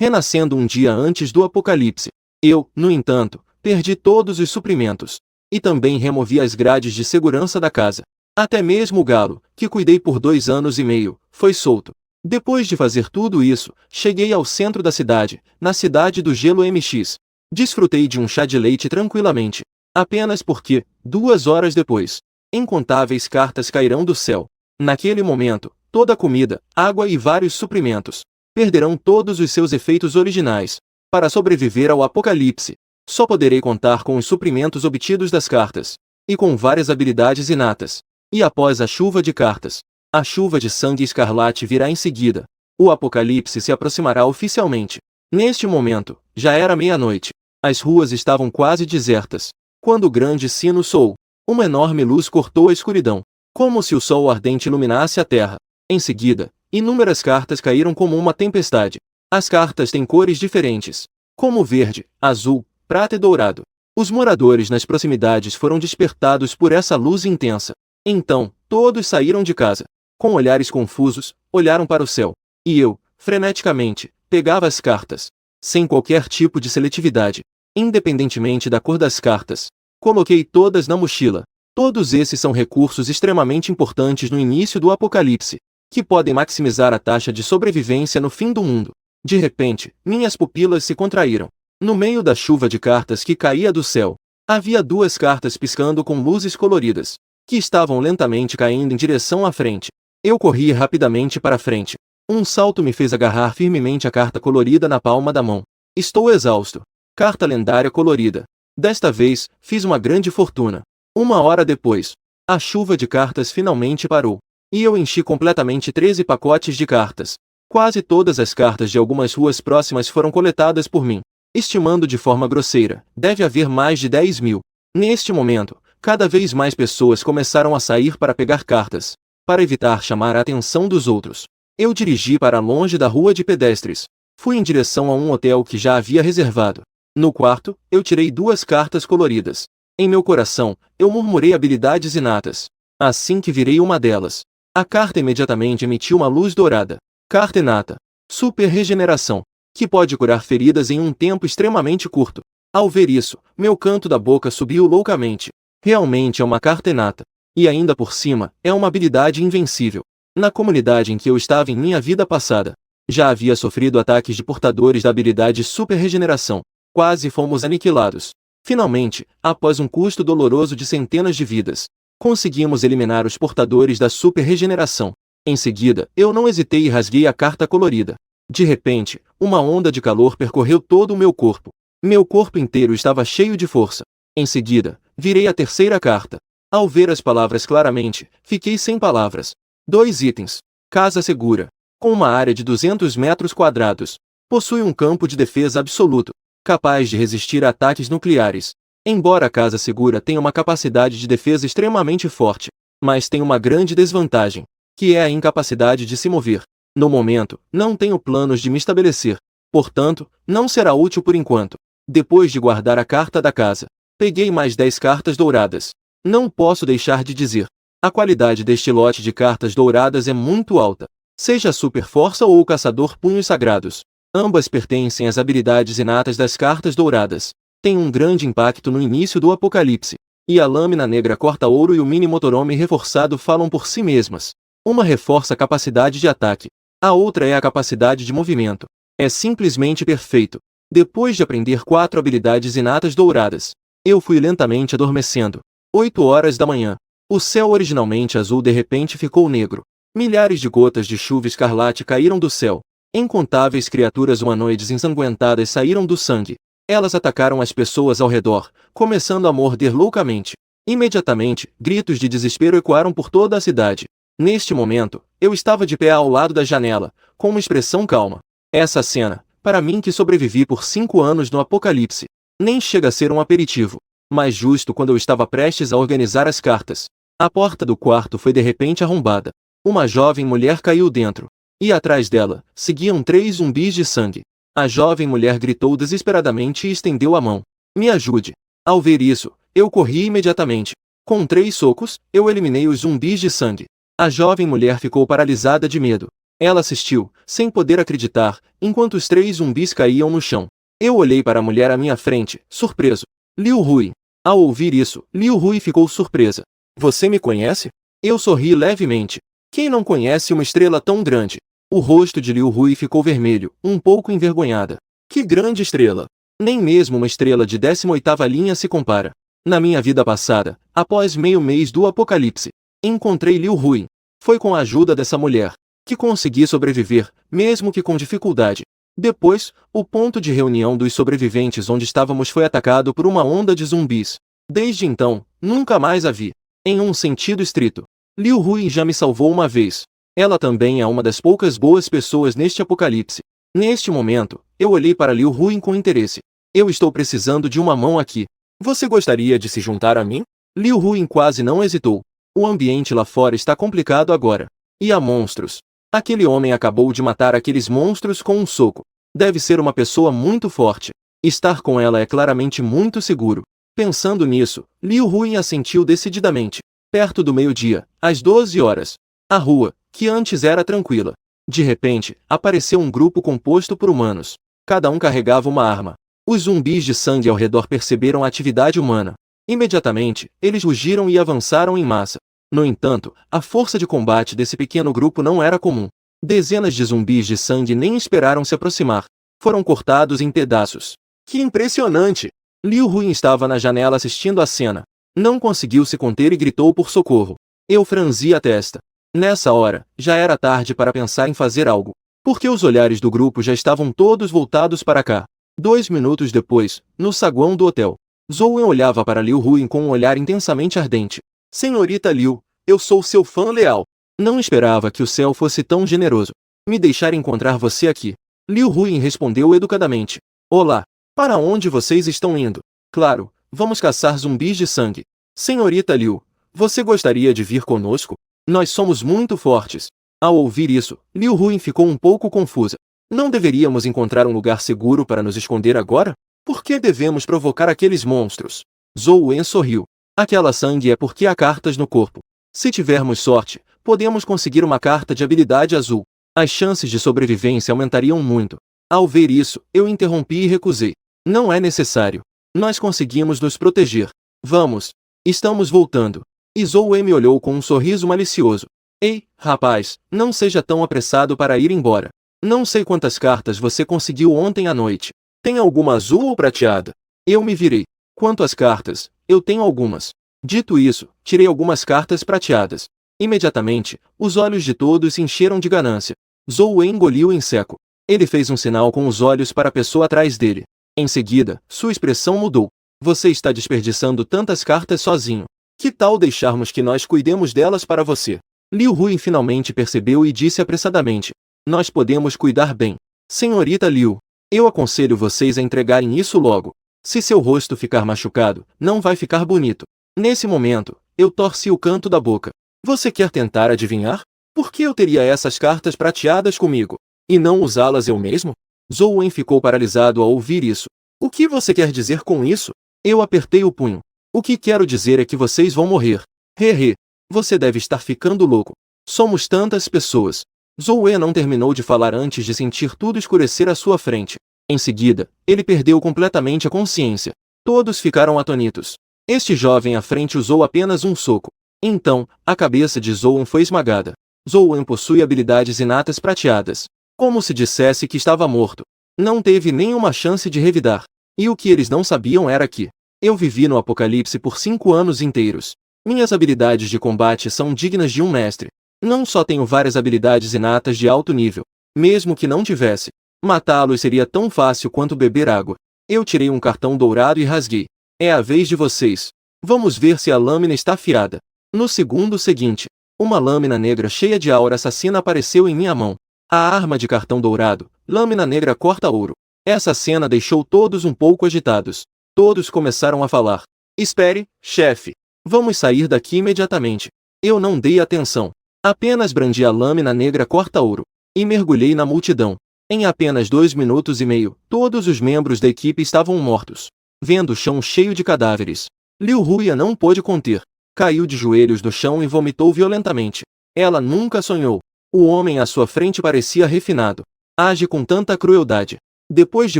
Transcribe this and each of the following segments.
renascendo um dia antes do apocalipse. Eu, no entanto, perdi todos os suprimentos. E também removi as grades de segurança da casa. Até mesmo o galo, que cuidei por 2 anos e meio, foi solto. Depois de fazer tudo isso, cheguei ao centro da cidade, na cidade do Gelo MX. Desfrutei de um chá de leite tranquilamente. Apenas porque, 2 horas depois, incontáveis cartas cairão do céu. Naquele momento, toda a comida, água e vários suprimentos perderão todos os seus efeitos originais. Para sobreviver ao apocalipse, só poderei contar com os suprimentos obtidos das cartas, e com várias habilidades inatas. E após a chuva de cartas, a chuva de sangue escarlate virá em seguida. O apocalipse se aproximará oficialmente. Neste momento, já era meia-noite. As ruas estavam quase desertas. Quando o grande sino soou, uma enorme luz cortou a escuridão, como se o sol ardente iluminasse a terra. Em seguida, inúmeras cartas caíram como uma tempestade. As cartas têm cores diferentes, como verde, azul, prata e dourado. Os moradores nas proximidades foram despertados por essa luz intensa. Então, todos saíram de casa. Com olhares confusos, olharam para o céu. E eu, freneticamente, pegava as cartas. Sem qualquer tipo de seletividade. Independentemente da cor das cartas. Coloquei todas na mochila. Todos esses são recursos extremamente importantes no início do apocalipse, que podem maximizar a taxa de sobrevivência no fim do mundo. De repente, minhas pupilas se contraíram. No meio da chuva de cartas que caía do céu, havia 2 cartas piscando com luzes coloridas, que estavam lentamente caindo em direção à frente. Eu corri rapidamente para a frente. Um salto me fez agarrar firmemente a carta colorida na palma da mão. Estou exausto. Carta lendária colorida. Desta vez, fiz uma grande fortuna. 1 hora depois, a chuva de cartas finalmente parou. E eu enchi completamente 13 pacotes de cartas. Quase todas as cartas de algumas ruas próximas foram coletadas por mim. Estimando de forma grosseira, deve haver mais de 10.000. Neste momento, cada vez mais pessoas começaram a sair para pegar cartas, para evitar chamar a atenção dos outros. Eu dirigi para longe da rua de pedestres. Fui em direção a um hotel que já havia reservado. No quarto, eu tirei 2 cartas coloridas. Em meu coração, eu murmurei habilidades inatas. Assim que virei uma delas, a carta imediatamente emitiu uma luz dourada. Carta inata. Super regeneração, que pode curar feridas em um tempo extremamente curto. Ao ver isso, meu canto da boca subiu loucamente. Realmente é uma carta inata. E ainda por cima, é uma habilidade invencível. Na comunidade em que eu estava em minha vida passada, já havia sofrido ataques de portadores da habilidade super regeneração. Quase fomos aniquilados. Finalmente, após um custo doloroso de centenas de vidas, conseguimos eliminar os portadores da super regeneração. Em seguida, eu não hesitei e rasguei a carta colorida. De repente, uma onda de calor percorreu todo o meu corpo. Meu corpo inteiro estava cheio de força. Em seguida, virei a terceira carta. Ao ver as palavras claramente, fiquei sem palavras. 2 itens. Casa segura. Com uma área de 200 metros quadrados. Possui um campo de defesa absoluto, capaz de resistir a ataques nucleares. Embora a casa segura tenha uma capacidade de defesa extremamente forte, mas tem uma grande desvantagem, que é a incapacidade de se mover. No momento, não tenho planos de me estabelecer. Portanto, não será útil por enquanto. Depois de guardar a carta da casa, peguei mais 10 cartas douradas. Não posso deixar de dizer, a qualidade deste lote de cartas douradas é muito alta. Seja Super Força ou o Caçador Punhos Sagrados, ambas pertencem às habilidades inatas das cartas douradas. Tem um grande impacto no início do apocalipse. E a lâmina negra corta-ouro e o mini motorhome reforçado falam por si mesmas. Uma reforça a capacidade de ataque. A outra é a capacidade de movimento. É simplesmente perfeito. Depois de aprender 4 habilidades inatas douradas, eu fui lentamente adormecendo. 8 horas da manhã. O céu originalmente azul de repente ficou negro. Milhares de gotas de chuva escarlate caíram do céu. Incontáveis criaturas humanoides ensanguentadas saíram do sangue. Elas atacaram as pessoas ao redor, começando a morder loucamente. Imediatamente, gritos de desespero ecoaram por toda a cidade. Neste momento, eu estava de pé ao lado da janela, com uma expressão calma. Essa cena, para mim que sobrevivi por 5 anos no apocalipse, nem chega a ser um aperitivo. Mas justo quando eu estava prestes a organizar as cartas, a porta do quarto foi de repente arrombada. Uma jovem mulher caiu dentro. E atrás dela, seguiam 3 zumbis de sangue. A jovem mulher gritou desesperadamente e estendeu a mão. Me ajude. Ao ver isso, eu corri imediatamente. Com 3 socos, eu eliminei os zumbis de sangue. A jovem mulher ficou paralisada de medo. Ela assistiu, sem poder acreditar, enquanto os 3 zumbis caíam no chão. Eu olhei para a mulher à minha frente, surpreso. Liu Hui. Ao ouvir isso, Liu Hui ficou surpresa. Você me conhece? Eu sorri levemente. Quem não conhece uma estrela tão grande? O rosto de Liu Hui ficou vermelho, um pouco envergonhada. Que grande estrela! Nem mesmo uma estrela de 18ª linha se compara. Na minha vida passada, após meio mês do apocalipse, encontrei Liu Hui. Foi com a ajuda dessa mulher que consegui sobreviver, mesmo que com dificuldade. Depois, o ponto de reunião dos sobreviventes onde estávamos foi atacado por uma onda de zumbis. Desde então, nunca mais a vi. Em um sentido estrito, Liu Hui já me salvou uma vez. Ela também é uma das poucas boas pessoas neste apocalipse. Neste momento, eu olhei para Liu Hui com interesse. Eu estou precisando de uma mão aqui. Você gostaria de se juntar a mim? Liu Hui quase não hesitou. O ambiente lá fora está complicado agora. E há monstros. Aquele homem acabou de matar aqueles monstros com um soco. Deve ser uma pessoa muito forte. Estar com ela é claramente muito seguro. Pensando nisso, Liu Hui assentiu decididamente. Perto do meio-dia, às 12 horas. A rua, que antes era tranquila. De repente, apareceu um grupo composto por humanos. Cada um carregava uma arma. Os zumbis de sangue ao redor perceberam a atividade humana. Imediatamente, eles rugiram e avançaram em massa. No entanto, a força de combate desse pequeno grupo não era comum. Dezenas de zumbis de sangue nem esperaram se aproximar. Foram cortados em pedaços. Que impressionante! Liu Hui estava na janela assistindo a cena. Não conseguiu se conter e gritou por socorro. Eu franzi a testa. Nessa hora, já era tarde para pensar em fazer algo. Porque os olhares do grupo já estavam todos voltados para cá. 2 minutos depois, no saguão do hotel, Zhou Wen olhava para Liu Hui com um olhar intensamente ardente. Senhorita Liu, eu sou seu fã leal. Não esperava que o céu fosse tão generoso. Me deixar encontrar você aqui. Liu Hui respondeu educadamente. Olá. Para onde vocês estão indo? Claro, vamos caçar zumbis de sangue. Senhorita Liu, você gostaria de vir conosco? Nós somos muito fortes. Ao ouvir isso, Liu Hui ficou um pouco confusa. Não deveríamos encontrar um lugar seguro para nos esconder agora? Por que devemos provocar aqueles monstros? Zhou Wen sorriu. Aquela sangue é porque há cartas no corpo. Se tivermos sorte, podemos conseguir uma carta de habilidade azul. As chances de sobrevivência aumentariam muito. Ao ver isso, eu interrompi e recusei. Não é necessário. Nós conseguimos nos proteger. Vamos. Estamos voltando. E Zhou Wen me olhou com um sorriso malicioso. Ei, rapaz, não seja tão apressado para ir embora. Não sei quantas cartas você conseguiu ontem à noite. Tem alguma azul ou prateada? Eu me virei. Quanto às cartas, eu tenho algumas. Dito isso, tirei algumas cartas prateadas. Imediatamente, os olhos de todos se encheram de ganância. Zhou Wen engoliu em seco. Ele fez um sinal com os olhos para a pessoa atrás dele. Em seguida, sua expressão mudou. Você está desperdiçando tantas cartas sozinho. Que tal deixarmos que nós cuidemos delas para você? Liu Hui finalmente percebeu e disse apressadamente. Nós podemos cuidar bem. Senhorita Liu, eu aconselho vocês a entregarem isso logo. Se seu rosto ficar machucado, não vai ficar bonito. Nesse momento, eu torci o canto da boca. Você quer tentar adivinhar? Por que eu teria essas cartas prateadas comigo? E não usá-las eu mesmo? Zhou Wen ficou paralisado ao ouvir isso. O que você quer dizer com isso? Eu apertei o punho. O que quero dizer é que vocês vão morrer. Hehe. Você deve estar ficando louco. Somos tantas pessoas. Zhou Wen não terminou de falar antes de sentir tudo escurecer à sua frente. Em seguida, ele perdeu completamente a consciência. Todos ficaram atônitos. Este jovem à frente usou apenas um soco. Então, a cabeça de Zhou Wen foi esmagada. Zhou Wen possui habilidades inatas prateadas. Como se dissesse que estava morto. Não teve nenhuma chance de revidar. E o que eles não sabiam era que eu vivi no apocalipse por 5 anos inteiros. Minhas habilidades de combate são dignas de um mestre. Não só tenho várias habilidades inatas de alto nível. Mesmo que não tivesse, matá-los seria tão fácil quanto beber água. Eu tirei um cartão dourado e rasguei. É a vez de vocês. Vamos ver se a lâmina está afiada. No segundo seguinte, uma lâmina negra cheia de aura assassina apareceu em minha mão. A arma de cartão dourado, lâmina negra corta ouro. Essa cena deixou todos um pouco agitados. Todos começaram a falar. Espere, chefe. Vamos sair daqui imediatamente. Eu não dei atenção. Apenas brandi a lâmina negra corta ouro. E mergulhei na multidão. Em apenas 2 minutos e meio, todos os membros da equipe estavam mortos. Vendo o chão cheio de cadáveres, Liu Hui não pôde conter. Caiu de joelhos no chão e vomitou violentamente. Ela nunca sonhou O homem à sua frente parecia refinado. Age com tanta crueldade. Depois de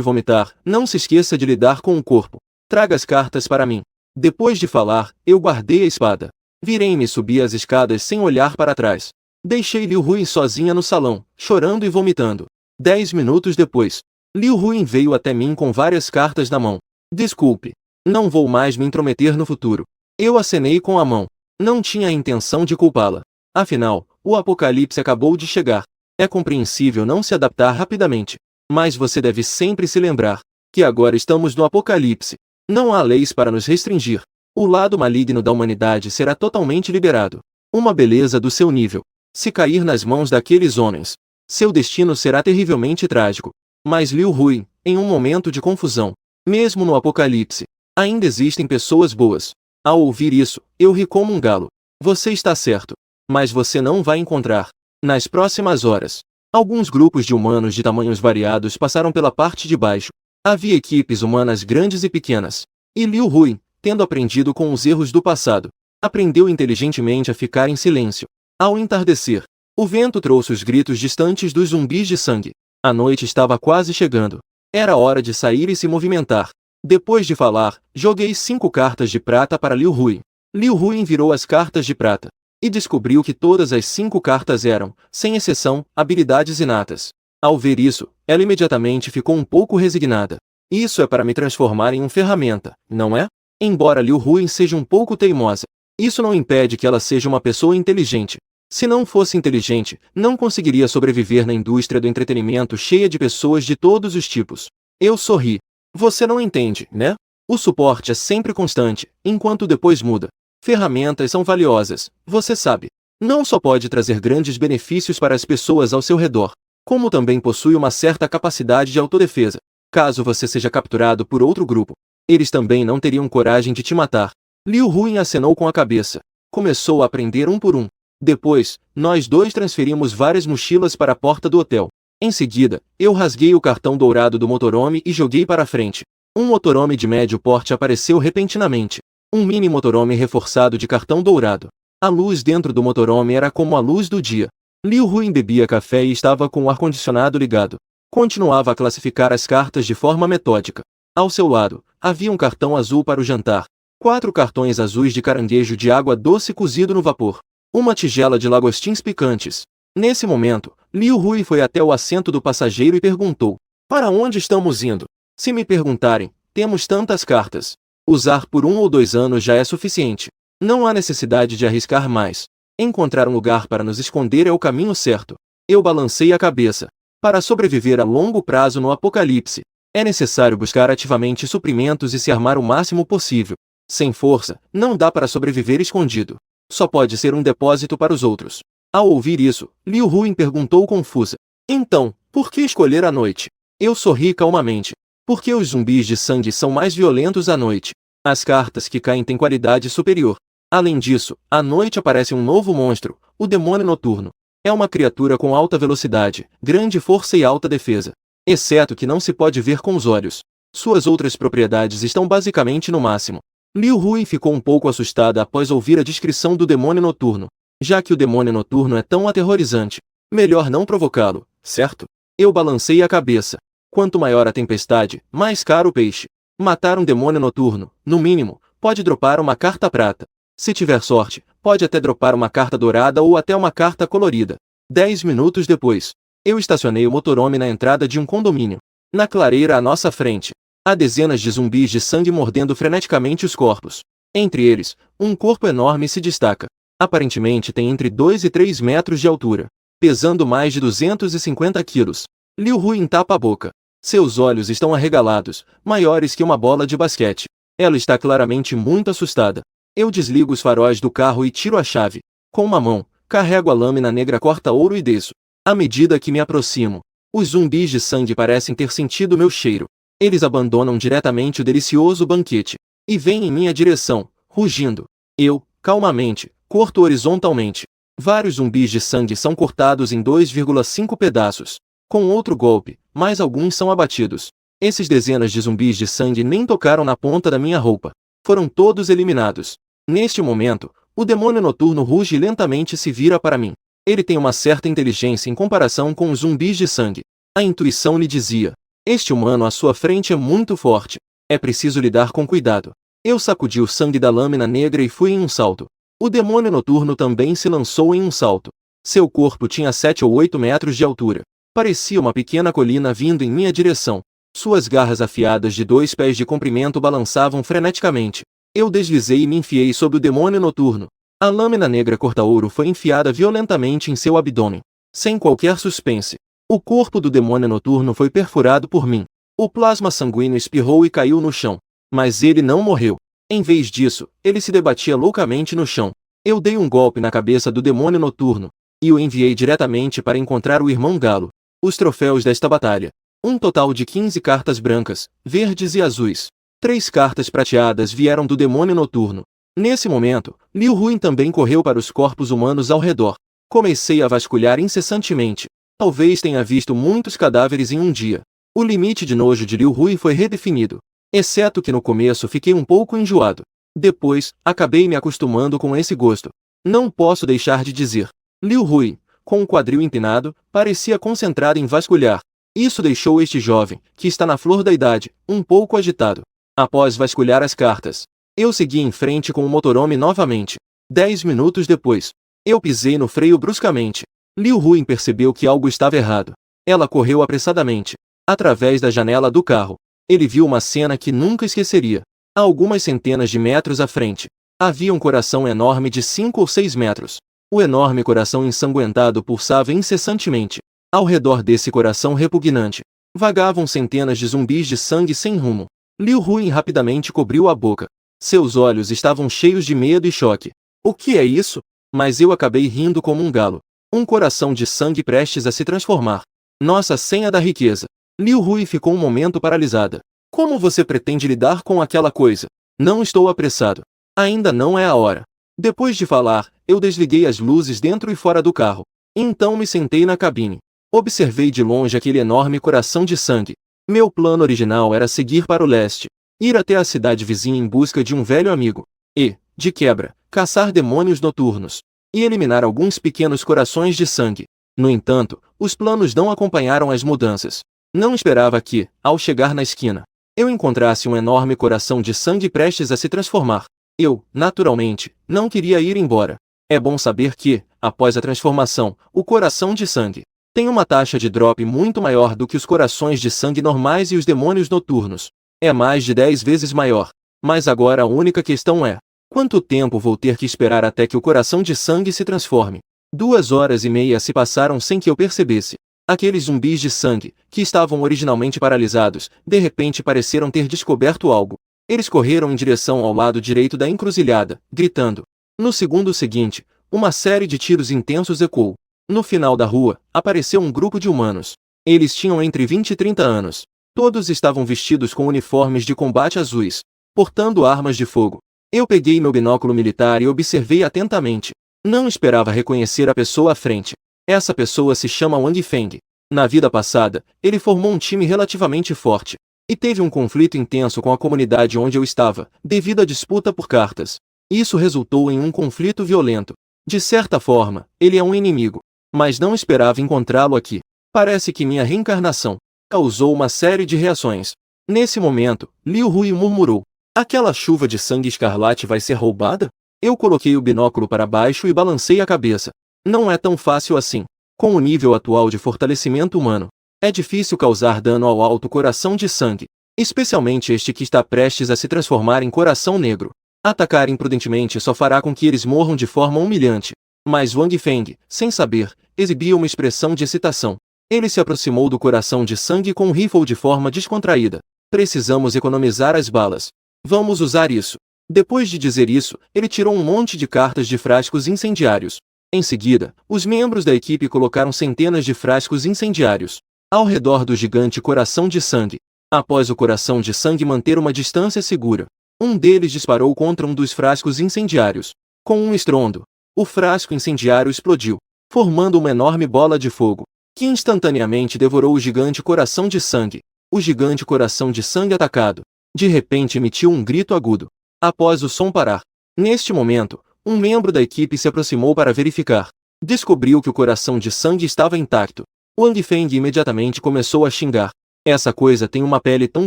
vomitar, não se esqueça de lidar com o corpo. Traga as cartas para mim. Depois de falar, eu guardei a espada. Virei-me e subi as escadas sem olhar para trás. Deixei Liu Huin sozinha no salão, chorando e vomitando. 10 minutos depois, Liu Huin veio até mim com várias cartas na mão. Desculpe. Não vou mais me intrometer no futuro. Eu acenei com a mão. Não tinha a intenção de culpá-la. Afinal, o apocalipse acabou de chegar. É compreensível não se adaptar rapidamente. Mas você deve sempre se lembrar que agora estamos no apocalipse. Não há leis para nos restringir. O lado maligno da humanidade será totalmente liberado. Uma beleza do seu nível. Se cair nas mãos daqueles homens, seu destino será terrivelmente trágico. Mas Liu Huin, em um momento de confusão, mesmo no apocalipse, ainda existem pessoas boas. Ao ouvir isso, eu ri como um galo. Você está certo. Mas você não vai encontrar. Nas próximas horas, alguns grupos de humanos de tamanhos variados passaram pela parte de baixo. Havia equipes humanas grandes e pequenas. E Liu Huin, tendo aprendido com os erros do passado, aprendeu inteligentemente a ficar em silêncio. Ao entardecer, o vento trouxe os gritos distantes dos zumbis de sangue. A noite estava quase chegando. Era hora de sair e se movimentar. Depois de falar, joguei 5 cartas de prata para Liu Huin. Liu Huin virou as cartas de prata e descobriu que todas as 5 cartas eram, sem exceção, habilidades inatas. Ao ver isso, ela imediatamente ficou um pouco resignada. Isso é para me transformar em uma ferramenta, não é? Embora Liu Huin seja um pouco teimosa, isso não impede que ela seja uma pessoa inteligente. Se não fosse inteligente, não conseguiria sobreviver na indústria do entretenimento cheia de pessoas de todos os tipos. Eu sorri. Você não entende, né? O suporte é sempre constante, enquanto depois muda. Ferramentas são valiosas, você sabe. Não só pode trazer grandes benefícios para as pessoas ao seu redor, como também possui uma certa capacidade de autodefesa. Caso você seja capturado por outro grupo, eles também não teriam coragem de te matar. Liu Huin acenou com a cabeça. Começou a aprender um por um. Depois, nós dois transferimos várias mochilas para a porta do hotel. Em seguida, eu rasguei o cartão dourado do motorhome e joguei para frente. Um motorhome de médio porte apareceu repentinamente. Um mini motorhome reforçado de cartão dourado. A luz dentro do motorhome era como a luz do dia. Liu Huin bebia café e estava com o ar-condicionado ligado. Continuava a classificar as cartas de forma metódica. Ao seu lado, havia um cartão azul para o jantar. 4 cartões azuis de caranguejo de água doce cozido no vapor. Uma tigela de lagostins picantes. Nesse momento, Liu Huin foi até o assento do passageiro e perguntou: para onde estamos indo? Se me perguntarem, temos tantas cartas. Usar por 1 ou 2 anos já é suficiente. Não há necessidade de arriscar mais. Encontrar um lugar para nos esconder é o caminho certo. Eu balancei a cabeça. Para sobreviver a longo prazo no apocalipse, é necessário buscar ativamente suprimentos e se armar o máximo possível. Sem força, não dá para sobreviver escondido. Só pode ser um depósito para os outros. Ao ouvir isso, Liu Huin perguntou confusa: então, por que escolher a noite? Eu sorri calmamente. Porque os zumbis de sangue são mais violentos à noite. As cartas que caem têm qualidade superior. Além disso, à noite aparece um novo monstro, o demônio noturno. É uma criatura com alta velocidade, grande força e alta defesa. Exceto que não se pode ver com os olhos. Suas outras propriedades estão basicamente no máximo. Liu Huin ficou um pouco assustada após ouvir a descrição do demônio noturno. Já que o demônio noturno é tão aterrorizante, melhor não provocá-lo, certo? Eu balancei a cabeça. Quanto maior a tempestade, mais caro o peixe. Matar um demônio noturno, no mínimo, pode dropar uma carta prata. Se tiver sorte, pode até dropar uma carta dourada ou até uma carta colorida. 10 minutos depois, eu estacionei o motorhome na entrada de um condomínio. Na clareira à nossa frente, há dezenas de zumbis de sangue mordendo freneticamente os corpos. Entre eles, um corpo enorme se destaca. Aparentemente tem entre 2 e 3 metros de altura, pesando mais de 250 quilos. Liu Huin tapa a boca. Seus olhos estão arregalados, maiores que uma bola de basquete. Ela está claramente muito assustada. Eu desligo os faróis do carro e tiro a chave. Com uma mão, carrego a lâmina negra corta-ouro e desço. À medida que me aproximo, os zumbis de sangue parecem ter sentido meu cheiro. Eles abandonam diretamente o delicioso banquete e vêm em minha direção, rugindo. Eu, calmamente, corto horizontalmente. Vários zumbis de sangue são cortados em 2,5 pedaços. Com outro golpe, mais alguns são abatidos. Esses dezenas de zumbis de sangue nem tocaram na ponta da minha roupa. Foram todos eliminados. Neste momento, o demônio noturno ruge e lentamente se vira para mim. Ele tem uma certa inteligência em comparação com os zumbis de sangue. A intuição lhe dizia: este humano à sua frente é muito forte. É preciso lidar com cuidado. Eu sacudi o sangue da lâmina negra e fui em um salto. O demônio noturno também se lançou em um salto. Seu corpo tinha 7 ou 8 metros de altura. Parecia uma pequena colina vindo em minha direção. Suas garras afiadas de 2 pés de comprimento balançavam freneticamente. Eu deslizei e me enfiei sob o demônio noturno. A lâmina negra corta-ouro foi enfiada violentamente em seu abdômen. Sem qualquer suspense. O corpo do demônio noturno foi perfurado por mim. O plasma sanguíneo espirrou e caiu no chão. Mas ele não morreu. Em vez disso, ele se debatia loucamente no chão. Eu dei um golpe na cabeça do demônio noturno e o enviei diretamente para encontrar o irmão Galo. Os troféus desta batalha: um total de 15 cartas brancas, verdes e azuis. 3 cartas prateadas vieram do demônio noturno. Nesse momento, Liu Huin também correu para os corpos humanos ao redor. Comecei a vasculhar incessantemente. Talvez tenha visto muitos cadáveres em um dia. O limite de nojo de Liu Huin foi redefinido. Exceto que no começo fiquei um pouco enjoado. Depois, acabei me acostumando com esse gosto. Não posso deixar de dizer. Liu Huin, com o quadril empinado, parecia concentrado em vasculhar. Isso deixou este jovem, que está na flor da idade, um pouco agitado. Após vasculhar as cartas, eu segui em frente com o motorhome novamente. 10 minutos depois, eu pisei no freio bruscamente. Liu Huin percebeu que algo estava errado. Ela correu apressadamente. Através da janela do carro, ele viu uma cena que nunca esqueceria. A algumas centenas de metros à frente, havia um coração enorme de 5 ou 6 metros. O enorme coração ensanguentado pulsava incessantemente. Ao redor desse coração repugnante, vagavam centenas de zumbis de sangue sem rumo. Liu Huin rapidamente cobriu a boca. Seus olhos estavam cheios de medo e choque. O que é isso? Mas eu acabei rindo como um galo. Um coração de sangue prestes a se transformar. Nossa senha da riqueza. Liu Huin ficou um momento paralisada. Como você pretende lidar com aquela coisa? Não estou apressado. Ainda não é a hora. Depois de falar, eu desliguei as luzes dentro e fora do carro. Então me sentei na cabine. Observei de longe aquele enorme coração de sangue. Meu plano original era seguir para o leste, ir até a cidade vizinha em busca de um velho amigo e, de quebra, caçar demônios noturnos e eliminar alguns pequenos corações de sangue. No entanto, os planos não acompanharam as mudanças. Não esperava que, ao chegar na esquina, eu encontrasse um enorme coração de sangue prestes a se transformar. Eu, naturalmente, não queria ir embora. É bom saber que, após a transformação, o coração de sangue tem uma taxa de drop muito maior do que os corações de sangue normais e os demônios noturnos. É mais de 10 vezes maior. Mas agora a única questão é: quanto tempo vou ter que esperar até que o coração de sangue se transforme? 2 horas e meia se passaram sem que eu percebesse. Aqueles zumbis de sangue, que estavam originalmente paralisados, de repente pareceram ter descoberto algo. Eles correram em direção ao lado direito da encruzilhada, gritando. No segundo seguinte, uma série de tiros intensos ecoou. No final da rua, apareceu um grupo de humanos. Eles tinham entre 20 e 30 anos. Todos estavam vestidos com uniformes de combate azuis, portando armas de fogo. Eu peguei meu binóculo militar e observei atentamente. Não esperava reconhecer a pessoa à frente. Essa pessoa se chama Wang Feng. Na vida passada, ele formou um time relativamente forte e teve um conflito intenso com a comunidade onde eu estava, devido à disputa por cartas. Isso resultou em um conflito violento. De certa forma, ele é um inimigo, mas não esperava encontrá-lo aqui. Parece que minha reencarnação causou uma série de reações. Nesse momento, Liu Huin murmurou: aquela chuva de sangue escarlate vai ser roubada? Eu coloquei o binóculo para baixo e balancei a cabeça. Não é tão fácil assim. Com o nível atual de fortalecimento humano, é difícil causar dano ao alto coração de sangue, especialmente este que está prestes a se transformar em coração negro. Atacar imprudentemente só fará com que eles morram de forma humilhante. Mas Wang Feng, sem saber, exibia uma expressão de excitação. Ele se aproximou do coração de sangue com um rifle de forma descontraída. Precisamos economizar as balas. Vamos usar isso. Depois de dizer isso, ele tirou um monte de cartas de frascos incendiários. Em seguida, os membros da equipe colocaram centenas de frascos incendiários ao redor do gigante coração de sangue. Após o coração de sangue manter uma distância segura, um deles disparou contra um dos frascos incendiários. Com um estrondo, o frasco incendiário explodiu, formando uma enorme bola de fogo, que instantaneamente devorou o gigante coração de sangue. O gigante coração de sangue atacado, de repente emitiu um grito agudo. Após o som parar, neste momento, um membro da equipe se aproximou para verificar. Descobriu que o coração de sangue estava intacto. Wang Feng imediatamente começou a xingar. Essa coisa tem uma pele tão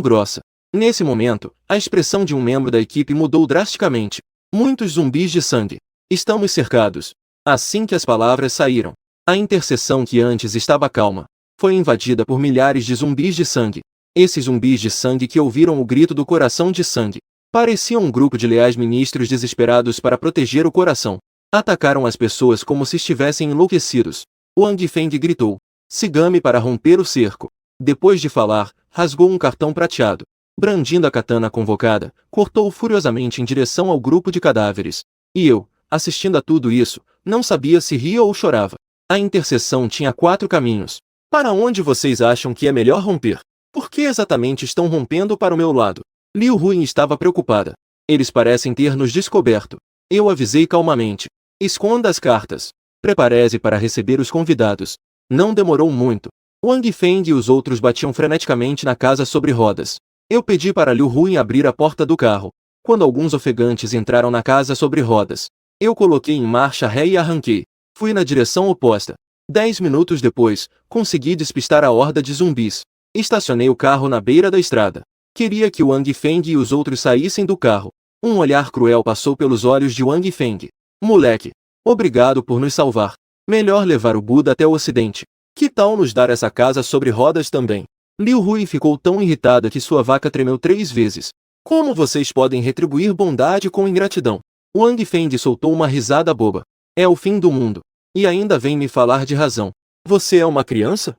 grossa. Nesse momento, a expressão de um membro da equipe mudou drasticamente. Muitos zumbis de sangue. Estamos cercados. Assim que as palavras saíram, a interseção que antes estava calma, foi invadida por milhares de zumbis de sangue. Esses zumbis de sangue que ouviram o grito do coração de sangue pareciam um grupo de leais ministros desesperados para proteger o coração. Atacaram as pessoas como se estivessem enlouquecidos. Wang Feng gritou: "Siga-me para romper o cerco." Depois de falar, rasgou um cartão prateado. Brandindo a katana convocada, cortou furiosamente em direção ao grupo de cadáveres. E eu, assistindo a tudo isso, não sabia se ria ou chorava. A interseção tinha 4 caminhos. Para onde vocês acham que é melhor romper? Por que exatamente estão rompendo para o meu lado? Liu Ruin estava preocupada. Eles parecem ter nos descoberto. Eu avisei calmamente. Esconda as cartas. Prepare-se para receber os convidados. Não demorou muito. Wang Feng e os outros batiam freneticamente na casa sobre rodas. Eu pedi para Liu Ruin abrir a porta do carro. Quando alguns ofegantes entraram na casa sobre rodas, eu coloquei em marcha ré e arranquei. Fui na direção oposta. 10 minutos depois, consegui despistar a horda de zumbis. Estacionei o carro na beira da estrada. Queria que Wang Feng e os outros saíssem do carro. Um olhar cruel passou pelos olhos de Wang Feng. Moleque, obrigado por nos salvar. Melhor levar o Buda até o ocidente. Que tal nos dar essa casa sobre rodas também? Liu Hui ficou tão irritada que sua vaca tremeu 3 vezes. Como vocês podem retribuir bondade com ingratidão? Wang Feng soltou uma risada boba. É o fim do mundo. E ainda vem me falar de razão. Você é uma criança?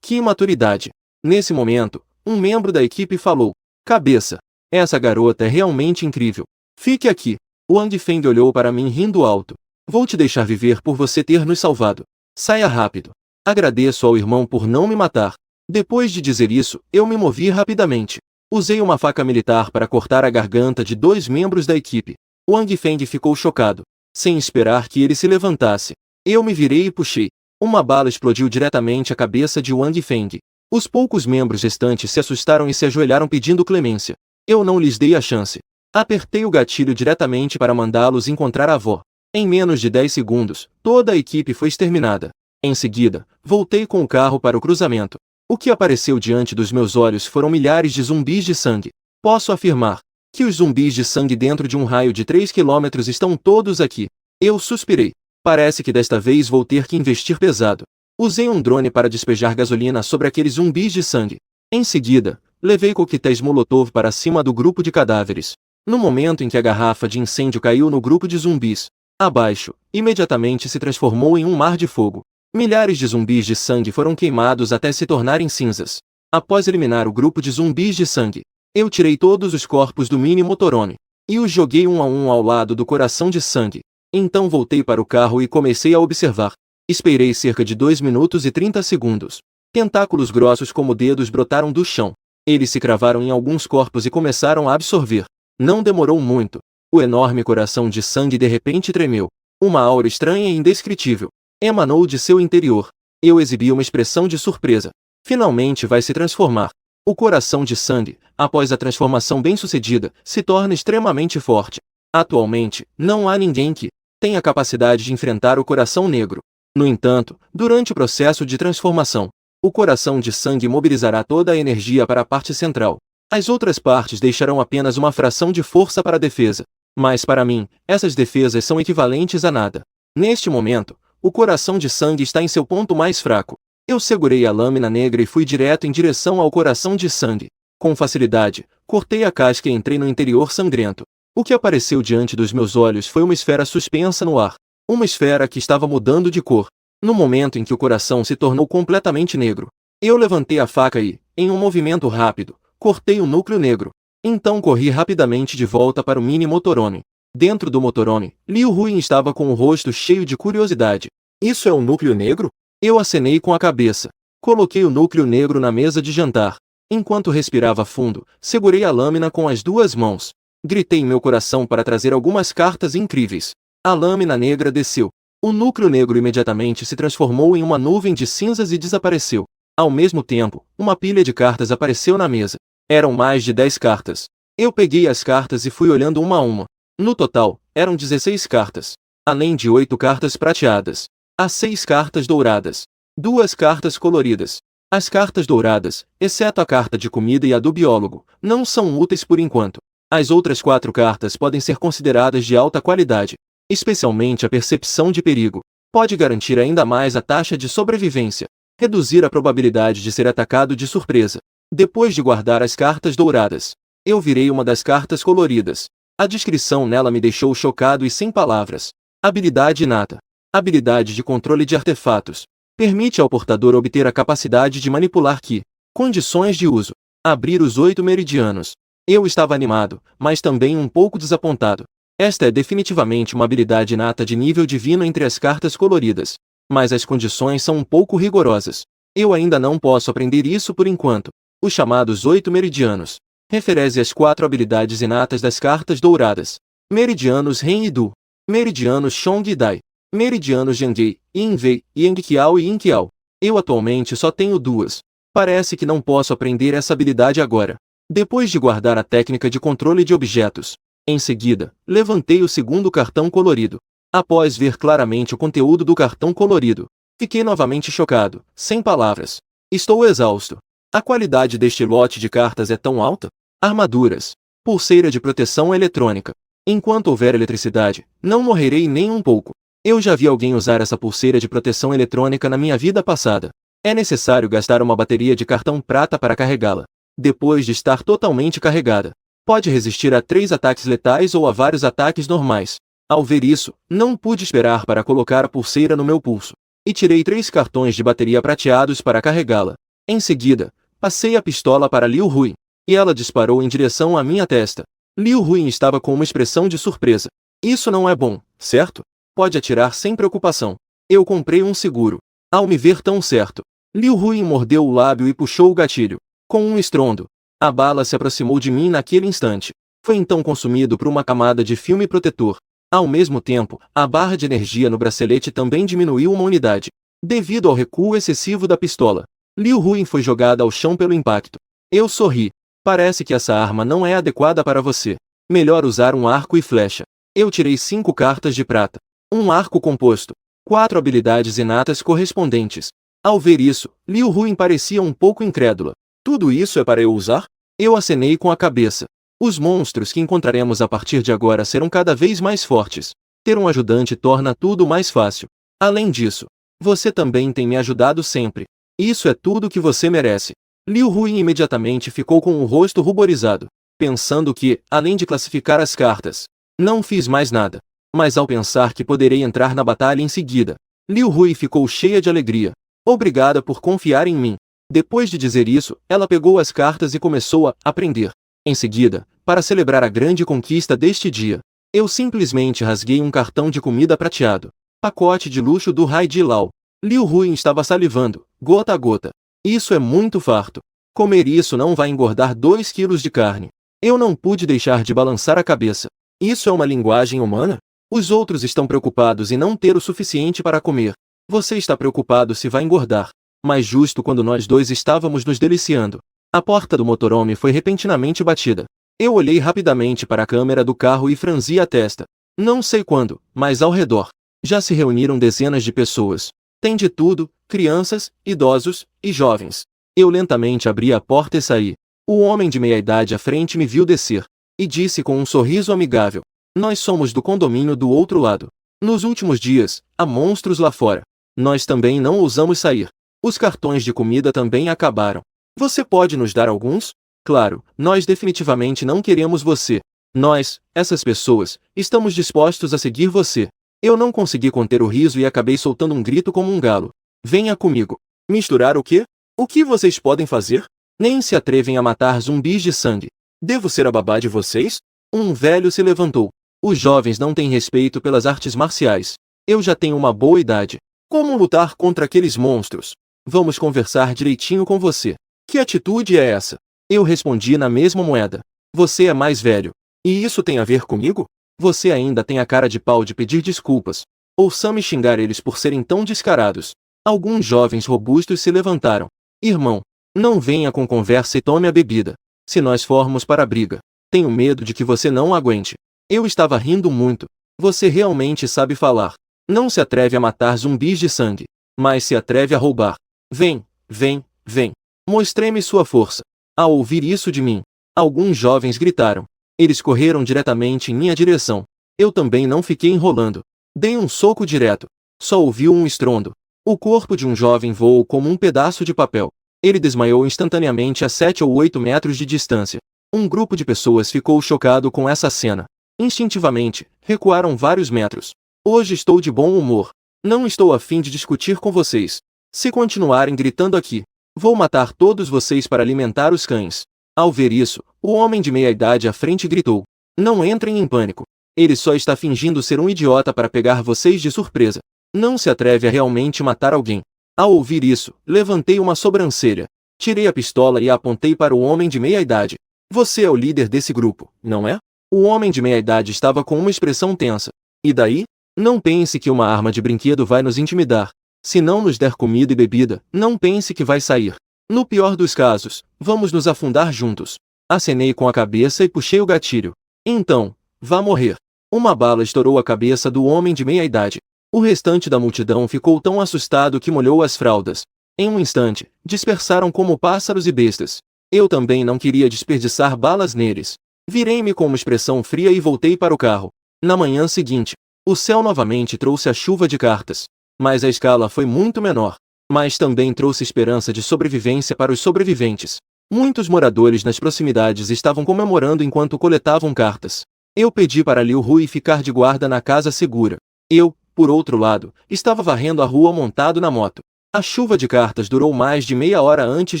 Que imaturidade. Nesse momento, um membro da equipe falou: "Cabeça, essa garota é realmente incrível. Fique aqui." Wang Feng olhou para mim rindo alto. "Vou te deixar viver por você ter nos salvado. Saia rápido. Agradeço ao irmão por não me matar." Depois de dizer isso, eu me movi rapidamente. Usei uma faca militar para cortar a garganta de 2 membros da equipe. Wang Feng ficou chocado. Sem esperar que ele se levantasse, eu me virei e puxei. Uma bala explodiu diretamente a cabeça de Wang Feng. Os poucos membros restantes se assustaram e se ajoelharam pedindo clemência. Eu não lhes dei a chance. Apertei o gatilho diretamente para mandá-los encontrar a avó. Em menos de 10 segundos, toda a equipe foi exterminada. Em seguida, voltei com o carro para o cruzamento. O que apareceu diante dos meus olhos foram milhares de zumbis de sangue. Posso afirmar que os zumbis de sangue dentro de um raio de 3 quilômetros estão todos aqui. Eu suspirei. Parece que desta vez vou ter que investir pesado. Usei um drone para despejar gasolina sobre aqueles zumbis de sangue. Em seguida, levei coquetéis Molotov para cima do grupo de cadáveres. No momento em que a garrafa de incêndio caiu no grupo de zumbis, abaixo, imediatamente se transformou em um mar de fogo. Milhares de zumbis de sangue foram queimados até se tornarem cinzas. Após eliminar o grupo de zumbis de sangue, eu tirei todos os corpos do mini motorhome e os joguei um a um ao lado do coração de sangue. Então voltei para o carro e comecei a observar. Esperei cerca de 2 minutos e 30 segundos. Tentáculos grossos como dedos brotaram do chão. Eles se cravaram em alguns corpos e começaram a absorver. Não demorou muito. O enorme coração de sangue de repente tremeu. Uma aura estranha e indescritível emanou de seu interior. Eu exibi uma expressão de surpresa. Finalmente vai se transformar. O coração de sangue, após a transformação bem-sucedida, se torna extremamente forte. Atualmente, não há ninguém que tenha a capacidade de enfrentar o coração negro. No entanto, durante o processo de transformação, o coração de sangue mobilizará toda a energia para a parte central. As outras partes deixarão apenas uma fração de força para a defesa. Mas para mim, essas defesas são equivalentes a nada. Neste momento, o coração de sangue está em seu ponto mais fraco. Eu segurei a lâmina negra e fui direto em direção ao coração de sangue. Com facilidade, cortei a casca e entrei no interior sangrento. O que apareceu diante dos meus olhos foi uma esfera suspensa no ar. Uma esfera que estava mudando de cor. No momento em que o coração se tornou completamente negro, eu levantei a faca e, em um movimento rápido, cortei o núcleo negro. Então corri rapidamente de volta para o mini motorhome. Dentro do motorhome, Liu Ruin estava com o rosto cheio de curiosidade. Isso é um núcleo negro? Eu acenei com a cabeça. Coloquei o núcleo negro na mesa de jantar. Enquanto respirava fundo, segurei a lâmina com as 2 mãos. Gritei em meu coração para trazer algumas cartas incríveis. A lâmina negra desceu. O núcleo negro imediatamente se transformou em uma nuvem de cinzas e desapareceu. Ao mesmo tempo, uma pilha de cartas apareceu na mesa. Eram mais de 10 cartas. Eu peguei as cartas e fui olhando uma a uma. No total, eram 16 cartas, além de 8 cartas prateadas. Há 6 cartas douradas. 2 cartas coloridas. As cartas douradas, exceto a carta de comida e a do biólogo, não são úteis por enquanto. As outras 4 cartas podem ser consideradas de alta qualidade, especialmente a percepção de perigo. Pode garantir ainda mais a taxa de sobrevivência, reduzir a probabilidade de ser atacado de surpresa. Depois de guardar as cartas douradas, eu virei uma das cartas coloridas. A descrição nela me deixou chocado e sem palavras. Habilidade inata. Habilidade de controle de artefatos. Permite ao portador obter a capacidade de manipular Ki. Condições de uso. Abrir os 8 meridianos. Eu estava animado, mas também um pouco desapontado. Esta é definitivamente uma habilidade inata de nível divino entre as cartas coloridas. Mas as condições são um pouco rigorosas. Eu ainda não posso aprender isso por enquanto. Os chamados 8 meridianos. Refere-se às 4 habilidades inatas das cartas douradas. Meridianos Ren e Du. Meridianos Shong e Dai. Meridianos Jiangjie, Yinwei, Yangqiao e Yinqiao. Eu atualmente só tenho 2. Parece que não posso aprender essa habilidade agora. Depois de guardar a técnica de controle de objetos, em seguida, levantei o segundo cartão colorido. Após ver claramente o conteúdo do cartão colorido, fiquei novamente chocado, sem palavras. Estou exausto. A qualidade deste lote de cartas é tão alta? Armaduras. Pulseira de proteção eletrônica. Enquanto houver eletricidade, não morrerei nem um pouco. Eu já vi alguém usar essa pulseira de proteção eletrônica na minha vida passada. É necessário gastar uma bateria de cartão prata para carregá-la. Depois de estar totalmente carregada, pode resistir a 3 ataques letais ou a vários ataques normais. Ao ver isso, não pude esperar para colocar a pulseira no meu pulso. E tirei 3 cartões de bateria prateados para carregá-la. Em seguida, passei a pistola para Liu Hui, e ela disparou em direção à minha testa. Liu Hui estava com uma expressão de surpresa. Isso não é bom, certo? Pode atirar sem preocupação. Eu comprei um seguro. Ao me ver tão certo, Liu Hui mordeu o lábio e puxou o gatilho. Com um estrondo, a bala se aproximou de mim naquele instante. Foi então consumido por uma camada de filme protetor. Ao mesmo tempo, a barra de energia no bracelete também diminuiu uma unidade. Devido ao recuo excessivo da pistola, Liu Hui foi jogada ao chão pelo impacto. Eu sorri. Parece que essa arma não é adequada para você. Melhor usar um arco e flecha. Eu tirei 5 cartas de prata. Um arco composto. 4 habilidades inatas correspondentes. Ao ver isso, Liu Hui parecia um pouco incrédula. Tudo isso é para eu usar? Eu acenei com a cabeça. Os monstros que encontraremos a partir de agora serão cada vez mais fortes. Ter um ajudante torna tudo mais fácil. Além disso, você também tem me ajudado sempre. Isso é tudo que você merece. Liu Hui imediatamente ficou com o rosto ruborizado, pensando que, além de classificar as cartas, não fiz mais nada. Mas ao pensar que poderei entrar na batalha em seguida, Liu Hui ficou cheia de alegria. Obrigada por confiar em mim. Depois de dizer isso, ela pegou as cartas e começou a aprender. Em seguida, para celebrar a grande conquista deste dia, eu simplesmente rasguei um cartão de comida prateado. Pacote de luxo do Hai Di Lao. Liu Hui estava salivando, gota a gota. Isso é muito farto. Comer isso não vai engordar 2 quilos de carne. Eu não pude deixar de balançar a cabeça. Isso é uma linguagem humana? Os outros estão preocupados em não ter o suficiente para comer. Você está preocupado se vai engordar. Mas justo quando nós dois estávamos nos deliciando, a porta do motorhome foi repentinamente batida. Eu olhei rapidamente para a câmera do carro e franzi a testa. Não sei quando, mas ao redor já se reuniram dezenas de pessoas. Tem de tudo, crianças, idosos e jovens. Eu lentamente abri a porta e saí. O homem de meia-idade à frente me viu descer e disse com um sorriso amigável: nós somos do condomínio do outro lado. Nos últimos dias, há monstros lá fora. Nós também não ousamos sair. Os cartões de comida também acabaram. Você pode nos dar alguns? Claro, nós definitivamente não queremos você. Nós, essas pessoas, estamos dispostos a seguir você. Eu não consegui conter o riso e acabei soltando um grito como um galo. Venha comigo. Misturar o quê? O que vocês podem fazer? Nem se atrevem a matar zumbis de sangue. Devo ser a babá de vocês? Um velho se levantou. Os jovens não têm respeito pelas artes marciais. Eu já tenho uma boa idade. Como lutar contra aqueles monstros? Vamos conversar direitinho com você. Que atitude é essa? Eu respondi na mesma moeda. Você é mais velho. E isso tem a ver comigo? Você ainda tem a cara de pau de pedir desculpas. Ouça-me xingar eles por serem tão descarados. Alguns jovens robustos se levantaram. Irmão, não venha com conversa e tome a bebida. Se nós formos para a briga, tenho medo de que você não aguente. Eu estava rindo muito. Você realmente sabe falar. Não se atreve a matar zumbis de sangue, mas se atreve a roubar. Vem, vem, vem. Mostrei-me sua força. Ao ouvir isso de mim, alguns jovens gritaram. Eles correram diretamente em minha direção. Eu também não fiquei enrolando. Dei um soco direto. Só ouviu um estrondo. O corpo de um jovem voou como um pedaço de papel. Ele desmaiou instantaneamente a 7 ou 8 metros de distância. Um grupo de pessoas ficou chocado com essa cena. Instintivamente, recuaram vários metros. Hoje estou de bom humor. Não estou a fim de discutir com vocês. Se continuarem gritando aqui, vou matar todos vocês para alimentar os cães. Ao ver isso, o homem de meia-idade à frente gritou. Não entrem em pânico. Ele só está fingindo ser um idiota para pegar vocês de surpresa. Não se atreve a realmente matar alguém. Ao ouvir isso, levantei uma sobrancelha. Tirei a pistola e a apontei para o homem de meia-idade. Você é o líder desse grupo, não é? O homem de meia-idade estava com uma expressão tensa. E daí? Não pense que uma arma de brinquedo vai nos intimidar. Se não nos der comida e bebida, não pense que vai sair. No pior dos casos, vamos nos afundar juntos. Acenei com a cabeça e puxei o gatilho. Então, vá morrer. Uma bala estourou a cabeça do homem de meia-idade. O restante da multidão ficou tão assustado que molhou as fraldas. Em um instante, dispersaram como pássaros e bestas. Eu também não queria desperdiçar balas neles. Virei-me com uma expressão fria e voltei para o carro. Na manhã seguinte, o céu novamente trouxe a chuva de cartas. Mas a escala foi muito menor. Mas também trouxe esperança de sobrevivência para os sobreviventes. Muitos moradores nas proximidades estavam comemorando enquanto coletavam cartas. Eu pedi para Liu Hui ficar de guarda na casa segura. Eu, por outro lado, estava varrendo a rua montado na moto. A chuva de cartas durou mais de meia hora antes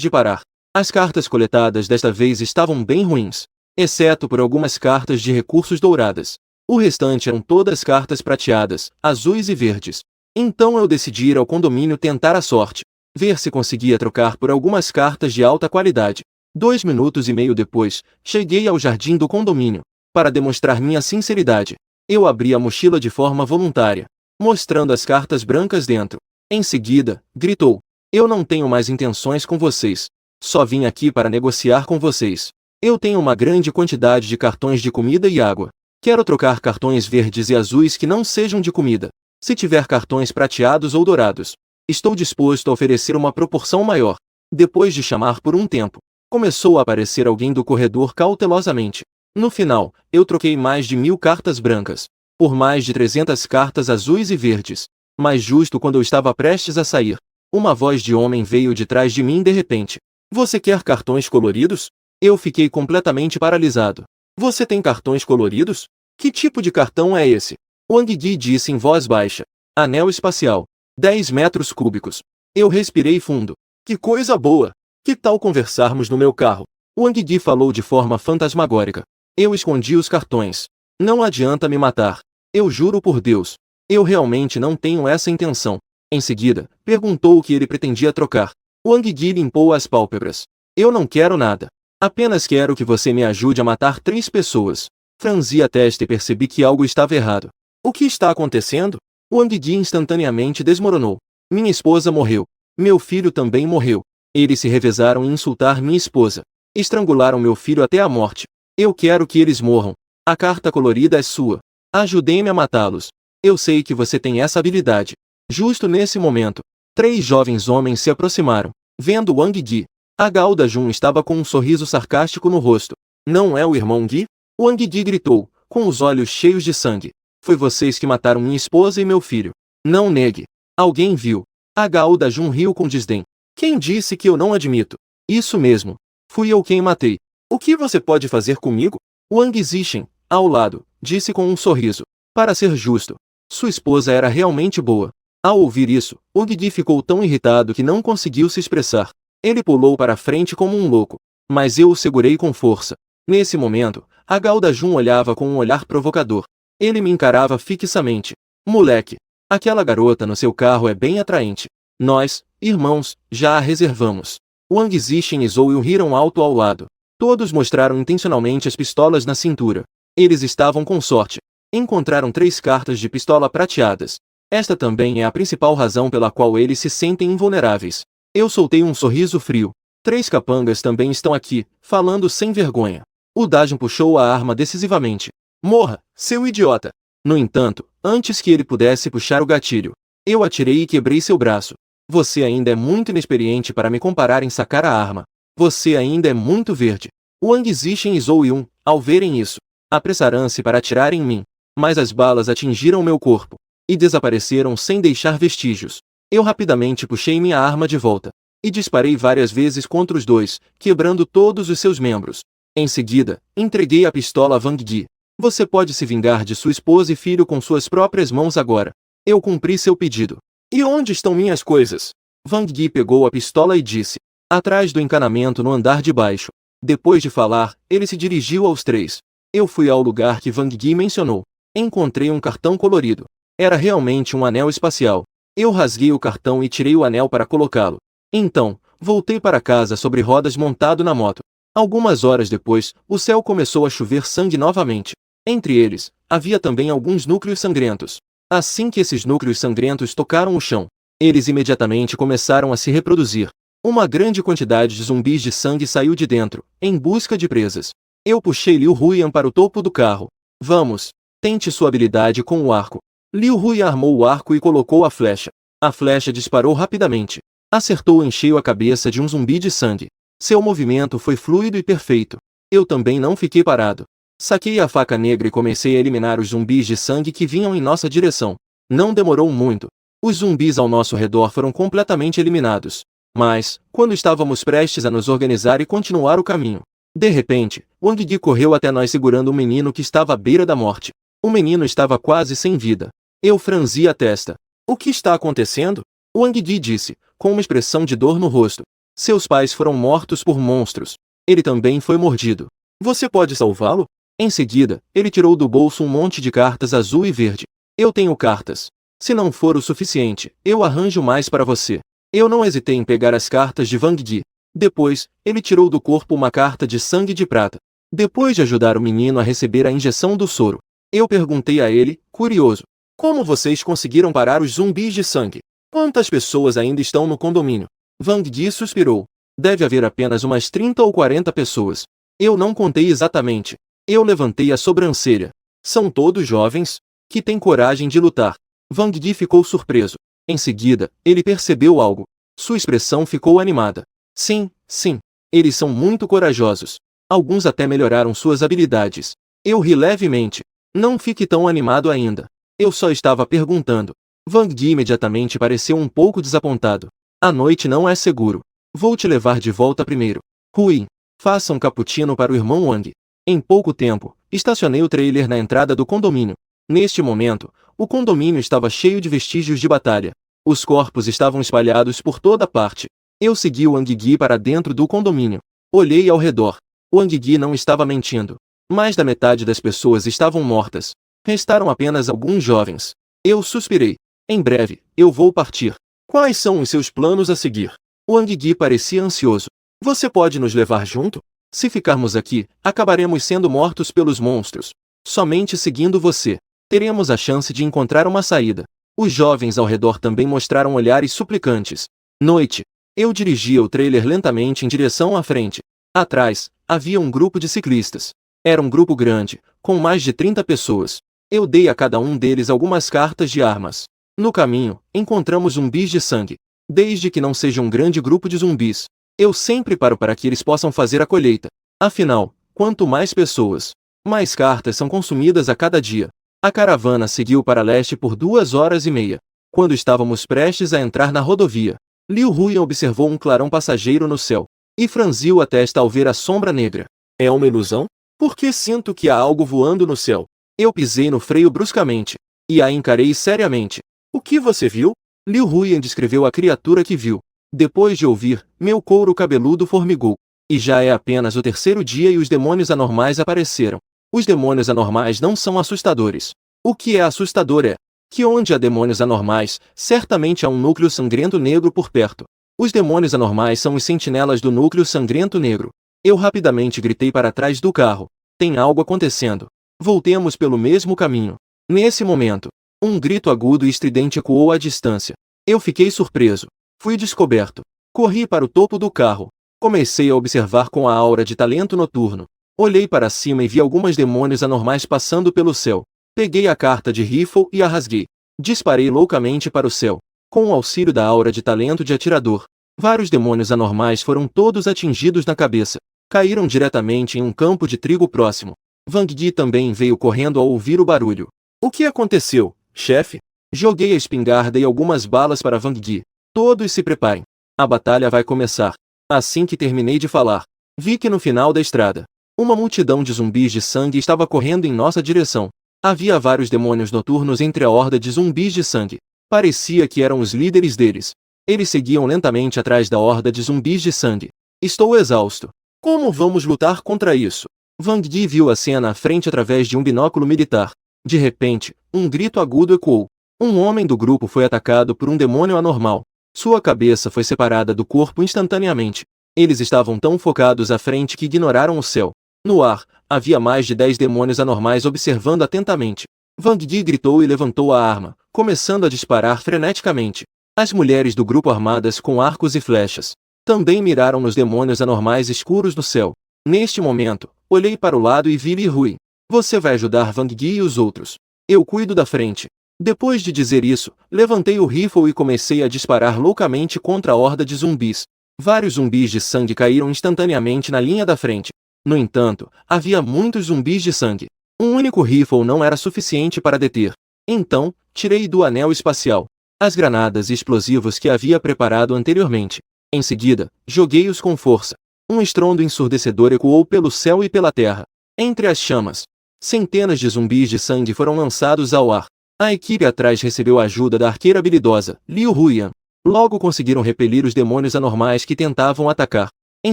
de parar. As cartas coletadas desta vez estavam bem ruins, exceto por algumas cartas de recursos douradas. O restante eram todas cartas prateadas, azuis e verdes. Então eu decidi ir ao condomínio tentar a sorte, ver se conseguia trocar por algumas cartas de alta qualidade. 2 minutos e meio depois, cheguei ao jardim do condomínio. Para demonstrar minha sinceridade, eu abri a mochila de forma voluntária, mostrando as cartas brancas dentro. Em seguida, gritou: eu não tenho mais intenções com vocês. Só vim aqui para negociar com vocês. Eu tenho uma grande quantidade de cartões de comida e água. Quero trocar cartões verdes e azuis que não sejam de comida. Se tiver cartões prateados ou dourados, estou disposto a oferecer uma proporção maior. Depois de chamar por um tempo, começou a aparecer alguém do corredor cautelosamente. No final, eu troquei mais de 1000 cartas brancas por mais de 300 cartas azuis e verdes. Mas justo quando eu estava prestes a sair, uma voz de homem veio de trás de mim de repente. Você quer cartões coloridos? Eu fiquei completamente paralisado. Você tem cartões coloridos? Que tipo de cartão é esse? Wang Yi disse em voz baixa. Anel espacial. 10 metros cúbicos. Eu respirei fundo. Que coisa boa! Que tal conversarmos no meu carro? Wang Yi falou de forma fantasmagórica. Eu escondi os cartões. Não adianta me matar. Eu juro por Deus. Eu realmente não tenho essa intenção. Em seguida, perguntou o que ele pretendia trocar. Wang Yi limpou as pálpebras. Eu não quero nada. Apenas quero que você me ajude a matar 3 pessoas. Franzi a testa e percebi que algo estava errado. O que está acontecendo? Wang Yi instantaneamente desmoronou. Minha esposa morreu. Meu filho também morreu. Eles se revezaram em insultar minha esposa. Estrangularam meu filho até a morte. Eu quero que eles morram. A carta colorida é sua. Ajudem-me a matá-los. Eu sei que você tem essa habilidade. Justo nesse momento, 3 jovens homens se aproximaram. Vendo Wang Yi, a Gao Dajun estava com um sorriso sarcástico no rosto. Não é o irmão Yi? Wang Yi gritou, com os olhos cheios de sangue. Foi vocês que mataram minha esposa e meu filho. Não negue. Alguém viu. A Gao Dajun riu com desdém. Quem disse que eu não admito? Isso mesmo. Fui eu quem matei. O que você pode fazer comigo? Wang Zixin, ao lado, disse com um sorriso. Para ser justo, sua esposa era realmente boa. Ao ouvir isso, Wang Yi ficou tão irritado que não conseguiu se expressar. Ele pulou para a frente como um louco. Mas eu o segurei com força. Nesse momento, a Gao Dajun olhava com um olhar provocador. Ele me encarava fixamente. Moleque, aquela garota no seu carro é bem atraente. Nós, irmãos, já a reservamos. Wang Zixin e Zhou Yu riram alto ao lado. Todos mostraram intencionalmente as pistolas na cintura. Eles estavam com sorte. Encontraram 3 cartas de pistola prateadas. Esta também é a principal razão pela qual eles se sentem invulneráveis. Eu soltei um sorriso frio. 3 capangas também estão aqui, falando sem vergonha. O Dajun puxou a arma decisivamente. Morra, seu idiota! No entanto, Antes que ele pudesse puxar o gatilho, eu atirei e quebrei seu braço. Você ainda é muito inexperiente para me comparar em sacar a arma. Você ainda é muito verde. Wang Zixin e Zhou Yun, ao verem isso, apressaram-se para atirar em mim. Mas as balas atingiram meu corpo e desapareceram sem deixar vestígios. Eu rapidamente puxei minha arma de volta e disparei várias vezes contra os dois, quebrando todos os seus membros. Em seguida, entreguei a pistola a Wang Yi. Você pode se vingar de sua esposa e filho com suas próprias mãos agora. Eu cumpri seu pedido. E onde estão minhas coisas? Wang Yi pegou a pistola e disse: atrás do encanamento no andar de baixo. Depois de falar, ele se dirigiu aos três. Eu fui ao lugar que Wang Yi mencionou. Encontrei um cartão colorido. Era realmente um anel espacial. Eu rasguei o cartão e tirei o anel para colocá-lo. Então, voltei para casa sobre rodas montado na moto. Algumas horas depois, o céu começou a chover sangue novamente. Entre eles, havia também alguns núcleos sangrentos. Assim que esses núcleos sangrentos tocaram o chão, eles imediatamente começaram a se reproduzir. Uma grande quantidade de zumbis de sangue saiu de dentro, em busca de presas. Eu puxei Liu Huiyan para o topo do carro. Vamos, tente sua habilidade com o arco. Liu Huiyan armou o arco e colocou a flecha. A flecha disparou rapidamente. Acertou em cheio a cabeça de um zumbi de sangue. Seu movimento foi fluido e perfeito. Eu também não fiquei parado. Saquei a faca negra e comecei a eliminar os zumbis de sangue que vinham em nossa direção. Não demorou muito. Os zumbis ao nosso redor foram completamente eliminados. Mas, quando estávamos prestes a nos organizar e continuar o caminho, de repente, Wang Yi correu até nós segurando um menino que estava à beira da morte. O menino estava quase sem vida. Eu franzi a testa. O que está acontecendo? Wang Yi disse, com uma expressão de dor no rosto. Seus pais foram mortos por monstros. Ele também foi mordido. Você pode salvá-lo? Em seguida, ele tirou do bolso um monte de cartas azul e verde. Eu tenho cartas. Se não for o suficiente, eu arranjo mais para você. Eu não hesitei em pegar as cartas de Wang Yi. Depois, ele tirou do corpo uma carta de sangue de prata. Depois de ajudar o menino a receber a injeção do soro, eu perguntei a ele, curioso: como vocês conseguiram parar os zumbis de sangue? Quantas pessoas ainda estão no condomínio? Wang Yi suspirou. Deve haver apenas umas 30 ou 40 pessoas. Eu não contei exatamente. Eu levantei a sobrancelha. São todos jovens? Que têm coragem de lutar. Wang Yi ficou surpreso. Em seguida, ele percebeu algo. Sua expressão ficou animada. Sim, sim. Eles são muito corajosos. Alguns até melhoraram suas habilidades. Eu ri levemente. Não fique tão animado ainda. Eu só estava perguntando. Wang Yi imediatamente pareceu um pouco desapontado. A noite não é seguro. Vou te levar de volta primeiro. Huin, faça um cappuccino para o irmão Wang. Em pouco tempo, estacionei o trailer na entrada do condomínio. Neste momento, o condomínio estava cheio de vestígios de batalha. Os corpos estavam espalhados por toda parte. Eu segui Wang Yi para dentro do condomínio. Olhei ao redor. Wang Yi não estava mentindo. Mais da metade das pessoas estavam mortas. Restaram apenas alguns jovens. Eu suspirei. Em breve, eu vou partir. Quais são os seus planos a seguir? Wang Yi parecia ansioso. Você pode nos levar junto? Se ficarmos aqui, acabaremos sendo mortos pelos monstros. Somente seguindo você, teremos a chance de encontrar uma saída. Os jovens ao redor também mostraram olhares suplicantes. Noite. Eu dirigia o trailer lentamente em direção à frente. Atrás, havia um grupo de ciclistas. Era um grupo grande, com mais de 30 pessoas. Eu dei a cada um deles algumas cartas de armas. No caminho, encontramos zumbis de sangue. Desde que não seja um grande grupo de zumbis, eu sempre paro para que eles possam fazer a colheita. Afinal, quanto mais pessoas, mais cartas são consumidas a cada dia. A caravana seguiu para leste por 2 horas e meia. Quando estávamos prestes a entrar na rodovia, Liu Huiyan observou um clarão passageiro no céu e franziu a testa ao ver a sombra negra. É uma ilusão? Porque sinto que há algo voando no céu. Eu pisei no freio bruscamente e a encarei seriamente. O que você viu? Liu Huiyan descreveu a criatura que viu. Depois de ouvir, meu couro cabeludo formigou. E já é apenas o terceiro dia e os demônios anormais apareceram. Os demônios anormais não são assustadores. O que é assustador é que onde há demônios anormais, certamente há um núcleo sangrento negro por perto. Os demônios anormais são os sentinelas do núcleo sangrento negro. Eu rapidamente gritei para trás do carro. Tem algo acontecendo. Voltemos pelo mesmo caminho. Nesse momento, um grito agudo e estridente ecoou à distância. Eu fiquei surpreso. Fui descoberto. Corri para o topo do carro. Comecei a observar com a aura de talento noturno. Olhei para cima e vi algumas demônios anormais passando pelo céu. Peguei a carta de rifle e a rasguei. Disparei loucamente para o céu. Com o auxílio da aura de talento de atirador, vários demônios anormais foram todos atingidos na cabeça. Caíram diretamente em um campo de trigo próximo. Wang Di também veio correndo ao ouvir o barulho. O que aconteceu, chefe? Joguei a espingarda e algumas balas para Wang Di. Todos se preparem. A batalha vai começar. Assim que terminei de falar, vi que no final da estrada, uma multidão de zumbis de sangue estava correndo em nossa direção. Havia vários demônios noturnos entre a horda de zumbis de sangue. Parecia que eram os líderes deles. Eles seguiam lentamente atrás da horda de zumbis de sangue. Estou exausto. Como vamos lutar contra isso? Wang Di viu a cena à frente através de um binóculo militar. De repente, um grito agudo ecoou. Um homem do grupo foi atacado por um demônio anormal. Sua cabeça foi separada do corpo instantaneamente. Eles estavam tão focados à frente que ignoraram o céu. No ar, havia mais de 10 demônios anormais observando atentamente. Wang Di gritou e levantou a arma, começando a disparar freneticamente. As mulheres do grupo armadas com arcos e flechas também miraram nos demônios anormais escuros no céu. Neste momento, olhei para o lado e vi Li Hui. Você vai ajudar Wang Di e os outros. Eu cuido da frente. Depois de dizer isso, levantei o rifle e comecei a disparar loucamente contra a horda de zumbis. Vários zumbis de sangue caíram instantaneamente na linha da frente. No entanto, havia muitos zumbis de sangue. Um único rifle não era suficiente para deter. Então, tirei do anel espacial as granadas e explosivos que havia preparado anteriormente. Em seguida, joguei-os com força. Um estrondo ensurdecedor ecoou pelo céu e pela terra. Entre as chamas, centenas de zumbis de sangue foram lançados ao ar. A equipe atrás recebeu a ajuda da arqueira habilidosa, Liu Huiyan. Logo conseguiram repelir os demônios anormais que tentavam atacar. Em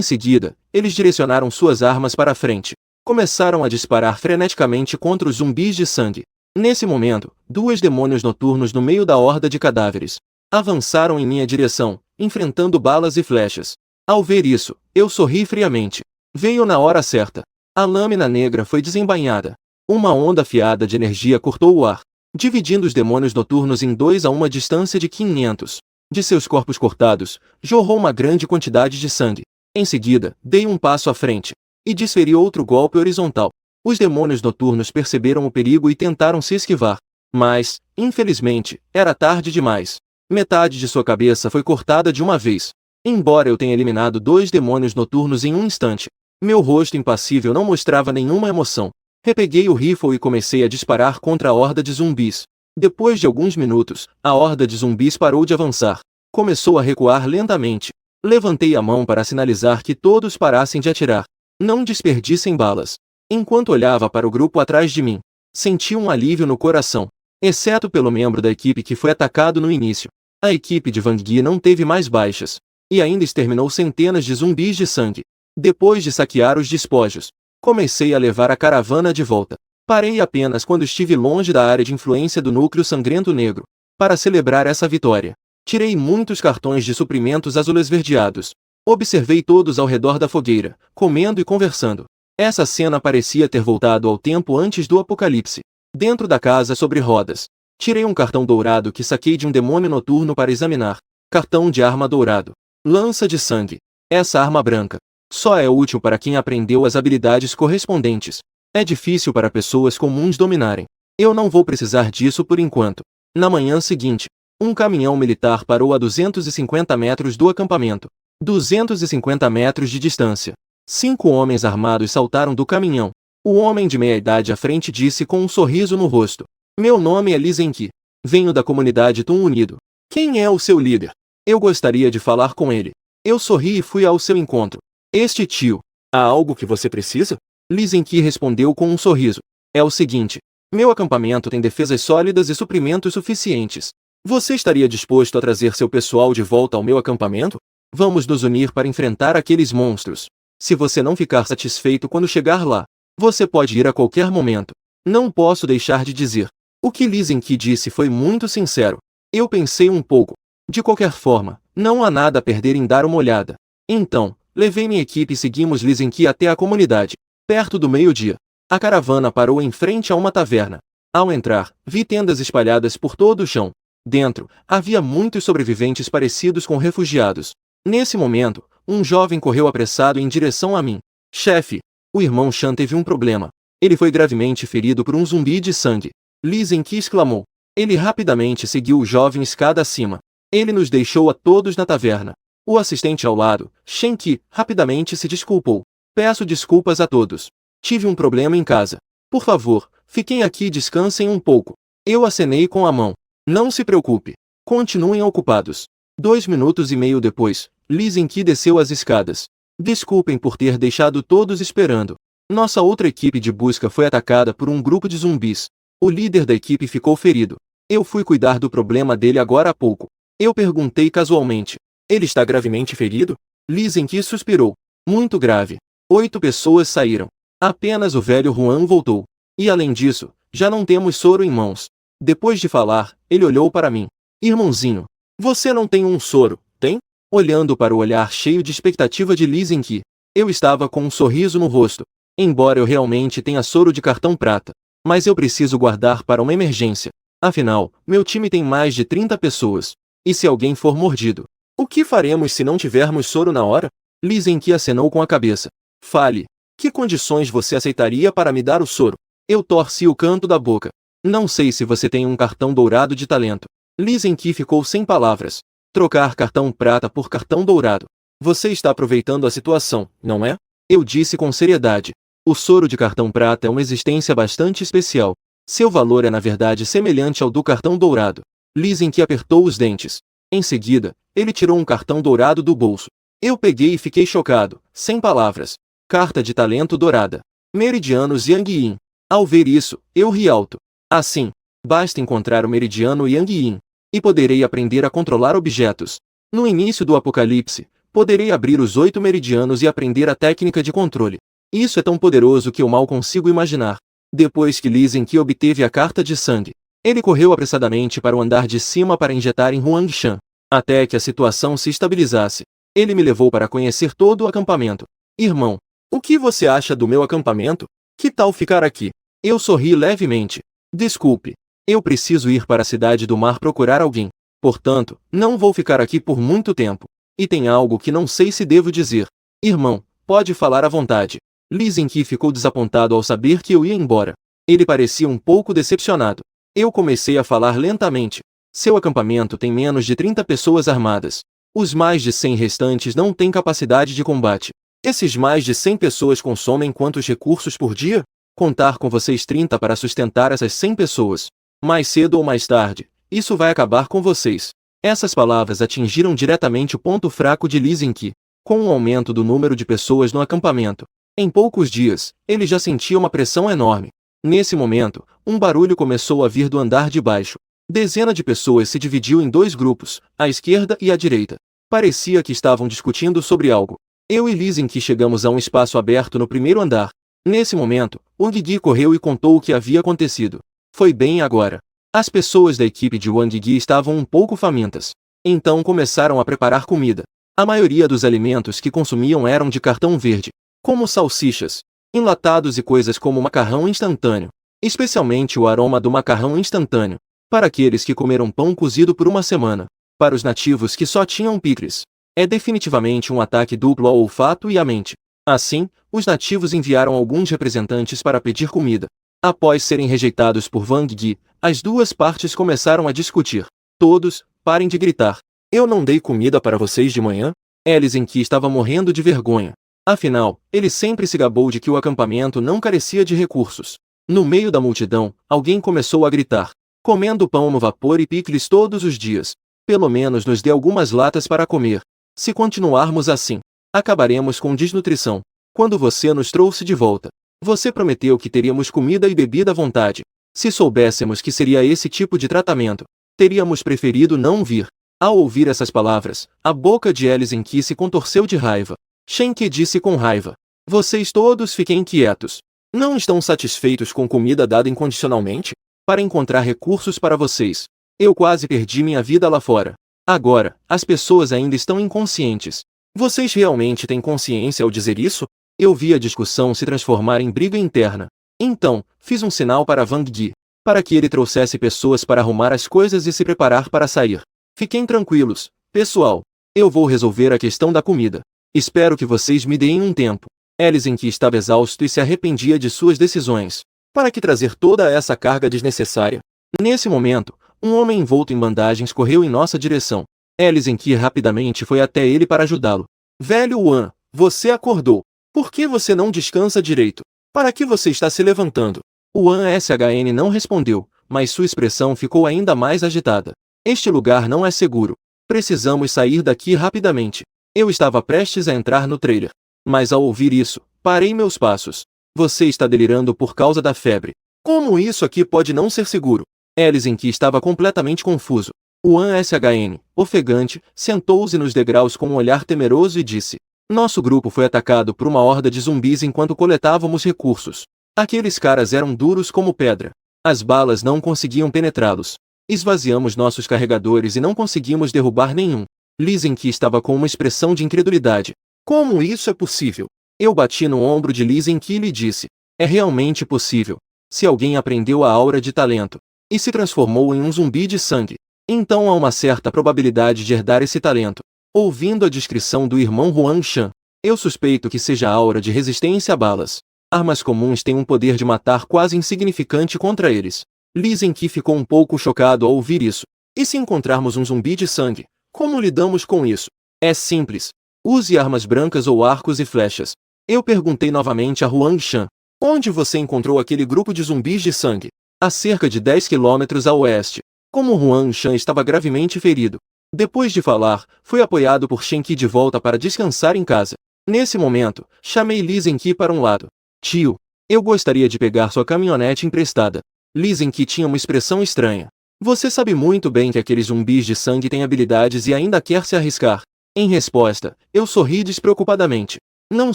seguida, eles direcionaram suas armas para a frente. Começaram a disparar freneticamente contra os zumbis de sangue. Nesse momento, 2 demônios noturnos no meio da horda de cadáveres avançaram em minha direção, enfrentando balas e flechas. Ao ver isso, eu sorri friamente. Veio na hora certa. A lâmina negra foi desembainhada. Uma onda afiada de energia cortou o ar, dividindo os demônios noturnos em 2 a uma distância de 500. De seus corpos cortados, jorrou uma grande quantidade de sangue. Em seguida, dei um passo à frente e desferi outro golpe horizontal. Os demônios noturnos perceberam o perigo e tentaram se esquivar. Mas, infelizmente, era tarde demais. Metade de sua cabeça foi cortada de uma vez. Embora eu tenha eliminado 2 demônios noturnos em um instante, meu rosto impassível não mostrava nenhuma emoção. Repeguei o rifle e comecei a disparar contra a horda de zumbis. Depois de alguns minutos, a horda de zumbis parou de avançar. Começou a recuar lentamente. Levantei a mão para sinalizar que todos parassem de atirar. Não desperdicem balas. Enquanto olhava para o grupo atrás de mim, senti um alívio no coração. Exceto pelo membro da equipe que foi atacado no início. A equipe de Wang Di não teve mais baixas. E ainda exterminou centenas de zumbis de sangue. Depois de saquear os despojos, comecei a levar a caravana de volta. Parei apenas quando estive longe da área de influência do núcleo sangrento negro. Para celebrar essa vitória, tirei muitos cartões de suprimentos azul-esverdeados. Observei todos ao redor da fogueira, comendo e conversando. Essa cena parecia ter voltado ao tempo antes do apocalipse. Dentro da casa sobre rodas, tirei um cartão dourado que saquei de um demônio noturno para examinar. Cartão de arma dourado. Lança de sangue. Essa arma branca só é útil para quem aprendeu as habilidades correspondentes. É difícil para pessoas comuns dominarem. Eu não vou precisar disso por enquanto. Na manhã seguinte, um caminhão militar parou a 250 metros do acampamento. 250 metros de distância. 5 homens armados saltaram do caminhão. O homem de meia-idade à frente disse com um sorriso no rosto: Meu nome é Li Zenqi. Venho da comunidade Tun Unido. Quem é o seu líder? Eu gostaria de falar com ele. Eu sorri e fui ao seu encontro. Este tio. Há algo que você precisa? Li Zenqi respondeu com um sorriso. É o seguinte. Meu acampamento tem defesas sólidas e suprimentos suficientes. Você estaria disposto a trazer seu pessoal de volta ao meu acampamento? Vamos nos unir para enfrentar aqueles monstros. Se você não ficar satisfeito quando chegar lá, você pode ir a qualquer momento. Não posso deixar de dizer. O que Li Zenqi disse foi muito sincero. Eu pensei um pouco. De qualquer forma, não há nada a perder em dar uma olhada. Então, levei minha equipe e seguimos Li Zenqi até a comunidade. Perto do meio-dia, a caravana parou em frente a uma taverna. Ao entrar, vi tendas espalhadas por todo o chão. Dentro, havia muitos sobreviventes parecidos com refugiados. Nesse momento, um jovem correu apressado em direção a mim. Chefe, o irmão Chan teve um problema. Ele foi gravemente ferido por um zumbi de sangue. Lee Zen-ki exclamou. Ele rapidamente seguiu o jovem escada acima. Ele nos deixou a todos na taverna. O assistente ao lado, Shen-ki, rapidamente se desculpou. Peço desculpas a todos. Tive um problema em casa. Por favor, fiquem aqui e descansem um pouco. Eu acenei com a mão. Não se preocupe. Continuem ocupados. 2 minutos e meio depois, Lee Zen-ki desceu as escadas. Desculpem por ter deixado todos esperando. Nossa outra equipe de busca foi atacada por um grupo de zumbis. O líder da equipe ficou ferido. Eu fui cuidar do problema dele agora há pouco. Eu perguntei casualmente. Ele está gravemente ferido? Lee Zen-ki suspirou. Muito grave. 8 pessoas saíram. Apenas o velho Juan voltou. E além disso, já não temos soro em mãos. Depois de falar, ele olhou para mim. Irmãozinho, você não tem um soro, tem? Olhando para o olhar cheio de expectativa de Lee Zen-ki, eu estava com um sorriso no rosto. Embora eu realmente tenha soro de cartão prata, mas eu preciso guardar para uma emergência. Afinal, meu time tem mais de 30 pessoas. E se alguém for mordido? O que faremos se não tivermos soro na hora? Lee Zen-ki acenou com a cabeça. Fale. Que condições você aceitaria para me dar o soro? Eu torci o canto da boca. Não sei se você tem um cartão dourado de talento. Lee Zen-ki ficou sem palavras. Trocar cartão prata por cartão dourado. Você está aproveitando a situação, não é? Eu disse com seriedade. O soro de cartão prata é uma existência bastante especial. Seu valor é na verdade semelhante ao do cartão dourado. Lee Zen-ki apertou os dentes. Em seguida, ele tirou um cartão dourado do bolso. Eu peguei e fiquei chocado, sem palavras. Carta de talento dourada. Meridianos Yang Yin. Ao ver isso, eu ri alto. Assim, basta encontrar o meridiano Yang Yin, e poderei aprender a controlar objetos. No início do apocalipse, poderei abrir os 8 meridianos e aprender a técnica de controle. Isso é tão poderoso que eu mal consigo imaginar. Depois que Lee Zen-ki obteve a carta de sangue, ele correu apressadamente para o andar de cima para injetar em Huangshan, até que a situação se estabilizasse. Ele me levou para conhecer todo o acampamento. Irmão, o que você acha do meu acampamento? Que tal ficar aqui? Eu sorri levemente. Desculpe. Eu preciso ir para a cidade do mar procurar alguém. Portanto, não vou ficar aqui por muito tempo. E tem algo que não sei se devo dizer. Irmão, pode falar à vontade. Lee Zen-ki ficou desapontado ao saber que eu ia embora. Ele parecia um pouco decepcionado. Eu comecei a falar lentamente. Seu acampamento tem menos de 30 pessoas armadas. Os mais de 100 restantes não têm capacidade de combate. Esses mais de 100 pessoas consomem quantos recursos por dia? Contar com vocês 30 para sustentar essas 100 pessoas. Mais cedo ou mais tarde, isso vai acabar com vocês. Essas palavras atingiram diretamente o ponto fraco de Lee Zen-ki. Com o aumento do número de pessoas no acampamento, em poucos dias, ele já sentia uma pressão enorme. Nesse momento, um barulho começou a vir do andar de baixo. Dezena de pessoas se dividiu em 2 grupos, à esquerda e à direita. Parecia que estavam discutindo sobre algo. Eu e Lee Zen-ki chegamos a um espaço aberto no primeiro andar. Nesse momento, Wang Yi correu e contou o que havia acontecido. Foi bem agora. As pessoas da equipe de Wang Yi estavam um pouco famintas. Então começaram a preparar comida. A maioria dos alimentos que consumiam eram de cartão verde, como salsichas, enlatados e coisas como macarrão instantâneo. Especialmente o aroma do macarrão instantâneo. Para aqueles que comeram pão cozido por uma semana. Para os nativos que só tinham picles. É definitivamente um ataque duplo ao olfato e à mente. Assim, os nativos enviaram alguns representantes para pedir comida. Após serem rejeitados por Wang Yi, as duas partes começaram a discutir. Todos, parem de gritar. Eu não dei comida para vocês de manhã? Lee Zen-ki estava morrendo de vergonha. Afinal, ele sempre se gabou de que o acampamento não carecia de recursos. No meio da multidão, alguém começou a gritar. Comendo pão no vapor e picles todos os dias. Pelo menos nos dê algumas latas para comer. Se continuarmos assim, acabaremos com desnutrição. Quando você nos trouxe de volta, você prometeu que teríamos comida e bebida à vontade. Se soubéssemos que seria esse tipo de tratamento, teríamos preferido não vir. Ao ouvir essas palavras, a boca de Lee Zen-ki se contorceu de raiva. Shen-ki disse com raiva. Vocês todos fiquem quietos. Não estão satisfeitos com comida dada incondicionalmente? Para encontrar recursos para vocês. Eu quase perdi minha vida lá fora. Agora, as pessoas ainda estão inconscientes. Vocês realmente têm consciência ao dizer isso? Eu vi a discussão se transformar em briga interna. Então, fiz um sinal para Wang Yi, para que ele trouxesse pessoas para arrumar as coisas e se preparar para sair. Fiquem tranquilos, pessoal. Eu vou resolver a questão da comida. Espero que vocês me deem um tempo. Lee Zen-ki estava exausto e se arrependia de suas decisões. Para que trazer toda essa carga desnecessária? Nesse momento, um homem envolto em bandagens correu em nossa direção. Helsinki rapidamente foi até ele para ajudá-lo. Velho Wan, você acordou. Por que você não descansa direito? Para que você está se levantando? O Wan SHN não respondeu, mas sua expressão ficou ainda mais agitada. Este lugar não é seguro. Precisamos sair daqui rapidamente. Eu estava prestes a entrar no trailer. Mas ao ouvir isso, parei meus passos. Você está delirando por causa da febre. Como isso aqui pode não ser seguro? Helsinki estava completamente confuso. O Wan SHN, ofegante, sentou-se nos degraus com um olhar temeroso e disse: Nosso grupo foi atacado por uma horda de zumbis enquanto coletávamos recursos. Aqueles caras eram duros como pedra. As balas não conseguiam penetrá-los. Esvaziamos nossos carregadores e não conseguimos derrubar nenhum. Helsinki estava com uma expressão de incredulidade. Como isso é possível? Eu bati no ombro de Helsinki e lhe disse: É realmente possível. Se alguém aprendeu a aura de talento e se transformou em um zumbi de sangue, então há uma certa probabilidade de herdar esse talento. Ouvindo a descrição do irmão Huang Shan, eu suspeito que seja a aura de resistência a balas. Armas comuns têm um poder de matar quase insignificante contra eles. Helsinki ficou um pouco chocado ao ouvir isso. E se encontrarmos um zumbi de sangue, como lidamos com isso? É simples. Use armas brancas ou arcos e flechas. Eu perguntei novamente a Huang Shan. Onde você encontrou aquele grupo de zumbis de sangue? A cerca de 10 quilômetros a oeste. Como Huang Shan estava gravemente ferido, depois de falar, foi apoiado por Shenki de volta para descansar em casa. Nesse momento, chamei Helsinki para um lado. Tio, eu gostaria de pegar sua caminhonete emprestada. Helsinki tinha uma expressão estranha. Você sabe muito bem que aqueles zumbis de sangue têm habilidades e ainda quer se arriscar. Em resposta, eu sorri despreocupadamente. Não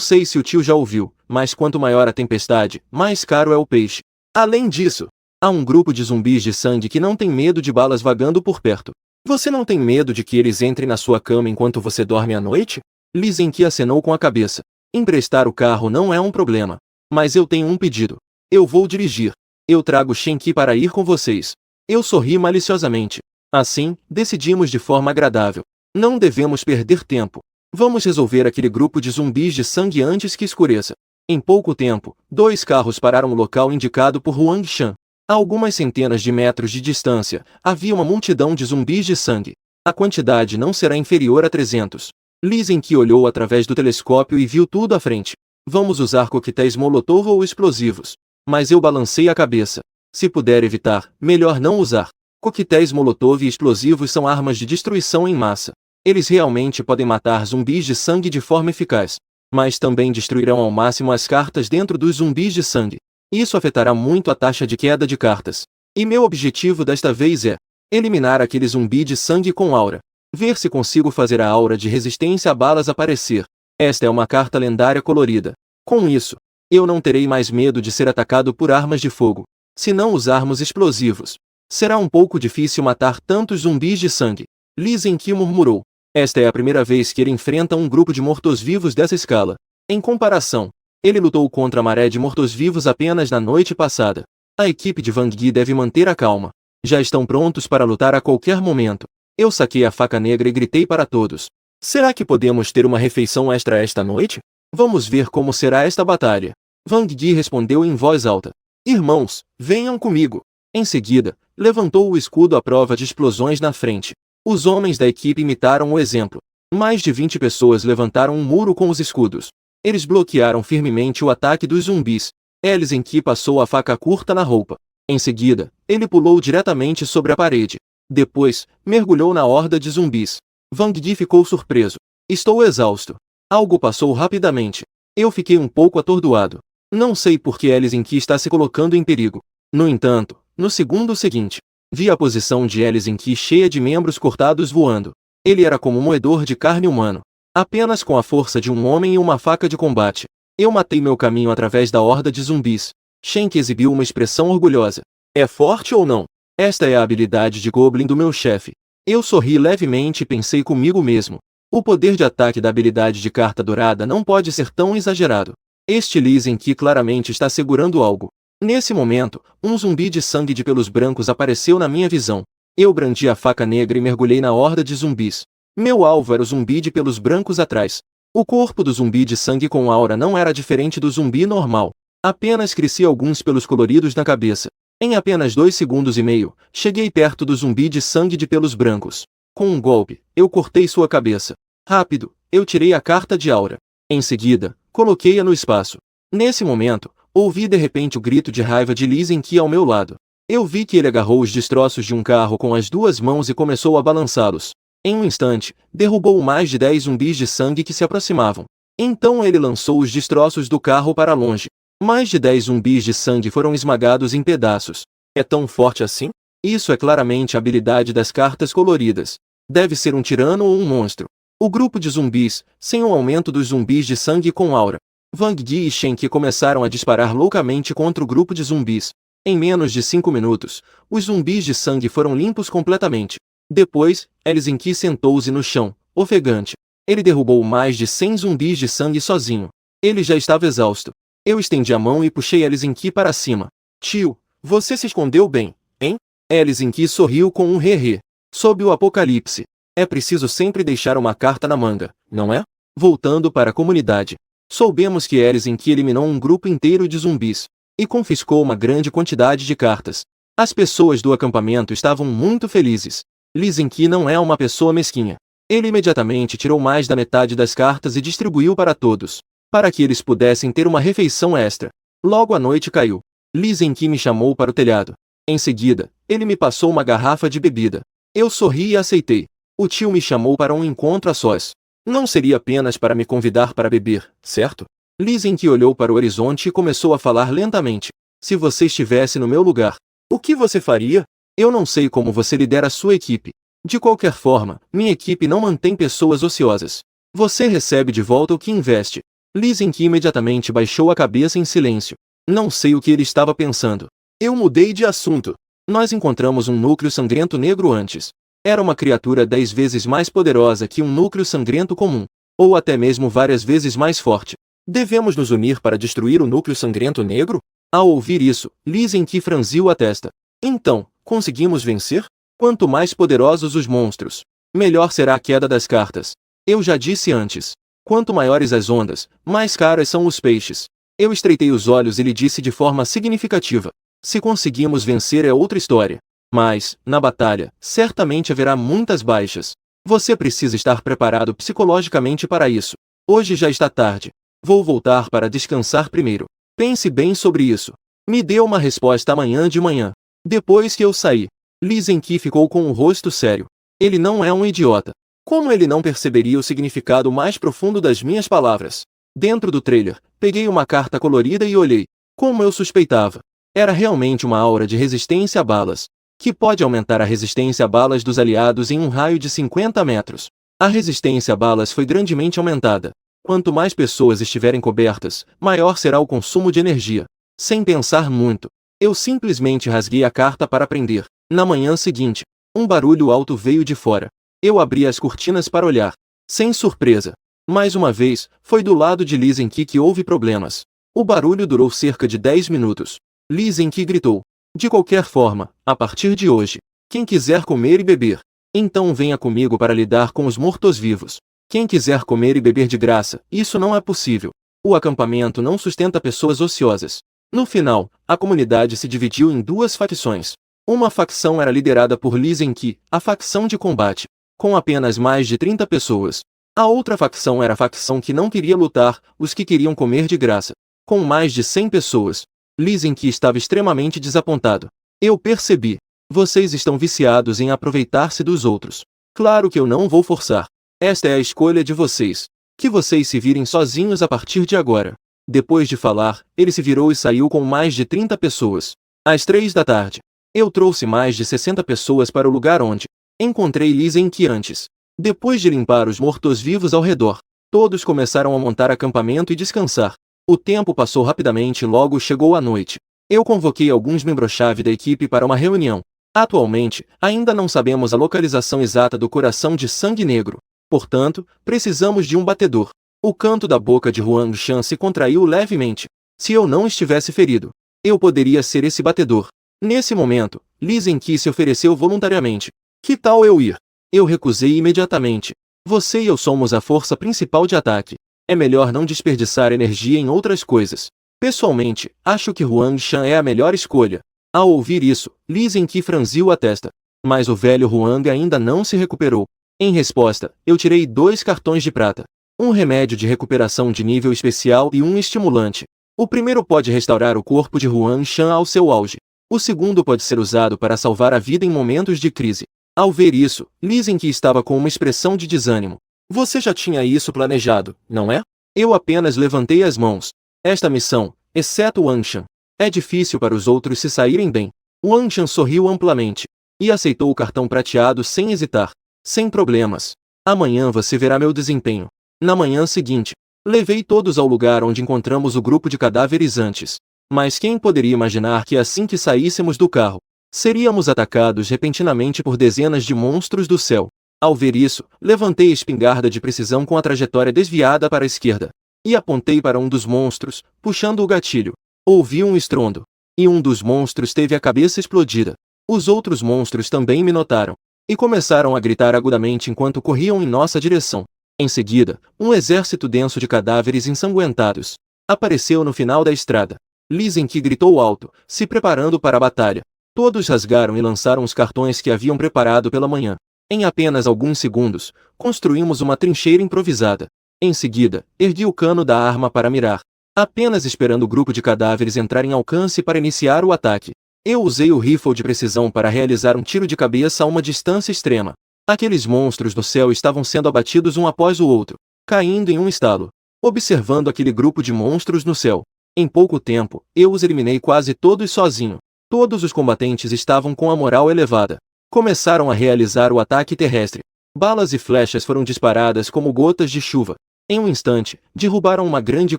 sei se o tio já ouviu, mas quanto maior a tempestade, mais caro é o peixe. Além disso, há um grupo de zumbis de sangue que não tem medo de balas vagando por perto. Você não tem medo de que eles entrem na sua cama enquanto você dorme à noite? Helsinki acenou com a cabeça. Emprestar o carro não é um problema. Mas eu tenho um pedido. Eu vou dirigir. Eu trago Shenki para ir com vocês. Eu sorri maliciosamente. Assim, decidimos de forma agradável. Não devemos perder tempo. Vamos resolver aquele grupo de zumbis de sangue antes que escureça. Em pouco tempo, 2 carros pararam no local indicado por Huang Shan. A algumas centenas de metros de distância, havia uma multidão de zumbis de sangue. A quantidade não será inferior a 300. Helsinki olhou através do telescópio e viu tudo à frente. Vamos usar coquetéis Molotov ou explosivos. Mas eu balancei a cabeça. Se puder evitar, melhor não usar. Coquetéis Molotov e explosivos são armas de destruição em massa. Eles realmente podem matar zumbis de sangue de forma eficaz. Mas também destruirão ao máximo as cartas dentro dos zumbis de sangue. Isso afetará muito a taxa de queda de cartas. E meu objetivo desta vez é eliminar aquele zumbi de sangue com aura. Ver se consigo fazer a aura de resistência a balas aparecer. Esta é uma carta lendária colorida. Com isso, eu não terei mais medo de ser atacado por armas de fogo. Se não usarmos explosivos, será um pouco difícil matar tantos zumbis de sangue. Helsinki murmurou. Esta é a primeira vez que ele enfrenta um grupo de mortos-vivos dessa escala. Em comparação, ele lutou contra a maré de mortos-vivos apenas na noite passada. A equipe de Wang Yi deve manter a calma. Já estão prontos para lutar a qualquer momento. Eu saquei a faca negra e gritei para todos. Será que podemos ter uma refeição extra esta noite? Vamos ver como será esta batalha. Wang Yi respondeu em voz alta. Irmãos, venham comigo. Em seguida, levantou o escudo à prova de explosões na frente. Os homens da equipe imitaram o exemplo. Mais de 20 pessoas levantaram um muro com os escudos. Eles bloquearam firmemente o ataque dos zumbis. Helsinki passou a faca curta na roupa. Em seguida, ele pulou diretamente sobre a parede. Depois, mergulhou na horda de zumbis. Wang Yi ficou surpreso. Estou exausto. Algo passou rapidamente. Eu fiquei um pouco atordoado. Não sei por que Helsinki está se colocando em perigo. No entanto, no segundo seguinte, vi a posição de Helsinki cheia de membros cortados voando. Ele era como um moedor de carne humano. Apenas com a força de um homem e uma faca de combate, eu matei meu caminho através da horda de zumbis. Shenki exibiu uma expressão orgulhosa. É forte ou não? Esta é a habilidade de Goblin do meu chefe. Eu sorri levemente e pensei comigo mesmo. O poder de ataque da habilidade de carta dourada não pode ser tão exagerado. Este Helsinki claramente está segurando algo. Nesse momento, um zumbi de sangue de pelos brancos apareceu na minha visão. Eu brandi a faca negra e mergulhei na horda de zumbis. Meu alvo era o zumbi de pelos brancos atrás. O corpo do zumbi de sangue com aura não era diferente do zumbi normal. Apenas cresci alguns pelos coloridos na cabeça. Em apenas 2 segundos e meio, cheguei perto do zumbi de sangue de pelos brancos. Com um golpe, eu cortei sua cabeça. Rápido, eu tirei a carta de aura. Em seguida, coloquei-a no espaço. Nesse momento, ouvi de repente o grito de raiva de Lee Zen-Ki ao meu lado. Eu vi que ele agarrou os destroços de um carro com as duas mãos e começou a balançá-los. Em um instante, derrubou mais de 10 zumbis de sangue que se aproximavam. Então ele lançou os destroços do carro para longe. Mais de 10 zumbis de sangue foram esmagados em pedaços. É tão forte assim? Isso é claramente a habilidade das cartas coloridas. Deve ser um tirano ou um monstro. O grupo de zumbis, sem o aumento dos zumbis de sangue com aura. Wang Di e Shen Qi começaram a disparar loucamente contra o grupo de zumbis. Em menos de 5 minutos, os zumbis de sangue foram limpos completamente. Depois, Lee Zen-Ki sentou-se no chão, ofegante. Ele derrubou mais de 100 zumbis de sangue sozinho. Ele já estava exausto. Eu estendi a mão e puxei Lee Zen-Ki para cima. Tio, você se escondeu bem, hein? Lee Zen-Ki sorriu com um he-he. Sob o apocalipse, é preciso sempre deixar uma carta na manga, não é? Voltando para a comunidade. Soubemos que Lee Zen-Ki eliminou um grupo inteiro de zumbis e confiscou uma grande quantidade de cartas. As pessoas do acampamento estavam muito felizes. Lee Zen-Ki não é uma pessoa mesquinha. Ele imediatamente tirou mais da metade das cartas e distribuiu para todos, para que eles pudessem ter uma refeição extra. Logo a noite caiu. Lee Zen-Ki me chamou para o telhado. Em seguida, ele me passou uma garrafa de bebida. Eu sorri e aceitei. O tio me chamou para um encontro a sós. Não seria apenas para me convidar para beber, certo? Lee Zen-Ki olhou para o horizonte e começou a falar lentamente. Se você estivesse no meu lugar, o que você faria? Eu não sei como você lidera sua equipe. De qualquer forma, minha equipe não mantém pessoas ociosas. Você recebe de volta o que investe. Lee Zen-Ki imediatamente baixou a cabeça em silêncio. Não sei o que ele estava pensando. Eu mudei de assunto. Nós encontramos um núcleo sangrento negro antes. Era uma criatura 10 vezes mais poderosa que um núcleo sangrento comum, ou até mesmo várias vezes mais forte. Devemos nos unir para destruir o núcleo sangrento negro? Ao ouvir isso, Lee Zen-Ki franziu a testa. Então, conseguimos vencer? Quanto mais poderosos os monstros, melhor será a queda das cartas. Eu já disse antes. Quanto maiores as ondas, mais caras são os peixes. Eu estreitei os olhos e lhe disse de forma significativa. Se conseguimos vencer é outra história. Mas, na batalha, certamente haverá muitas baixas. Você precisa estar preparado psicologicamente para isso. Hoje já está tarde. Vou voltar para descansar primeiro. Pense bem sobre isso. Me dê uma resposta amanhã de manhã. Depois que eu saí, Lee Zen-Ki ficou com o rosto sério. Ele não é um idiota. Como ele não perceberia o significado mais profundo das minhas palavras? Dentro do trailer, peguei uma carta colorida e olhei. Como eu suspeitava. Era realmente uma aura de resistência a balas, que pode aumentar a resistência a balas dos aliados em um raio de 50 metros. A resistência a balas foi grandemente aumentada. Quanto mais pessoas estiverem cobertas, maior será o consumo de energia. Sem pensar muito, eu simplesmente rasguei a carta para prender. Na manhã seguinte, um barulho alto veio de fora. Eu abri as cortinas para olhar. Sem surpresa. Mais uma vez, foi do lado de Lee Zen-Ki que houve problemas. O barulho durou cerca de 10 minutos. Lee Zen-Ki gritou. De qualquer forma, a partir de hoje, quem quiser comer e beber, então venha comigo para lidar com os mortos-vivos. Quem quiser comer e beber de graça, isso não é possível. O acampamento não sustenta pessoas ociosas. No final, a comunidade se dividiu em duas facções. Uma facção era liderada por Lee Zen-Ki, a facção de combate, com apenas mais de 30 pessoas. A outra facção era a facção que não queria lutar, os que queriam comer de graça, com mais de 100 pessoas. Lee Zen-Ki estava extremamente desapontado. Eu percebi. Vocês estão viciados em aproveitar-se dos outros. Claro que eu não vou forçar. Esta é a escolha de vocês. Que vocês se virem sozinhos a partir de agora. Depois de falar, ele se virou e saiu com mais de 30 pessoas. Às 3 da tarde, eu trouxe mais de 60 pessoas para o lugar onde encontrei Lee Zen-Ki antes. Depois de limpar os mortos-vivos ao redor, todos começaram a montar acampamento e descansar. O tempo passou rapidamente e logo chegou a noite. Eu convoquei alguns membros-chave da equipe para uma reunião. Atualmente, ainda não sabemos a localização exata do coração de sangue negro. Portanto, precisamos de um batedor. O canto da boca de Huang Shan se contraiu levemente. Se eu não estivesse ferido, eu poderia ser esse batedor. Nesse momento, Lee Zen-Ki se ofereceu voluntariamente. Que tal eu ir? Eu recusei imediatamente. Você e eu somos a força principal de ataque. É melhor não desperdiçar energia em outras coisas. Pessoalmente, acho que Huang Shan é a melhor escolha. Ao ouvir isso, Li Zhenqi franziu a testa. Mas o velho Huang ainda não se recuperou. Em resposta, eu tirei 2 cartões de prata. Um remédio de recuperação de nível especial e um estimulante. O primeiro pode restaurar o corpo de Huang Shan ao seu auge. O segundo pode ser usado para salvar a vida em momentos de crise. Ao ver isso, Li Zhenqi estava com uma expressão de desânimo. Você já tinha isso planejado, não é? Eu apenas levantei as mãos. Esta missão, exceto Wang Shan, é difícil para os outros se saírem bem. Wang Shan sorriu amplamente e aceitou o cartão prateado sem hesitar. Sem problemas. Amanhã você verá meu desempenho. Na manhã seguinte, levei todos ao lugar onde encontramos o grupo de cadáveres antes. Mas quem poderia imaginar que assim que saíssemos do carro, seríamos atacados repentinamente por dezenas de monstros do céu. Ao ver isso, levantei a espingarda de precisão com a trajetória desviada para a esquerda e apontei para um dos monstros, puxando o gatilho. Ouvi um estrondo, e um dos monstros teve a cabeça explodida. Os outros monstros também me notaram e começaram a gritar agudamente enquanto corriam em nossa direção. Em seguida, um exército denso de cadáveres ensanguentados apareceu no final da estrada. Li Zhenqi gritou alto, se preparando para a batalha. Todos rasgaram e lançaram os cartões que haviam preparado pela manhã. Em apenas alguns segundos, construímos uma trincheira improvisada. Em seguida, ergui o cano da arma para mirar, apenas esperando o grupo de cadáveres entrar em alcance para iniciar o ataque. Eu usei o rifle de precisão para realizar um tiro de cabeça a uma distância extrema. Aqueles monstros no céu estavam sendo abatidos um após o outro, caindo em um estalo. Observando aquele grupo de monstros no céu, em pouco tempo, eu os eliminei quase todos sozinho. Todos os combatentes estavam com a moral elevada. Começaram a realizar o ataque terrestre. Balas e flechas foram disparadas como gotas de chuva. Em um instante, derrubaram uma grande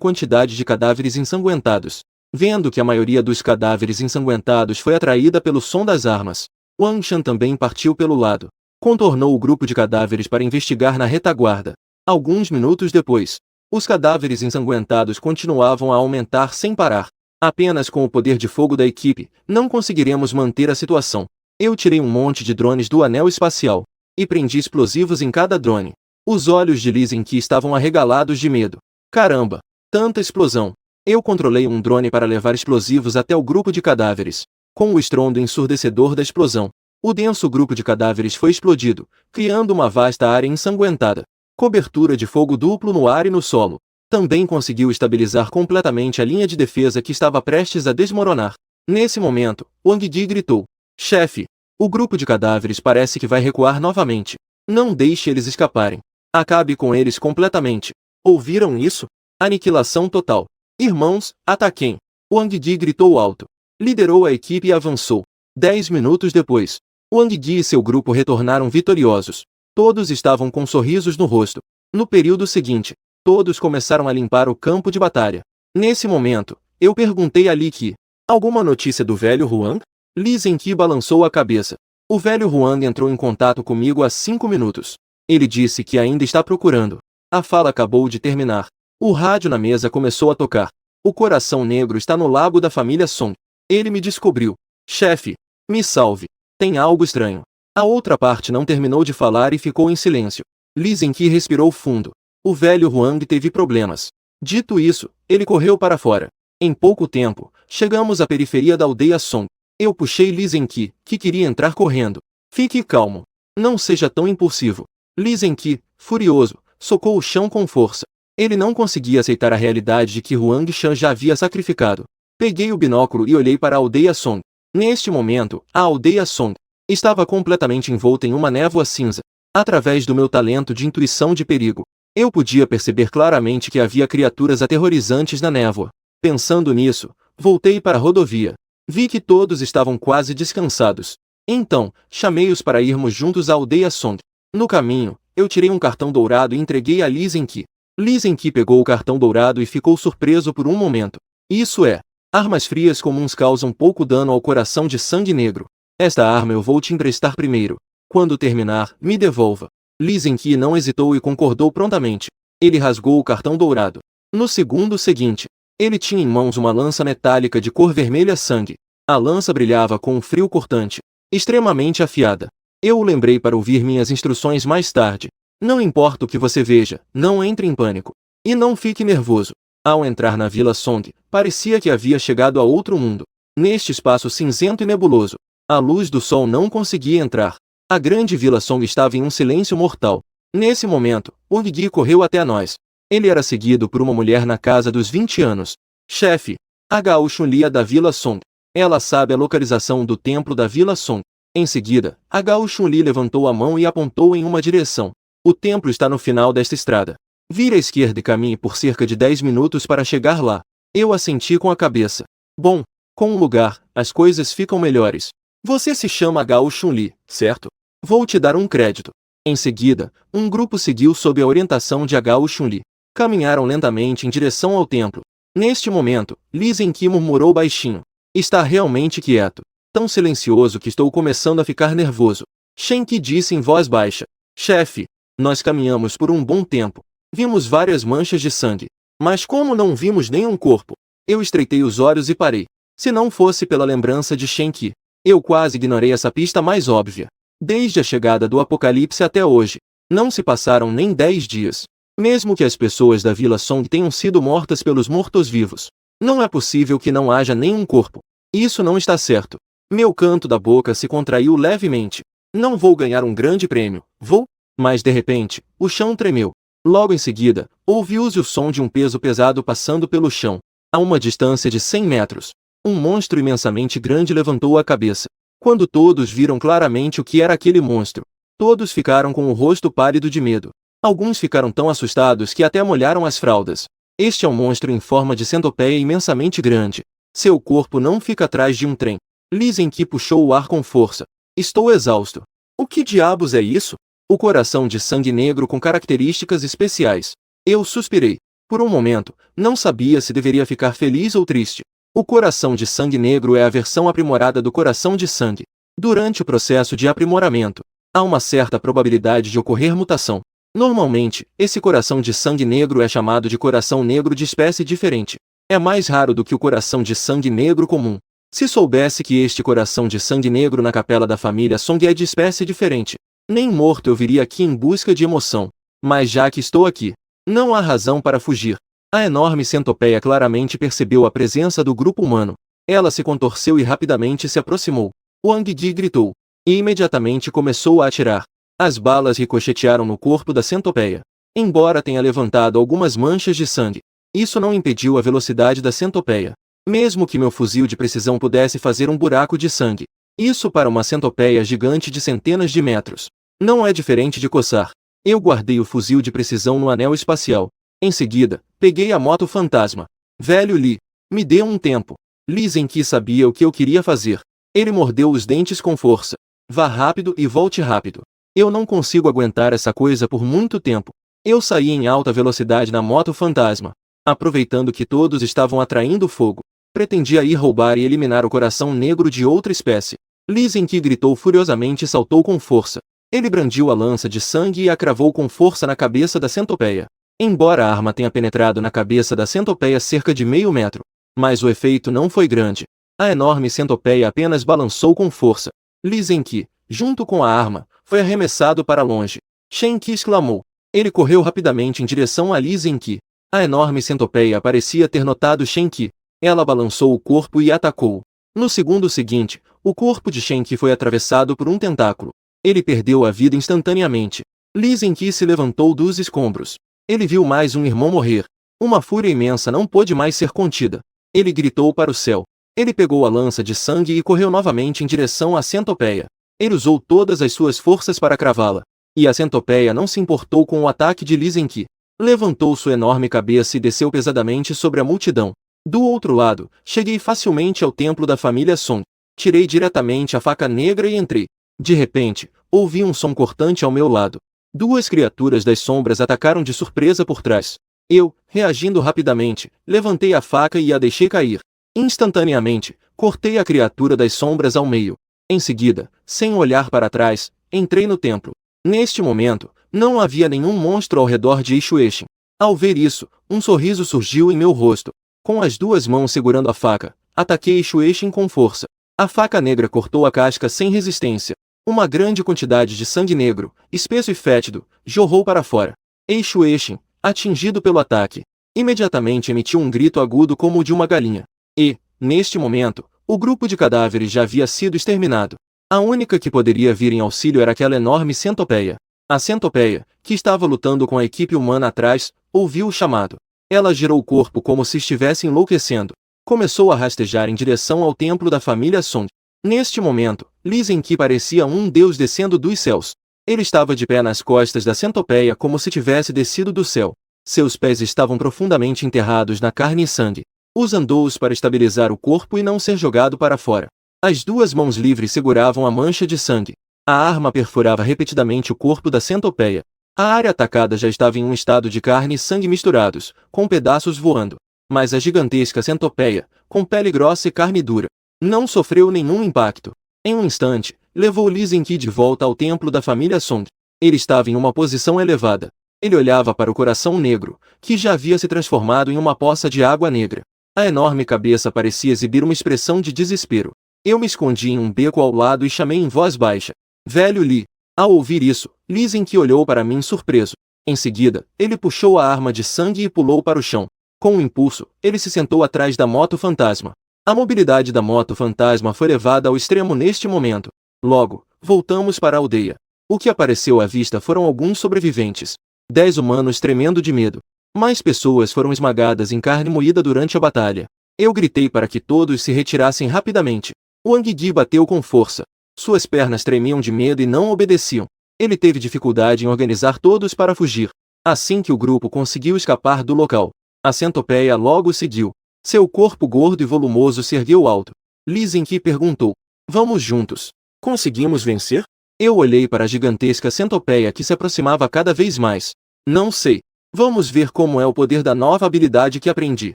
quantidade de cadáveres ensanguentados. Vendo que a maioria dos cadáveres ensanguentados foi atraída pelo som das armas, Wang Shan também partiu pelo lado. Contornou o grupo de cadáveres para investigar na retaguarda. Alguns minutos depois, os cadáveres ensanguentados continuavam a aumentar sem parar. Apenas com o poder de fogo da equipe, não conseguiremos manter a situação. Eu tirei um monte de drones do anel espacial e prendi explosivos em cada drone. Os olhos de Li Zhenqi estavam arregalados de medo. Caramba! Tanta explosão! Eu controlei um drone para levar explosivos até o grupo de cadáveres. Com o estrondo ensurdecedor da explosão, o denso grupo de cadáveres foi explodido, criando uma vasta área ensanguentada. Cobertura de fogo duplo no ar e no solo. Também conseguiu estabilizar completamente a linha de defesa que estava prestes a desmoronar. Nesse momento, Wang Di gritou: Chefe, o grupo de cadáveres parece que vai recuar novamente. Não deixe eles escaparem. Acabe com eles completamente. Ouviram isso? Aniquilação total. Irmãos, ataquem! Wang Di gritou alto. Liderou a equipe e avançou. 10 minutos depois, Wang Di e seu grupo retornaram vitoriosos. Todos estavam com sorrisos no rosto. No período seguinte, todos começaram a limpar o campo de batalha. Nesse momento, eu perguntei a Li Qi: alguma notícia do velho Huang? Li Zhenqi balançou a cabeça. O velho Huang entrou em contato comigo há 5 minutos. Ele disse que ainda está procurando. A fala acabou de terminar. O rádio na mesa começou a tocar. O coração negro está no lago da família Song. Ele me descobriu. Chefe, me salve. Tem algo estranho. A outra parte não terminou de falar e ficou em silêncio. Li Zhenqi respirou fundo. O velho Huang teve problemas. Dito isso, ele correu para fora. Em pouco tempo, chegamos à periferia da aldeia Song. Eu puxei Li Zhenqi, que queria entrar correndo. Fique calmo. Não seja tão impulsivo. Li Zhenqi, furioso, socou o chão com força. Ele não conseguia aceitar a realidade de que Huang Shan já havia sacrificado. Peguei o binóculo e olhei para a aldeia Song. Neste momento, a aldeia Song estava completamente envolta em uma névoa cinza. Através do meu talento de intuição de perigo, eu podia perceber claramente que havia criaturas aterrorizantes na névoa. Pensando nisso, voltei para a rodovia. Vi que todos estavam quase descansados. Então, chamei-os para irmos juntos à aldeia Song. No caminho, eu tirei um cartão dourado e entreguei a Li Zhenqi. Li Zhenqi pegou o cartão dourado e ficou surpreso por um momento. Isso é, armas frias comuns causam pouco dano ao coração de sangue negro. Esta arma eu vou te emprestar primeiro. Quando terminar, me devolva. Li Zhenqi não hesitou e concordou prontamente. Ele rasgou o cartão dourado. No segundo seguinte, ele tinha em mãos uma lança metálica de cor vermelha sangue. A lança brilhava com um frio cortante, extremamente afiada. Eu o lembrei para ouvir minhas instruções mais tarde. Não importa o que você veja, não entre em pânico. E não fique nervoso. Ao entrar na Vila Song, parecia que havia chegado a outro mundo. Neste espaço cinzento e nebuloso, a luz do sol não conseguia entrar. A grande Vila Song estava em um silêncio mortal. Nesse momento, o Gui correu até nós. Ele era seguido por uma mulher na casa dos 20 anos. Chefe, a Gao Chun-Li da Vila Song. Ela sabe a localização do templo da Vila Song. Em seguida, a Gao Chun-Li levantou a mão e apontou em uma direção. O templo está no final desta estrada. Vire à esquerda e caminhe por cerca de 10 minutos para chegar lá. Eu assenti com a cabeça. Bom, com o lugar, as coisas ficam melhores. Você se chama Gao Chun-Li, certo? Vou te dar um crédito. Em seguida, um grupo seguiu sob a orientação de Gao Chun-Li. Caminharam lentamente em direção ao templo. Neste momento, Li Zenqi murmurou baixinho. Está realmente quieto. Tão silencioso que estou começando a ficar nervoso. Shen Qi disse em voz baixa. Chefe, nós caminhamos por um bom tempo. Vimos várias manchas de sangue. Mas como não vimos nenhum corpo? Eu estreitei os olhos e parei. Se não fosse pela lembrança de Shen Qi, eu quase ignorei essa pista mais óbvia. Desde a chegada do Apocalipse até hoje, não se passaram nem 10 dias. Mesmo que as pessoas da Vila Song tenham sido mortas pelos mortos-vivos, não é possível que não haja nenhum corpo. Isso não está certo. Meu canto da boca se contraiu levemente. Não vou ganhar um grande prêmio, vou? Mas de repente, o chão tremeu. Logo em seguida, ouviu-se o som de um peso pesado passando pelo chão. A uma distância de 100 metros, um monstro imensamente grande levantou a cabeça. Quando todos viram claramente o que era aquele monstro, todos ficaram com o rosto pálido de medo. Alguns ficaram tão assustados que até molharam as fraldas. Este é um monstro em forma de centopeia imensamente grande. Seu corpo não fica atrás de um trem. Li Zenqi puxou o ar com força. Estou exausto. O que diabos é isso? O coração de sangue negro com características especiais. Eu suspirei. Por um momento, não sabia se deveria ficar feliz ou triste. O coração de sangue negro é a versão aprimorada do coração de sangue. Durante o processo de aprimoramento, há uma certa probabilidade de ocorrer mutação. Normalmente, esse coração de sangue negro é chamado de coração negro de espécie diferente. É mais raro do que o coração de sangue negro comum. Se soubesse que este coração de sangue negro na capela da família Song é de espécie diferente, nem morto eu viria aqui em busca de emoção. Mas já que estou aqui, não há razão para fugir. A enorme centopeia claramente percebeu a presença do grupo humano. Ela se contorceu e rapidamente se aproximou. Wang Di gritou. E imediatamente começou a atirar. As balas ricochetearam no corpo da centopeia. Embora tenha levantado algumas manchas de sangue, isso não impediu a velocidade da centopeia. Mesmo que meu fuzil de precisão pudesse fazer um buraco de sangue, isso para uma centopeia gigante de centenas de metros não é diferente de coçar. Eu guardei o fuzil de precisão no anel espacial. Em seguida, peguei a moto fantasma. Velho Li, me dê um tempo. Li Zenqi sabia o que eu queria fazer. Ele mordeu os dentes com força. Vá rápido e volte rápido. Eu não consigo aguentar essa coisa por muito tempo. Eu saí em alta velocidade na moto fantasma. Aproveitando que todos estavam atraindo fogo, pretendia ir roubar e eliminar o coração negro de outra espécie. Li Zenqi gritou furiosamente e saltou com força. Ele brandiu a lança de sangue e a cravou com força na cabeça da centopeia. Embora a arma tenha penetrado na cabeça da centopeia cerca de meio metro, mas o efeito não foi grande. A enorme centopeia apenas balançou com força. Li Zenqi, junto com a arma, foi arremessado para longe. Shen Qi exclamou. Ele correu rapidamente em direção a Li Zenqi. A enorme centopeia parecia ter notado Shen Qi. Ela balançou o corpo e atacou. No segundo seguinte, o corpo de Shen Qi foi atravessado por um tentáculo. Ele perdeu a vida instantaneamente. Li Zenqi se levantou dos escombros. Ele viu mais um irmão morrer. Uma fúria imensa não pôde mais ser contida. Ele gritou para o céu. Ele pegou a lança de sangue e correu novamente em direção à centopeia. Ele usou todas as suas forças para cravá-la. E a centopeia não se importou com o ataque de Li Zenqi. Levantou sua enorme cabeça e desceu pesadamente sobre a multidão. Do outro lado, cheguei facilmente ao templo da família Song. Tirei diretamente a faca negra e entrei. De repente, ouvi um som cortante ao meu lado. Duas criaturas das sombras atacaram de surpresa por trás. Eu, reagindo rapidamente, levantei a faca e a deixei cair. Instantaneamente, cortei a criatura das sombras ao meio. Em seguida, sem olhar para trás, entrei no templo. Neste momento, não havia nenhum monstro ao redor de Ishueshin. Ao ver isso, um sorriso surgiu em meu rosto. Com as duas mãos segurando a faca, ataquei Ishueshin com força. A faca negra cortou a casca sem resistência. Uma grande quantidade de sangue negro, espesso e fétido, jorrou para fora. Ishueshin, atingido pelo ataque, Imediatamente emitiu um grito agudo como o de uma galinha. E, neste momento, o grupo de cadáveres já havia sido exterminado. A única que poderia vir em auxílio era aquela enorme centopeia. A centopeia, que estava lutando com a equipe humana atrás, ouviu o chamado. Ela girou o corpo como se estivesse enlouquecendo. Começou a rastejar em direção ao templo da família Song. Neste momento, Lee Zen-ki parecia um deus descendo dos céus. Ele estava de pé nas costas da centopeia como se tivesse descido do céu. Seus pés estavam profundamente enterrados na carne e sangue. Usando-os para estabilizar o corpo e não ser jogado para fora. As duas mãos livres seguravam a mancha de sangue. A arma perfurava repetidamente o corpo da centopeia. A área atacada já estava em um estado de carne e sangue misturados, com pedaços voando. Mas a gigantesca centopeia, com pele grossa e carne dura, não sofreu nenhum impacto. Em um instante, levou Lee Zen-ki de volta ao templo da família Song. Ele estava em uma posição elevada. Ele olhava para o coração negro, que já havia se transformado em uma poça de água negra. A enorme cabeça parecia exibir uma expressão de desespero. Eu me escondi em um beco ao lado e chamei em voz baixa. Velho Lee. Ao ouvir isso, Lee Zen-ki olhou para mim surpreso. Em seguida, ele puxou a arma de sangue e pulou para o chão. Com um impulso, ele se sentou atrás da moto fantasma. A mobilidade da moto fantasma foi levada ao extremo neste momento. Logo, voltamos para a aldeia. O que apareceu à vista foram alguns sobreviventes. 10 humanos tremendo de medo. Mais pessoas foram esmagadas em carne moída durante a batalha. Eu gritei para que todos se retirassem rapidamente. Wang Di bateu com força. Suas pernas tremiam de medo e não obedeciam. Ele teve dificuldade em organizar todos para fugir. Assim que o grupo conseguiu escapar do local, a centopeia logo seguiu. Seu corpo gordo e volumoso se ergueu alto. Lee Zen-ki perguntou: "Vamos juntos? Conseguimos vencer?" Eu olhei para a gigantesca centopeia que se aproximava cada vez mais. "Não sei. Vamos ver como é o poder da nova habilidade que aprendi."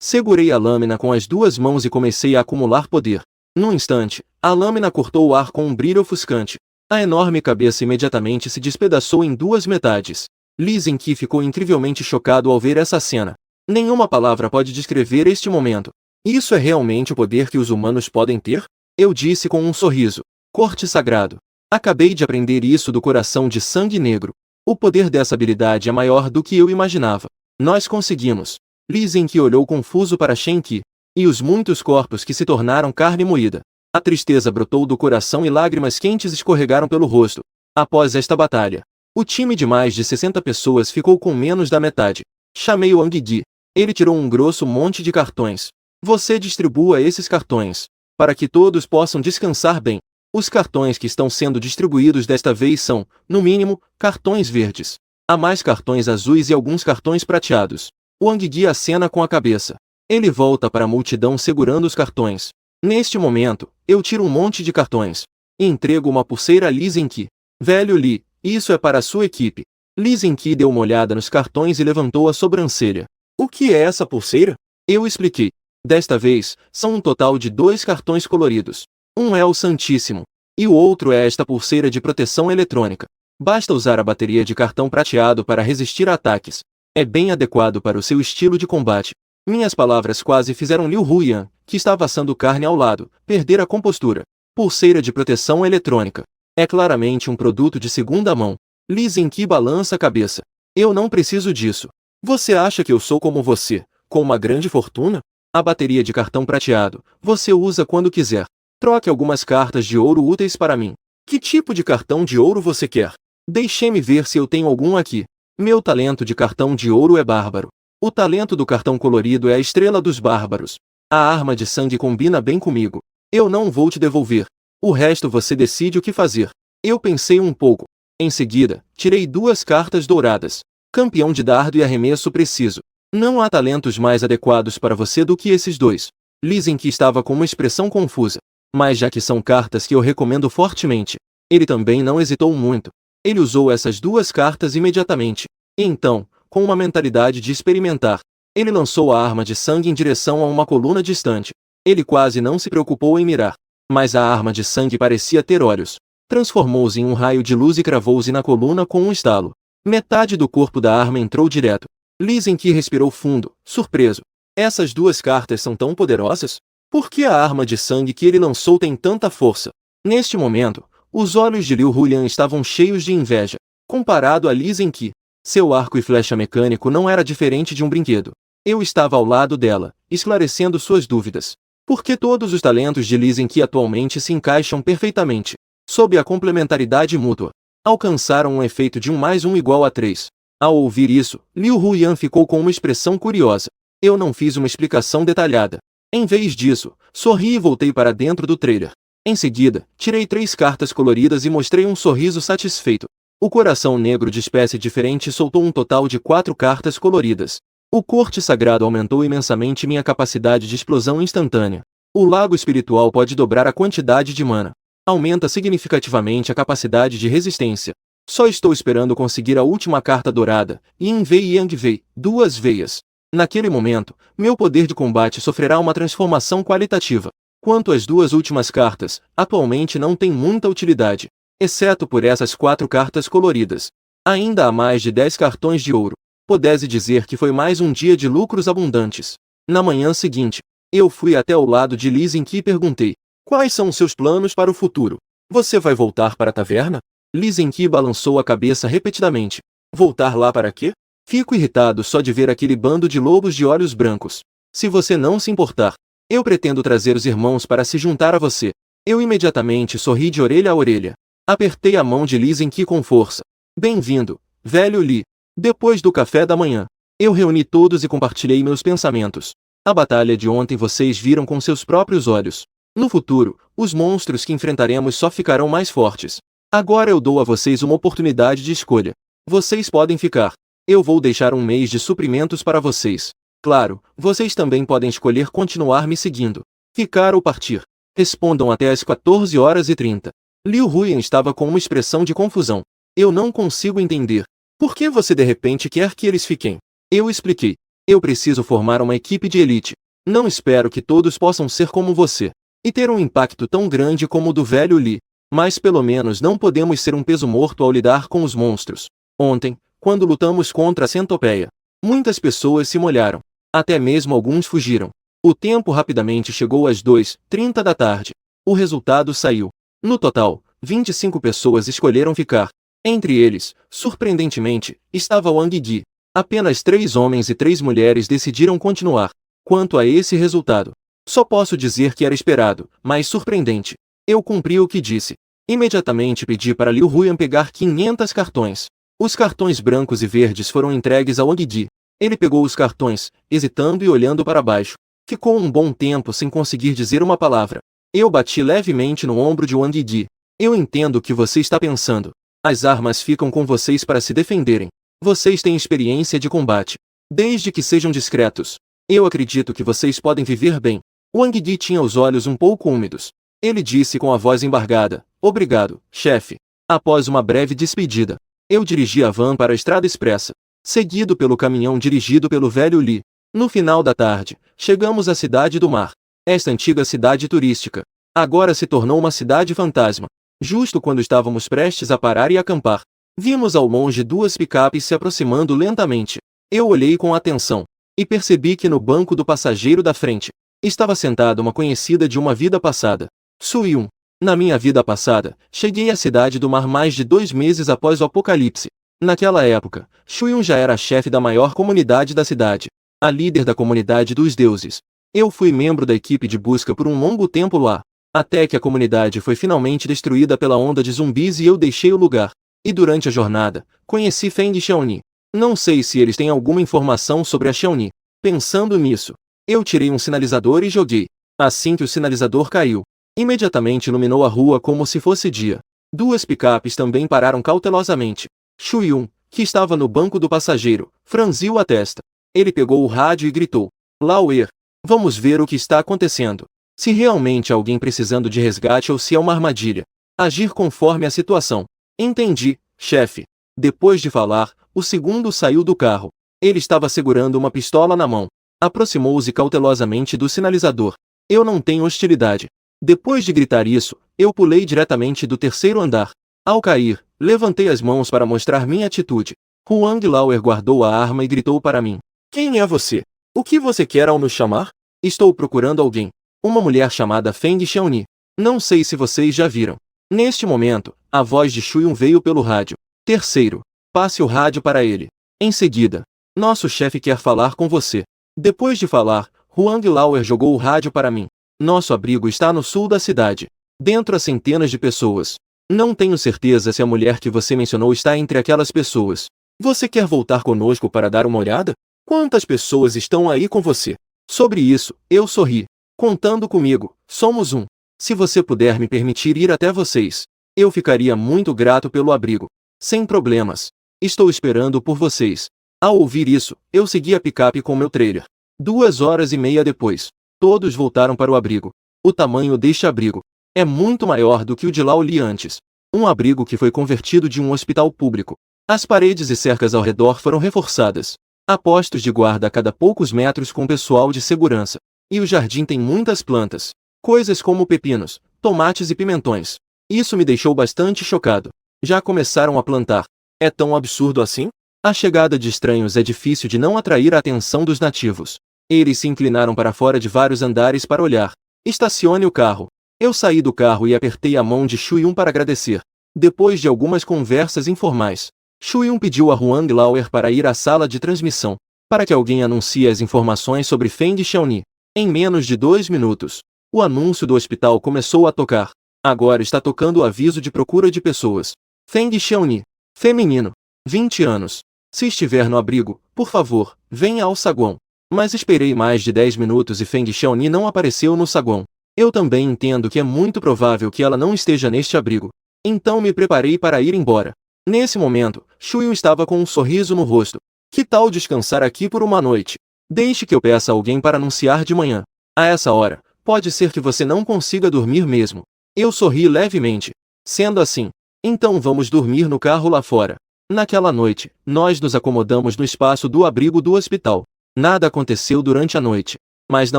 Segurei a lâmina com as duas mãos e comecei a acumular poder. Num instante, a lâmina cortou o ar com um brilho ofuscante. A enorme cabeça imediatamente se despedaçou em duas metades. Lee Zen-ki ficou incrivelmente chocado ao ver essa cena. Nenhuma palavra pode descrever este momento. Isso é realmente o poder que os humanos podem ter? Eu disse com um sorriso. Corte sagrado. Acabei de aprender isso do coração de sangue negro. O poder dessa habilidade é maior do que eu imaginava. Nós conseguimos. Lee Zen-ki olhou confuso para Shen-ki. E os muitos corpos que se tornaram carne moída. A tristeza brotou do coração e lágrimas quentes escorregaram pelo rosto. Após esta batalha, o time de mais de 60 pessoas ficou com menos da metade. Chamei o Wang Di. Ele tirou um grosso monte de cartões. Você distribua esses cartões, para que todos possam descansar bem. Os cartões que estão sendo distribuídos desta vez são, no mínimo, cartões verdes. Há mais cartões azuis e alguns cartões prateados. Wang Di acena com a cabeça. Ele volta para a multidão segurando os cartões. Neste momento, eu tiro um monte de cartões. E entrego uma pulseira a Lee Zen-ki. Velho Lee, isso é para a sua equipe. Lee Zen-ki deu uma olhada nos cartões e levantou a sobrancelha. O que é essa pulseira? Eu expliquei. Desta vez, são um total de 2 cartões coloridos. Um é o Santíssimo. E o outro é esta pulseira de proteção eletrônica. Basta usar a bateria de cartão prateado para resistir a ataques. É bem adequado para o seu estilo de combate. Minhas palavras quase fizeram Liu Huyan, que estava assando carne ao lado, perder a compostura. Pulseira de proteção eletrônica. É claramente um produto de segunda mão. Lee Zen-ki balança a cabeça. Eu não preciso disso. Você acha que eu sou como você, com uma grande fortuna? A bateria de cartão prateado, você usa quando quiser. Troque algumas cartas de ouro úteis para mim. Que tipo de cartão de ouro você quer? Deixe-me ver se eu tenho algum aqui. Meu talento de cartão de ouro é bárbaro. O talento do cartão colorido é a estrela dos bárbaros. A arma de sangue combina bem comigo. Eu não vou te devolver. O resto você decide o que fazer. Eu pensei um pouco. Em seguida, tirei 2 cartas douradas. Campeão de dardo e arremesso preciso. Não há talentos mais adequados para você do que esses 2. Lee Zen-ki estava com uma expressão confusa. Mas já que são cartas que eu recomendo fortemente, ele também não hesitou muito. Ele usou essas 2 cartas imediatamente. E então, com uma mentalidade de experimentar, ele lançou a arma de sangue em direção a uma coluna distante. Ele quase não se preocupou em mirar. Mas a arma de sangue parecia ter olhos. Transformou-se em um raio de luz e cravou-se na coluna com um estalo. Metade do corpo da arma entrou direto. Lee Zen-ki respirou fundo, surpreso. Essas 2 cartas são tão poderosas? Por que a arma de sangue que ele lançou tem tanta força? Neste momento, os olhos de Liu Huyan estavam cheios de inveja. Comparado a Lee Zen-ki, seu arco e flecha mecânico não era diferente de um brinquedo. Eu estava ao lado dela, esclarecendo suas dúvidas. Porque todos os talentos de Li Zhenqi atualmente se encaixam perfeitamente, sob a complementaridade mútua. Alcançaram um efeito de 1 mais 1 igual a 3. Ao ouvir isso, Liu Huyan ficou com uma expressão curiosa. Eu não fiz uma explicação detalhada. Em vez disso, sorri e voltei para dentro do trailer. Em seguida, tirei 3 cartas coloridas e mostrei um sorriso satisfeito. O coração negro de espécie diferente soltou um total de 4 cartas coloridas. O corte sagrado aumentou imensamente minha capacidade de explosão instantânea. O lago espiritual pode dobrar a quantidade de mana. Aumenta significativamente a capacidade de resistência. Só estou esperando conseguir a última carta dourada, Yin Wei e Yang Wei, 2 veias. Naquele momento, meu poder de combate sofrerá uma transformação qualitativa. Quanto às 2 últimas cartas, atualmente não tem muita utilidade, exceto por essas 4 cartas coloridas. Ainda há mais de 10 cartões de ouro. Pudesse dizer que foi mais um dia de lucros abundantes. Na manhã seguinte, eu fui até o lado de Li Zhenqi e perguntei: quais são seus planos para o futuro? Você vai voltar para a taverna? Li Zhenqi balançou a cabeça repetidamente. Voltar lá para quê? Fico irritado só de ver aquele bando de lobos de olhos brancos. Se você não se importar, eu pretendo trazer os irmãos para se juntar a você. Eu imediatamente sorri de orelha a orelha. Apertei a mão de Li Zhenqi com força. Bem-vindo, velho Li. Depois do café da manhã, eu reuni todos e compartilhei meus pensamentos. A batalha de ontem vocês viram com seus próprios olhos. No futuro, os monstros que enfrentaremos só ficarão mais fortes. Agora eu dou a vocês uma oportunidade de escolha. Vocês podem ficar. Eu vou deixar 1 mês de suprimentos para vocês. Claro, vocês também podem escolher continuar me seguindo. Ficar ou partir. Respondam até às 14h30. Liu Huyan estava com uma expressão de confusão. Eu não consigo entender. Por que você de repente quer que eles fiquem? Eu expliquei. Eu preciso formar uma equipe de elite. Não espero que todos possam ser como você e ter um impacto tão grande como o do velho Li. Mas pelo menos não podemos ser um peso morto ao lidar com os monstros. Ontem, quando lutamos contra a centopeia, muitas pessoas se molharam. Até mesmo alguns fugiram. O tempo rapidamente chegou às 2h30 da tarde. O resultado saiu. No total, 25 pessoas escolheram ficar. Entre eles, surpreendentemente, estava Wang Yi. Apenas 3 homens e 3 mulheres decidiram continuar. Quanto a esse resultado, só posso dizer que era esperado, mas surpreendente. Eu cumpri o que disse. Imediatamente pedi para Liu Huyan pegar 500 cartões. Os cartões brancos e verdes foram entregues a Wang Yi. Ele pegou os cartões, hesitando e olhando para baixo. Ficou um bom tempo sem conseguir dizer uma palavra. Eu bati levemente no ombro de Wang Yi. Eu entendo o que você está pensando. As armas ficam com vocês para se defenderem. Vocês têm experiência de combate. Desde que sejam discretos. Eu acredito que vocês podem viver bem. Wang Yi tinha os olhos um pouco úmidos. Ele disse com a voz embargada: obrigado, chefe. Após uma breve despedida, eu dirigi a van para a estrada expressa, seguido pelo caminhão dirigido pelo velho Li. No final da tarde, chegamos à Cidade do Mar. Esta antiga cidade turística agora se tornou uma cidade fantasma. Justo quando estávamos prestes a parar e acampar, vimos ao longe 2 picapes se aproximando lentamente. Eu olhei com atenção e percebi que no banco do passageiro da frente estava sentada uma conhecida de uma vida passada, Suyun. Na minha vida passada, cheguei à Cidade do Mar mais de 2 meses após o apocalipse. Naquela época, Suyun já era a chefe da maior comunidade da cidade, a líder da comunidade dos deuses. Eu fui membro da equipe de busca por um longo tempo lá, até que a comunidade foi finalmente destruída pela onda de zumbis e eu deixei o lugar. E durante a jornada, conheci Feng Xiaoni. Não sei se eles têm alguma informação sobre a Xiaoni. Pensando nisso, eu tirei um sinalizador e joguei. Assim que o sinalizador caiu, imediatamente iluminou a rua como se fosse dia. 2 picapes também pararam cautelosamente. Shuyun, que estava no banco do passageiro, franziu a testa. Ele pegou o rádio e gritou: Lauer, vamos ver o que está acontecendo. Se realmente há alguém precisando de resgate ou se é uma armadilha. Agir conforme a situação. Entendi, chefe. Depois de falar, o segundo saiu do carro. Ele estava segurando uma pistola na mão. Aproximou-se cautelosamente do sinalizador. Eu não tenho hostilidade. Depois de gritar isso, eu pulei diretamente do 3º andar. Ao cair, levantei as mãos para mostrar minha atitude. Huang Lauer guardou a arma e gritou para mim: Quem é você? O que você quer ao nos chamar? Estou procurando alguém. Uma mulher chamada Feng Xiaoni. Não sei se vocês já viram. Neste momento, a voz de Shuyun veio pelo rádio. Terceiro, passe o rádio para ele. Em seguida, nosso chefe quer falar com você. Depois de falar, Huang Lauer jogou o rádio para mim. Nosso abrigo está no sul da cidade. Dentro há centenas de pessoas. Não tenho certeza se a mulher que você mencionou está entre aquelas pessoas. Você quer voltar conosco para dar uma olhada? Quantas pessoas estão aí com você? Sobre isso, eu sorri. Contando comigo, somos um. Se você puder me permitir ir até vocês, eu ficaria muito grato pelo abrigo. Sem problemas. Estou esperando por vocês. Ao ouvir isso, eu segui a picape com meu trailer. 2 horas e meia depois, todos voltaram para o abrigo. O tamanho deste abrigo é muito maior do que o de Lao Li antes. Um abrigo que foi convertido de um hospital público. As paredes e cercas ao redor foram reforçadas. Há postos de guarda a cada poucos metros com pessoal de segurança. E o jardim tem muitas plantas. Coisas como pepinos, tomates e pimentões. Isso me deixou bastante chocado. Já começaram a plantar. É tão absurdo assim? A chegada de estranhos é difícil de não atrair a atenção dos nativos. Eles se inclinaram para fora de vários andares para olhar. Estacione o carro. Eu saí do carro e apertei a mão de Shu Yun para agradecer. Depois de algumas conversas informais, Shu Yun pediu a Huang Lauer para ir à sala de transmissão, para que alguém anuncie as informações sobre Feng Xiaoni. Em menos de 2 minutos, o anúncio do hospital começou a tocar. Agora está tocando o aviso de procura de pessoas. Feng Xiaoni. Feminino. 20 anos. Se estiver no abrigo, por favor, venha ao saguão. Mas esperei mais de 10 minutos e Feng Xiaoni não apareceu no saguão. Eu também entendo que é muito provável que ela não esteja neste abrigo. Então me preparei para ir embora. Nesse momento, Shu Yun estava com um sorriso no rosto. Que tal descansar aqui por uma noite? Deixe que eu peça a alguém para anunciar de manhã. A essa hora, pode ser que você não consiga dormir mesmo. Eu sorri levemente. Sendo assim, então vamos dormir no carro lá fora. Naquela noite, nós nos acomodamos no espaço do abrigo do hospital. Nada aconteceu durante a noite. Mas na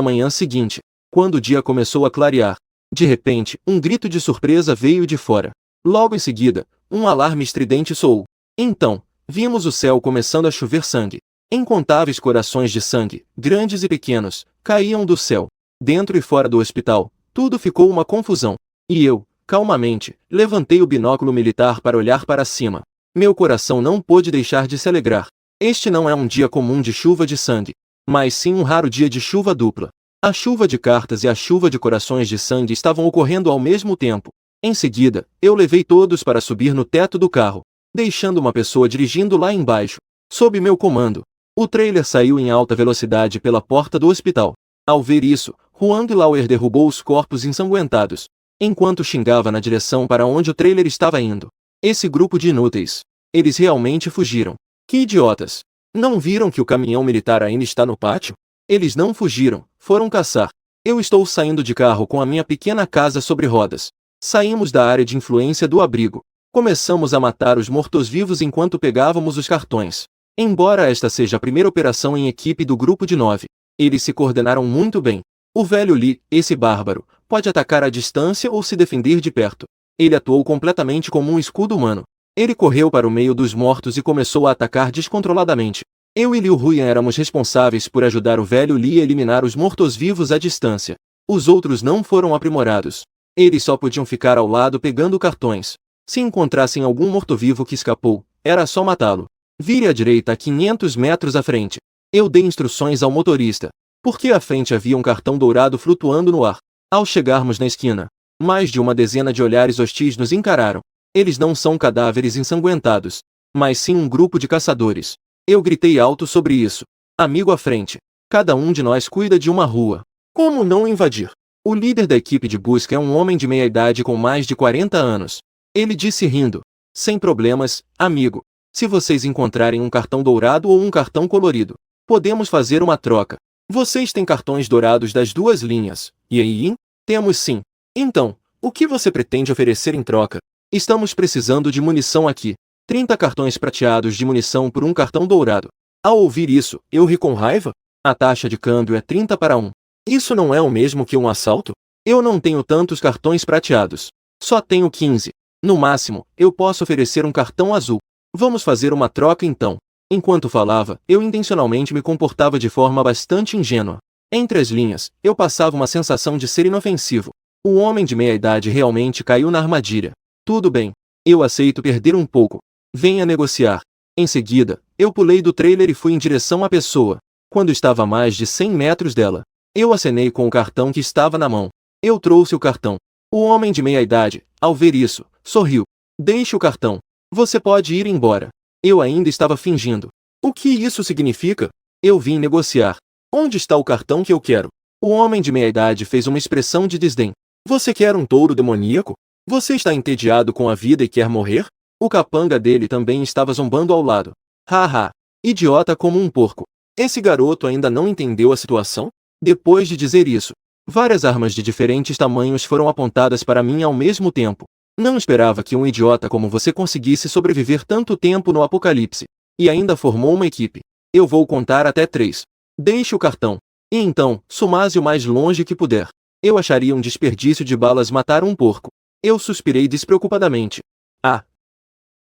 manhã seguinte, quando o dia começou a clarear, de repente, um grito de surpresa veio de fora. Logo em seguida, um alarme estridente soou. Então, vimos o céu começando a chover sangue. Incontáveis corações de sangue, grandes e pequenos, caíam do céu. Dentro e fora do hospital, tudo ficou uma confusão. E eu, calmamente, levantei o binóculo militar para olhar para cima. Meu coração não pôde deixar de se alegrar. Este não é um dia comum de chuva de sangue, mas sim um raro dia de chuva dupla. A chuva de cartas e a chuva de corações de sangue estavam ocorrendo ao mesmo tempo. Em seguida, eu levei todos para subir no teto do carro, deixando uma pessoa dirigindo lá embaixo. Sob meu comando, o trailer saiu em alta velocidade pela porta do hospital. Ao ver isso, Huang Lauer derrubou os corpos ensanguentados, enquanto xingava na direção para onde o trailer estava indo. Esse grupo de inúteis. Eles realmente fugiram. Que idiotas! Não viram que o caminhão militar ainda está no pátio? Eles não fugiram, foram caçar. Eu estou saindo de carro com a minha pequena casa sobre rodas. Saímos da área de influência do abrigo. Começamos a matar os mortos-vivos enquanto pegávamos os cartões. Embora esta seja a primeira operação em equipe do grupo de 9, eles se coordenaram muito bem. O velho Li, esse bárbaro, pode atacar à distância ou se defender de perto. Ele atuou completamente como um escudo humano. Ele correu para o meio dos mortos e começou a atacar descontroladamente. Eu e Liu Huyan éramos responsáveis por ajudar o velho Li a eliminar os mortos-vivos à distância. Os outros não foram aprimorados. Eles só podiam ficar ao lado pegando cartões. Se encontrassem algum morto-vivo que escapou, era só matá-lo. Vire à direita a 500 metros à frente. Eu dei instruções ao motorista, porque à frente havia um cartão dourado flutuando no ar. Ao chegarmos na esquina, mais de uma dezena de olhares hostis nos encararam. Eles não são cadáveres ensanguentados, mas sim um grupo de caçadores. Eu gritei alto sobre isso. Amigo à frente. Cada um de nós cuida de uma rua. Como não invadir? O líder da equipe de busca é um homem de meia idade com mais de 40 anos. Ele disse rindo. Sem problemas, amigo. Se vocês encontrarem um cartão dourado ou um cartão colorido, podemos fazer uma troca. Vocês têm cartões dourados das duas linhas. E aí? Temos sim. Então, o que você pretende oferecer em troca? Estamos precisando de munição aqui. 30 cartões prateados de munição por um cartão dourado. Ao ouvir isso, eu ri com raiva. A taxa de câmbio é 30 para 1. Isso não é o mesmo que um assalto? Eu não tenho tantos cartões prateados. Só tenho 15. No máximo, eu posso oferecer um cartão azul. Vamos fazer uma troca então. Enquanto falava, eu intencionalmente me comportava de forma bastante ingênua. Entre as linhas, eu passava uma sensação de ser inofensivo. O homem de meia idade realmente caiu na armadilha. Tudo bem. Eu aceito perder um pouco. Venha negociar. Em seguida, eu pulei do trailer e fui em direção à pessoa. quando estava a mais de 100 metros dela. Eu acenei com o cartão que estava na mão. Eu trouxe o cartão. O homem de meia-idade, ao ver isso, sorriu. Deixe o cartão. Você pode ir embora. Eu ainda estava fingindo. O que isso significa? Eu vim negociar. Onde está o cartão que eu quero? O homem de meia-idade fez uma expressão de desdém. Você quer um touro demoníaco? Você está entediado com a vida e quer morrer? O capanga dele também estava zombando ao lado. Haha. Idiota como um porco. Esse garoto ainda não entendeu a situação? Depois de dizer isso, várias armas de diferentes tamanhos foram apontadas para mim ao mesmo tempo. Não esperava que um idiota como você conseguisse sobreviver tanto tempo no apocalipse. E ainda formou uma equipe. Eu vou contar até 3. Deixe o cartão. E então, sumaze o mais longe que puder. Eu acharia um desperdício de balas matar um porco. Eu suspirei despreocupadamente. Ah!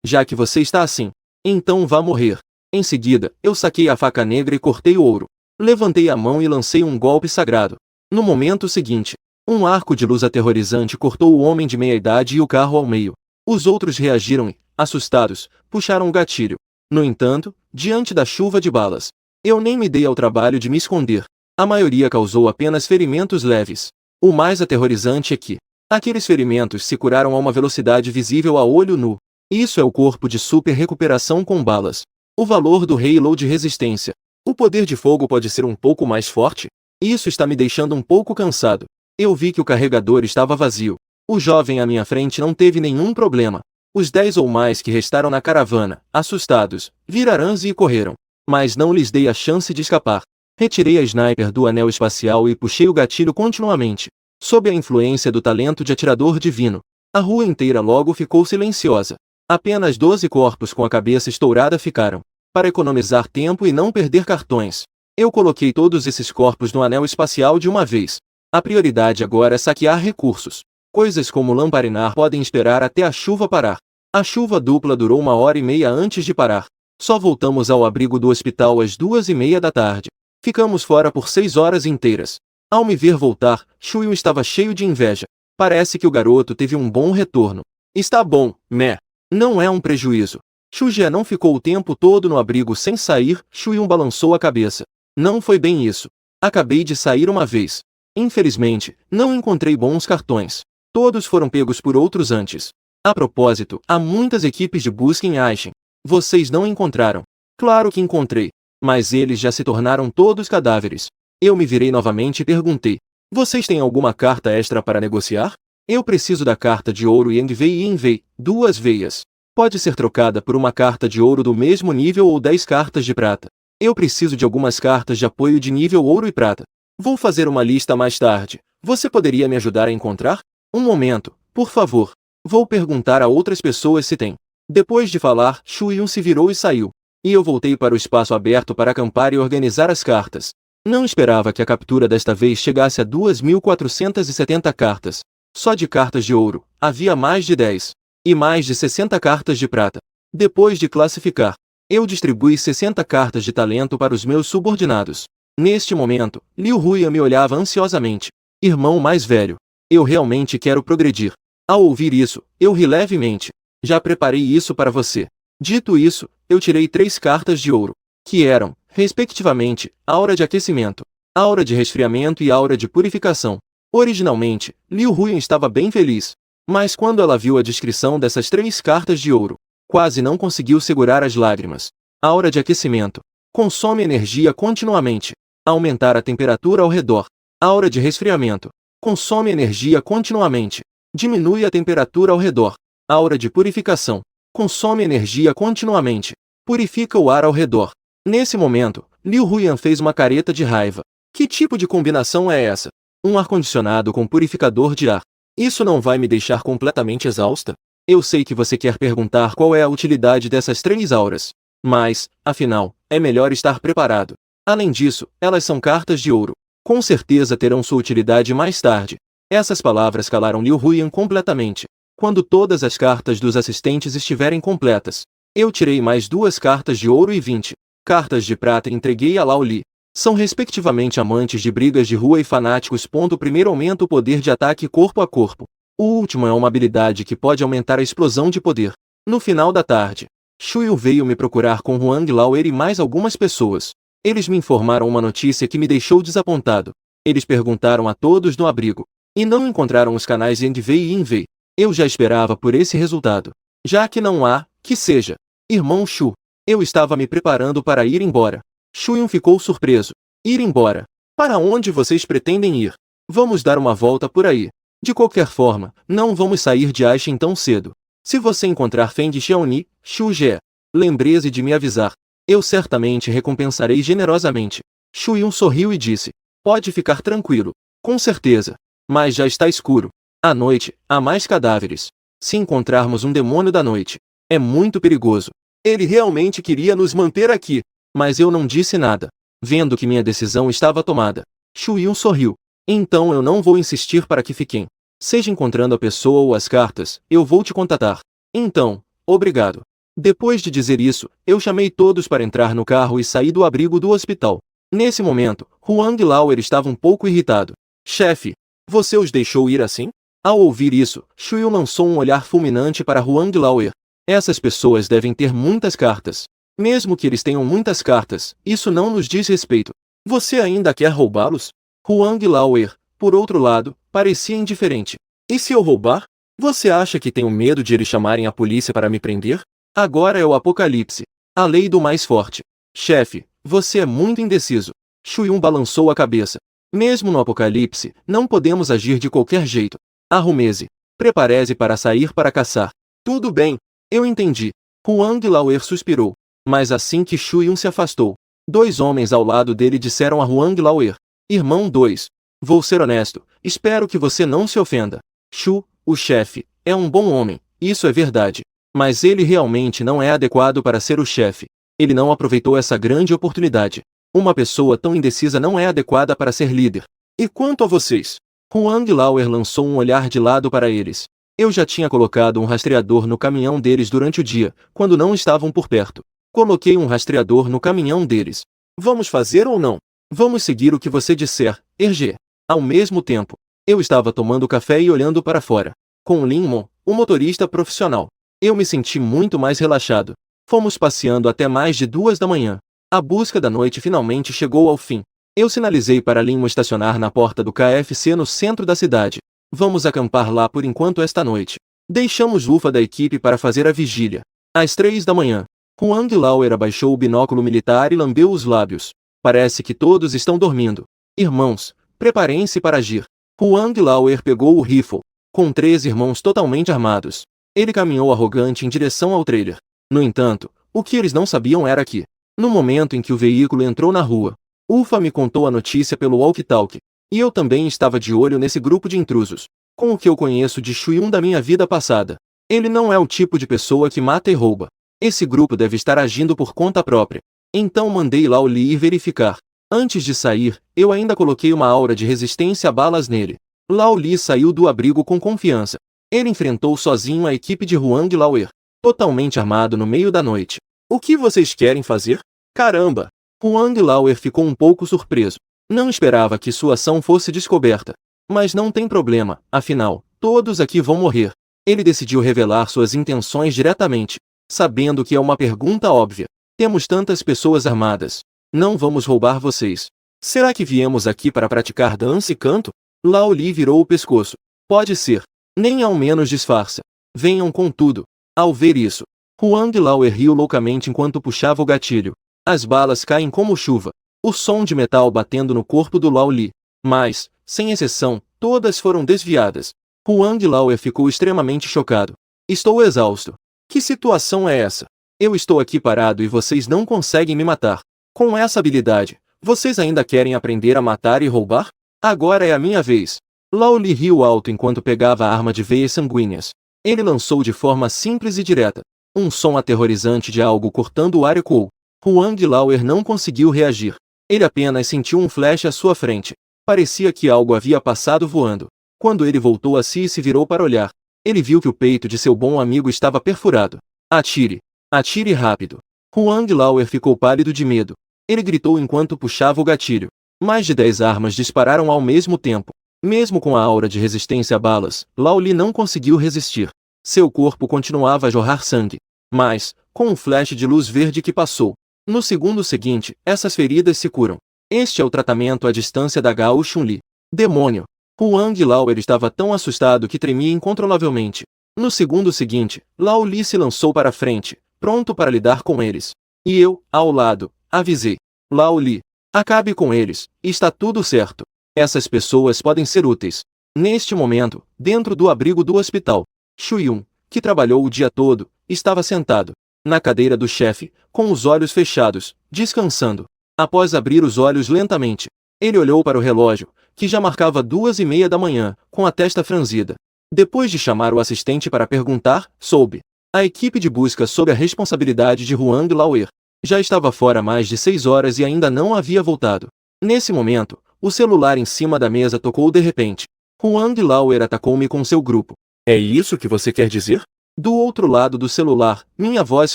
Já que você está assim, então vá morrer. Em seguida, eu saquei a faca negra e cortei o ouro. Levantei a mão e lancei um golpe sagrado. No momento seguinte, um arco de luz aterrorizante cortou o homem de meia-idade e o carro ao meio. Os outros reagiram e, assustados, puxaram o gatilho. No entanto, diante da chuva de balas, eu nem me dei ao trabalho de me esconder. A maioria causou apenas ferimentos leves. O mais aterrorizante é que aqueles ferimentos se curaram a uma velocidade visível a olho nu. Isso é o corpo de super recuperação com balas. O valor do Halo de resistência. O poder de fogo pode ser um pouco mais forte? Isso está me deixando um pouco cansado. Eu vi que o carregador estava vazio. O jovem à minha frente não teve nenhum problema. Os 10 ou mais que restaram na caravana, assustados, viraram e correram. Mas não lhes dei a chance de escapar. Retirei a sniper do anel espacial e puxei o gatilho continuamente. Sob a influência do talento de atirador divino, a rua inteira logo ficou silenciosa. Apenas 12 corpos com a cabeça estourada ficaram. Para economizar tempo e não perder cartões, eu coloquei todos esses corpos no anel espacial de uma vez. A prioridade agora é saquear recursos. Coisas como lamparinar podem esperar até a chuva parar. A chuva dupla durou 1h30 antes de parar. Só voltamos ao abrigo do hospital às 2h30 da tarde. Ficamos fora por 6 horas inteiras. Ao me ver voltar, Shuyu estava cheio de inveja. Parece que o garoto teve um bom retorno. Está bom, né? Não é um prejuízo. Shujia não ficou o tempo todo no abrigo sem sair. Shuyu balançou a cabeça. Não foi bem isso. Acabei de sair uma vez. Infelizmente, não encontrei bons cartões. Todos foram pegos por outros antes. A propósito, há muitas equipes de busca em Aishin. Vocês não encontraram. Claro que encontrei. Mas eles já se tornaram todos cadáveres. Eu me virei novamente e perguntei. Vocês têm alguma carta extra para negociar? Eu preciso da carta de ouro Envei, 2 veias. Pode ser trocada por uma carta de ouro do mesmo nível ou 10 cartas de prata. Eu preciso de algumas cartas de apoio de nível ouro e prata. Vou fazer uma lista mais tarde. Você poderia me ajudar a encontrar? Um momento, por favor. Vou perguntar a outras pessoas se tem. Depois de falar, Shuyu se virou e saiu. E eu voltei para o espaço aberto para acampar e organizar as cartas. Não esperava que a captura desta vez chegasse a 2.470 cartas. Só de cartas de ouro, havia mais de 10. E mais de 60 cartas de prata. Depois de classificar, eu distribuí 60 cartas de talento para os meus subordinados. Neste momento, Liu Huyan me olhava ansiosamente. Irmão mais velho, eu realmente quero progredir. Ao ouvir isso, eu ri levemente. Já preparei isso para você. Dito isso, eu tirei 3 cartas de ouro, que eram, respectivamente, aura de aquecimento, aura de resfriamento e aura de purificação. Originalmente, Liu Huyan estava bem feliz. Mas quando ela viu a descrição dessas 3 cartas de ouro, quase não conseguiu segurar as lágrimas. Aura de aquecimento. Consome energia continuamente. Aumentar a temperatura ao redor. Aura de resfriamento. Consome energia continuamente. Diminui a temperatura ao redor. Aura de purificação. Consome energia continuamente. Purifica o ar ao redor. Nesse momento, Liu Huyan fez uma careta de raiva. Que tipo de combinação é essa? Um ar-condicionado com purificador de ar. Isso não vai me deixar completamente exausta? Eu sei que você quer perguntar qual é a utilidade dessas 3 auras. Mas, afinal, é melhor estar preparado. Além disso, elas são cartas de ouro. Com certeza terão sua utilidade mais tarde. Essas palavras calaram Liu Huyan completamente. Quando todas as cartas dos assistentes estiverem completas, eu tirei mais 2 cartas de ouro e 20 cartas de prata e entreguei a Lao Li. São respectivamente amantes de brigas de rua e fanáticos. O primeiro aumenta o poder de ataque corpo a corpo. O último é uma habilidade que pode aumentar a explosão de poder. No final da tarde, Shuyu veio me procurar com Huang Lao e mais algumas pessoas. Eles me informaram uma notícia que me deixou desapontado. Eles perguntaram a todos no abrigo. E não encontraram os canais Envy e Envy. Eu já esperava por esse resultado. Já que não há, que seja. Irmão Shu. Eu estava me preparando para ir embora. Shuyun ficou surpreso. Ir embora? Para onde vocês pretendem ir? Vamos dar uma volta por aí. De qualquer forma, não vamos sair de Aishin tão cedo. Se você encontrar Feng Xiaoni, Shu Jie, lembre-se de me avisar. Eu certamente recompensarei generosamente. Shuyun sorriu e disse. Pode ficar tranquilo. Com certeza. Mas já está escuro. À noite, há mais cadáveres. Se encontrarmos um demônio da noite, é muito perigoso. Ele realmente queria nos manter aqui. Mas eu não disse nada. Vendo que minha decisão estava tomada, Shuyun sorriu. Então eu não vou insistir para que fiquem. Seja encontrando a pessoa ou as cartas, eu vou te contatar. Então, obrigado. Depois de dizer isso, eu chamei todos para entrar no carro e saí do abrigo do hospital. Nesse momento, Huang Lauer estava um pouco irritado. Chefe, você os deixou ir assim? Ao ouvir isso, Shuyun lançou um olhar fulminante para Huang Lauer. Essas pessoas devem ter muitas cartas. Mesmo que eles tenham muitas cartas, isso não nos diz respeito. Você ainda quer roubá-los? Huang Lauer, por outro lado, parecia indiferente. E se eu roubar? Você acha que tenho medo de eles chamarem a polícia para me prender? Agora é o apocalipse. A lei do mais forte. Chefe, você é muito indeciso. Shuyun balançou a cabeça. Mesmo no apocalipse, não podemos agir de qualquer jeito. Arrume-se. Prepare-se para sair para caçar. Tudo bem. Eu entendi. Huang Lauer suspirou. Mas assim que Shuyun se afastou, dois homens ao lado dele disseram a Huang Lauer. Irmão 2. Vou ser honesto, espero que você não se ofenda. Shu, o chefe, é um bom homem, isso é verdade. Mas ele realmente não é adequado para ser o chefe. Ele não aproveitou essa grande oportunidade. Uma pessoa tão indecisa não é adequada para ser líder. E quanto a vocês? Huang Lauer lançou um olhar de lado para eles. Eu já tinha colocado um rastreador no caminhão deles durante o dia, quando não estavam por perto. Coloquei um rastreador no caminhão deles. Vamos fazer ou não? Vamos seguir o que você disser, Erge. Ao mesmo tempo, eu estava tomando café e olhando para fora. Com Lin-Mon, o motorista profissional. Eu me senti muito mais relaxado. Fomos passeando até mais de 2 da manhã. A busca da noite finalmente chegou ao fim. Eu sinalizei para Lin-Mon estacionar na porta do KFC no centro da cidade. Vamos acampar lá por enquanto esta noite. Deixamos Ufa da equipe para fazer a vigília. Às 3 da manhã, Huang Lauer abaixou o binóculo militar e lambeu os lábios. Parece que todos estão dormindo. Irmãos, preparem-se para agir. Huang Lauer pegou o rifle. Com 3 irmãos totalmente armados, ele caminhou arrogante em direção ao trailer. No entanto, o que eles não sabiam era que, no momento em que o veículo entrou na rua, Ufa me contou a notícia pelo walkie-talkie. E eu também estava de olho nesse grupo de intrusos. Com o que eu conheço de Shuyun da minha vida passada, ele não é o tipo de pessoa que mata e rouba. Esse grupo deve estar agindo por conta própria. Então mandei Lao Li ir verificar. Antes de sair, eu ainda coloquei uma aura de resistência a balas nele. Lao Li saiu do abrigo com confiança. Ele enfrentou sozinho a equipe de Huang Lauer, totalmente armado no meio da noite. O que vocês querem fazer? Caramba! Huang Lauer ficou um pouco surpreso. Não esperava que sua ação fosse descoberta. Mas não tem problema, afinal, todos aqui vão morrer. Ele decidiu revelar suas intenções diretamente, sabendo que é uma pergunta óbvia. Temos tantas pessoas armadas. Não vamos roubar vocês. Será que viemos aqui para praticar dança e canto? Lao Li virou o pescoço. Pode ser. Nem ao menos disfarça. Venham com tudo. Ao ver isso, Huang Lauer riu loucamente enquanto puxava o gatilho. As balas caem como chuva. O som de metal batendo no corpo do Lao Li. Mas, sem exceção, todas foram desviadas. Huang Lauer ficou extremamente chocado. Estou exausto. Que situação é essa? Eu estou aqui parado e vocês não conseguem me matar. Com essa habilidade, vocês ainda querem aprender a matar e roubar? Agora é a minha vez. Lao Li riu alto enquanto pegava a arma de veias sanguíneas. Ele lançou de forma simples e direta. Um som aterrorizante de algo cortando o ar ecoou. Huang Lauer não conseguiu reagir. Ele apenas sentiu um flash à sua frente. Parecia que algo havia passado voando. Quando ele voltou a si e se virou para olhar, ele viu que o peito de seu bom amigo estava perfurado. Atire! Atire rápido! Huang Lauer ficou pálido de medo. Ele gritou enquanto puxava o gatilho. Mais de 10 armas dispararam ao mesmo tempo. Mesmo com a aura de resistência a balas, Lao Li não conseguiu resistir. Seu corpo continuava a jorrar sangue. Mas, com um flash de luz verde que passou, No segundo seguinte, essas feridas se curam. Este é o tratamento à distância da Gao Chun-Li. Demônio! Huang Lauer estava tão assustado que tremia incontrolavelmente. No segundo seguinte, Lao Li se lançou para a frente, pronto para lidar com eles. E eu, ao lado, avisei. Lao Li, acabe com eles, está tudo certo. Essas pessoas podem ser úteis. Neste momento, dentro do abrigo do hospital, Xu Yun, que trabalhou o dia todo, estava sentado na cadeira do chefe, com os olhos fechados, descansando. Após abrir os olhos lentamente, ele olhou para o relógio, que já marcava 2:30 da manhã, com a testa franzida. Depois de chamar o assistente para perguntar, soube. A equipe de busca sob a responsabilidade de Huang Lauer já estava fora há mais de 6 horas e ainda não havia voltado. Nesse momento, o celular em cima da mesa tocou de repente. Huang Lauer atacou-me com seu grupo. É isso que você quer dizer? Do outro lado do celular, minha voz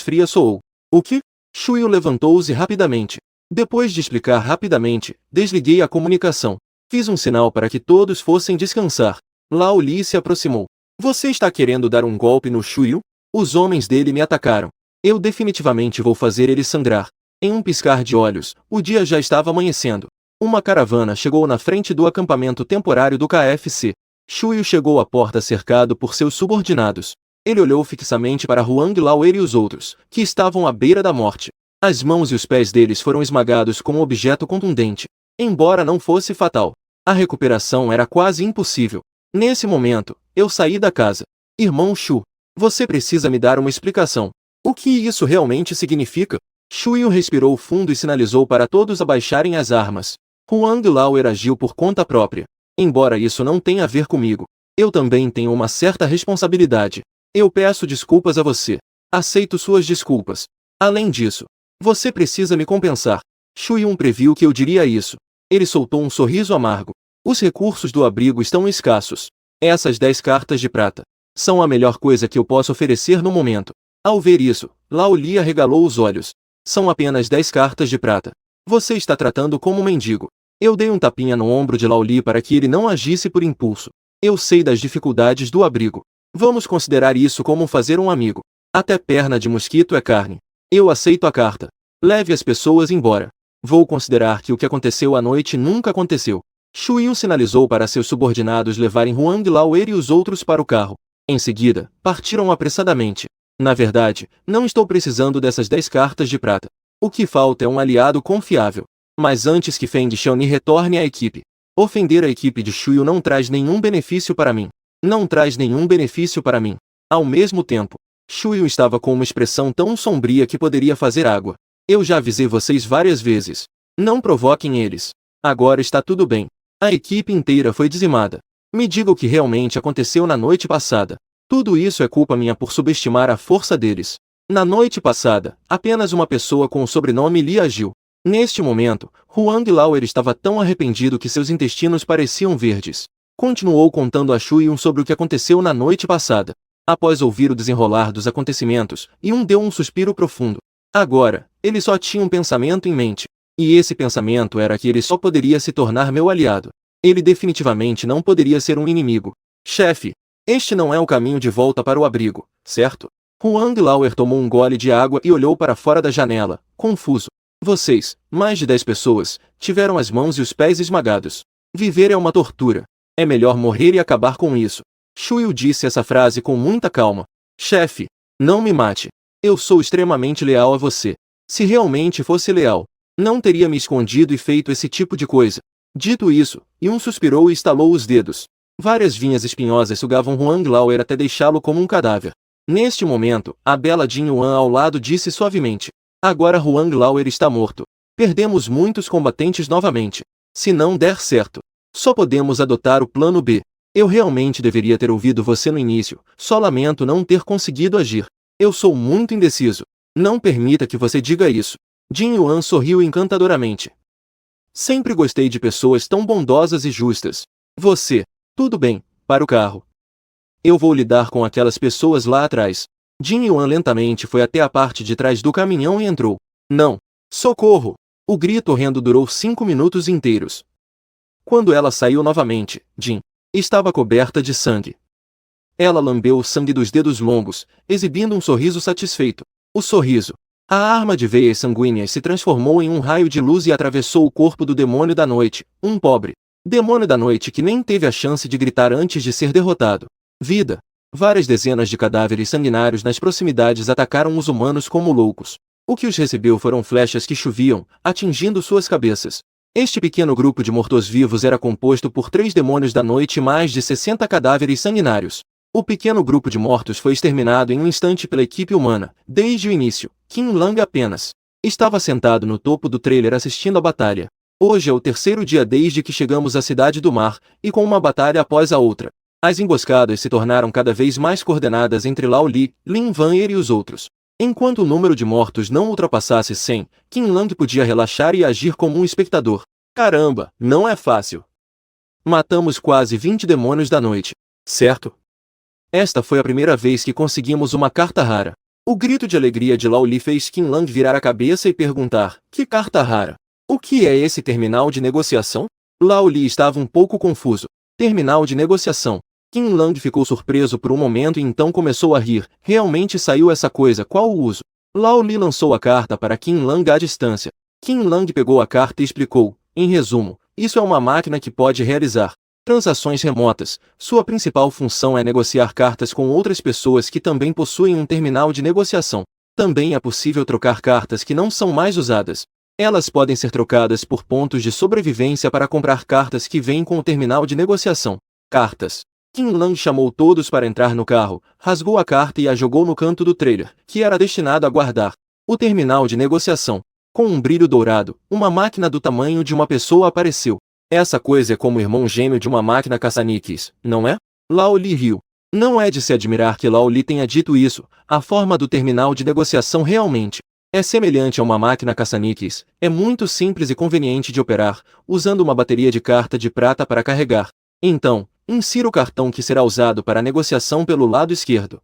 fria soou. O que? Shuyu levantou-se rapidamente. Depois de explicar rapidamente, desliguei a comunicação. Fiz um sinal para que todos fossem descansar. Lao Li se aproximou. Você está querendo dar um golpe no Shuyu? Os homens dele me atacaram. Eu definitivamente vou fazer ele sangrar. Em um piscar de olhos, o dia já estava amanhecendo. Uma caravana chegou na frente do acampamento temporário do KFC. Shuyu chegou à porta cercado por seus subordinados. Ele olhou fixamente para Huang Lauer e os outros, que estavam à beira da morte. As mãos e os pés deles foram esmagados com um objeto contundente. Embora não fosse fatal, a recuperação era quase impossível. Nesse momento, eu saí da casa. Irmão Shu, você precisa me dar uma explicação. O que isso realmente significa? Shuyu respirou fundo e sinalizou para todos abaixarem as armas. Huang Lauer agiu por conta própria. Embora isso não tenha a ver comigo, eu também tenho uma certa responsabilidade. Eu peço desculpas a você. Aceito suas desculpas. Além disso, você precisa me compensar. Shuyu previu que eu diria isso. Ele soltou um sorriso amargo. Os recursos do abrigo estão escassos. Essas 10 cartas de prata são a melhor coisa que eu posso oferecer no momento. Ao ver isso, Lao Li arregalou os olhos. São apenas 10 cartas de prata. Você está tratando como um mendigo. Eu dei um tapinha no ombro de Lao Li para que ele não agisse por impulso. Eu sei das dificuldades do abrigo. Vamos considerar isso como fazer um amigo. Até perna de mosquito é carne. Eu aceito a carta. Leve as pessoas embora. Vou considerar que o que aconteceu à noite nunca aconteceu. Shuyu sinalizou para seus subordinados levarem Huang Lauer e os outros para o carro. Em seguida, partiram apressadamente. Na verdade, não estou precisando dessas 10 cartas de prata. O que falta é um aliado confiável. Mas antes que Feng Xiaoni retorne à equipe, ofender a equipe de Shuyu não traz nenhum benefício para mim. Não traz nenhum benefício para mim. Ao mesmo tempo, Shuyu estava com uma expressão tão sombria que poderia fazer água. Eu já avisei vocês várias vezes. Não provoquem eles. Agora está tudo bem. A equipe inteira foi dizimada. Me diga o que realmente aconteceu na noite passada. Tudo isso é culpa minha por subestimar a força deles. Na noite passada, apenas uma pessoa com o sobrenome Li agiu. Neste momento, Huang Lauer estava tão arrependido que seus intestinos pareciam verdes. Continuou contando a Shuyu sobre o que aconteceu na noite passada. Após ouvir o desenrolar dos acontecimentos, Yun deu um suspiro profundo. Agora, ele só tinha um pensamento em mente. E esse pensamento era que ele só poderia se tornar meu aliado. Ele definitivamente não poderia ser um inimigo. Chefe, este não é o caminho de volta para o abrigo, certo? Huang Lauer tomou um gole de água e olhou para fora da janela, confuso. Vocês, mais de 10 pessoas, tiveram as mãos e os pés esmagados. Viver é uma tortura. É melhor morrer e acabar com isso. Shuyu disse essa frase com muita calma. Chefe, não me mate. Eu sou extremamente leal a você. Se realmente fosse leal, não teria me escondido e feito esse tipo de coisa. Dito isso, Yun suspirou e estalou os dedos. Várias vinhas espinhosas sugavam Huang Lauer até deixá-lo como um cadáver. Neste momento, a bela Jin Yuan ao lado disse suavemente. Agora Huang Lauer está morto. Perdemos muitos combatentes novamente. Se não der certo, só podemos adotar o plano B. Eu realmente deveria ter ouvido você no início, só lamento não ter conseguido agir. Eu sou muito indeciso. Não permita que você diga isso. Jin Yuan sorriu encantadoramente. Sempre gostei de pessoas tão bondosas e justas. Você. Tudo bem, para o carro. Eu vou lidar com aquelas pessoas lá atrás. Jin Yuan lentamente foi até a parte de trás do caminhão e entrou. Não. Socorro! O grito horrendo durou 5 minutos inteiros. Quando ela saiu novamente, Jin estava coberta de sangue. Ela lambeu o sangue dos dedos longos, exibindo um sorriso satisfeito. O sorriso. A arma de veias sanguíneas se transformou em um raio de luz e atravessou o corpo do demônio da noite, um pobre demônio da noite que nem teve a chance de gritar antes de ser derrotado. Vida. Várias dezenas de cadáveres sanguinários nas proximidades atacaram os humanos como loucos. O que os recebeu foram flechas que choviam, atingindo suas cabeças. Este pequeno grupo de mortos-vivos era composto por 3 demônios da noite e mais de 60 cadáveres sanguinários. O pequeno grupo de mortos foi exterminado em um instante pela equipe humana. Desde o início, Qin Lang apenas estava sentado no topo do trailer assistindo a batalha. Hoje é o 3º dia desde que chegamos à Cidade do Mar, e com uma batalha após a outra. As emboscadas se tornaram cada vez mais coordenadas entre Lao Li, Lin Vanyer e os outros. Enquanto o número de mortos não ultrapassasse 100, Qin Lang podia relaxar e agir como um espectador. Caramba, não é fácil. Matamos quase 20 demônios da noite, certo? Esta foi a primeira vez que conseguimos uma carta rara. O grito de alegria de Lao Li fez Qin Lang virar a cabeça e perguntar: que carta rara? O que é esse terminal de negociação? Lao Li estava um pouco confuso. Terminal de negociação. Qin Lang ficou surpreso por um momento e então começou a rir. Realmente saiu essa coisa, qual o uso? Lao Li lançou a carta para Qin Lang à distância. Qin Lang pegou a carta e explicou: em resumo, isso é uma máquina que pode realizar transações remotas. Sua principal função é negociar cartas com outras pessoas que também possuem um terminal de negociação. Também é possível trocar cartas que não são mais usadas. Elas podem ser trocadas por pontos de sobrevivência para comprar cartas que vêm com o terminal de negociação. Cartas. Qin Lang chamou todos para entrar no carro, rasgou a carta e a jogou no canto do trailer, que era destinado a guardar o terminal de negociação. Com um brilho dourado, uma máquina do tamanho de uma pessoa apareceu. Essa coisa é como o irmão gêmeo de uma máquina caça-níqueis, não é? Lao Li riu. Não é de se admirar que Lao Li tenha dito isso. A forma do terminal de negociação realmente é semelhante a uma máquina caça-níqueis. É muito simples e conveniente de operar, usando uma bateria de carta de prata para carregar. Então, insira o cartão que será usado para a negociação pelo lado esquerdo.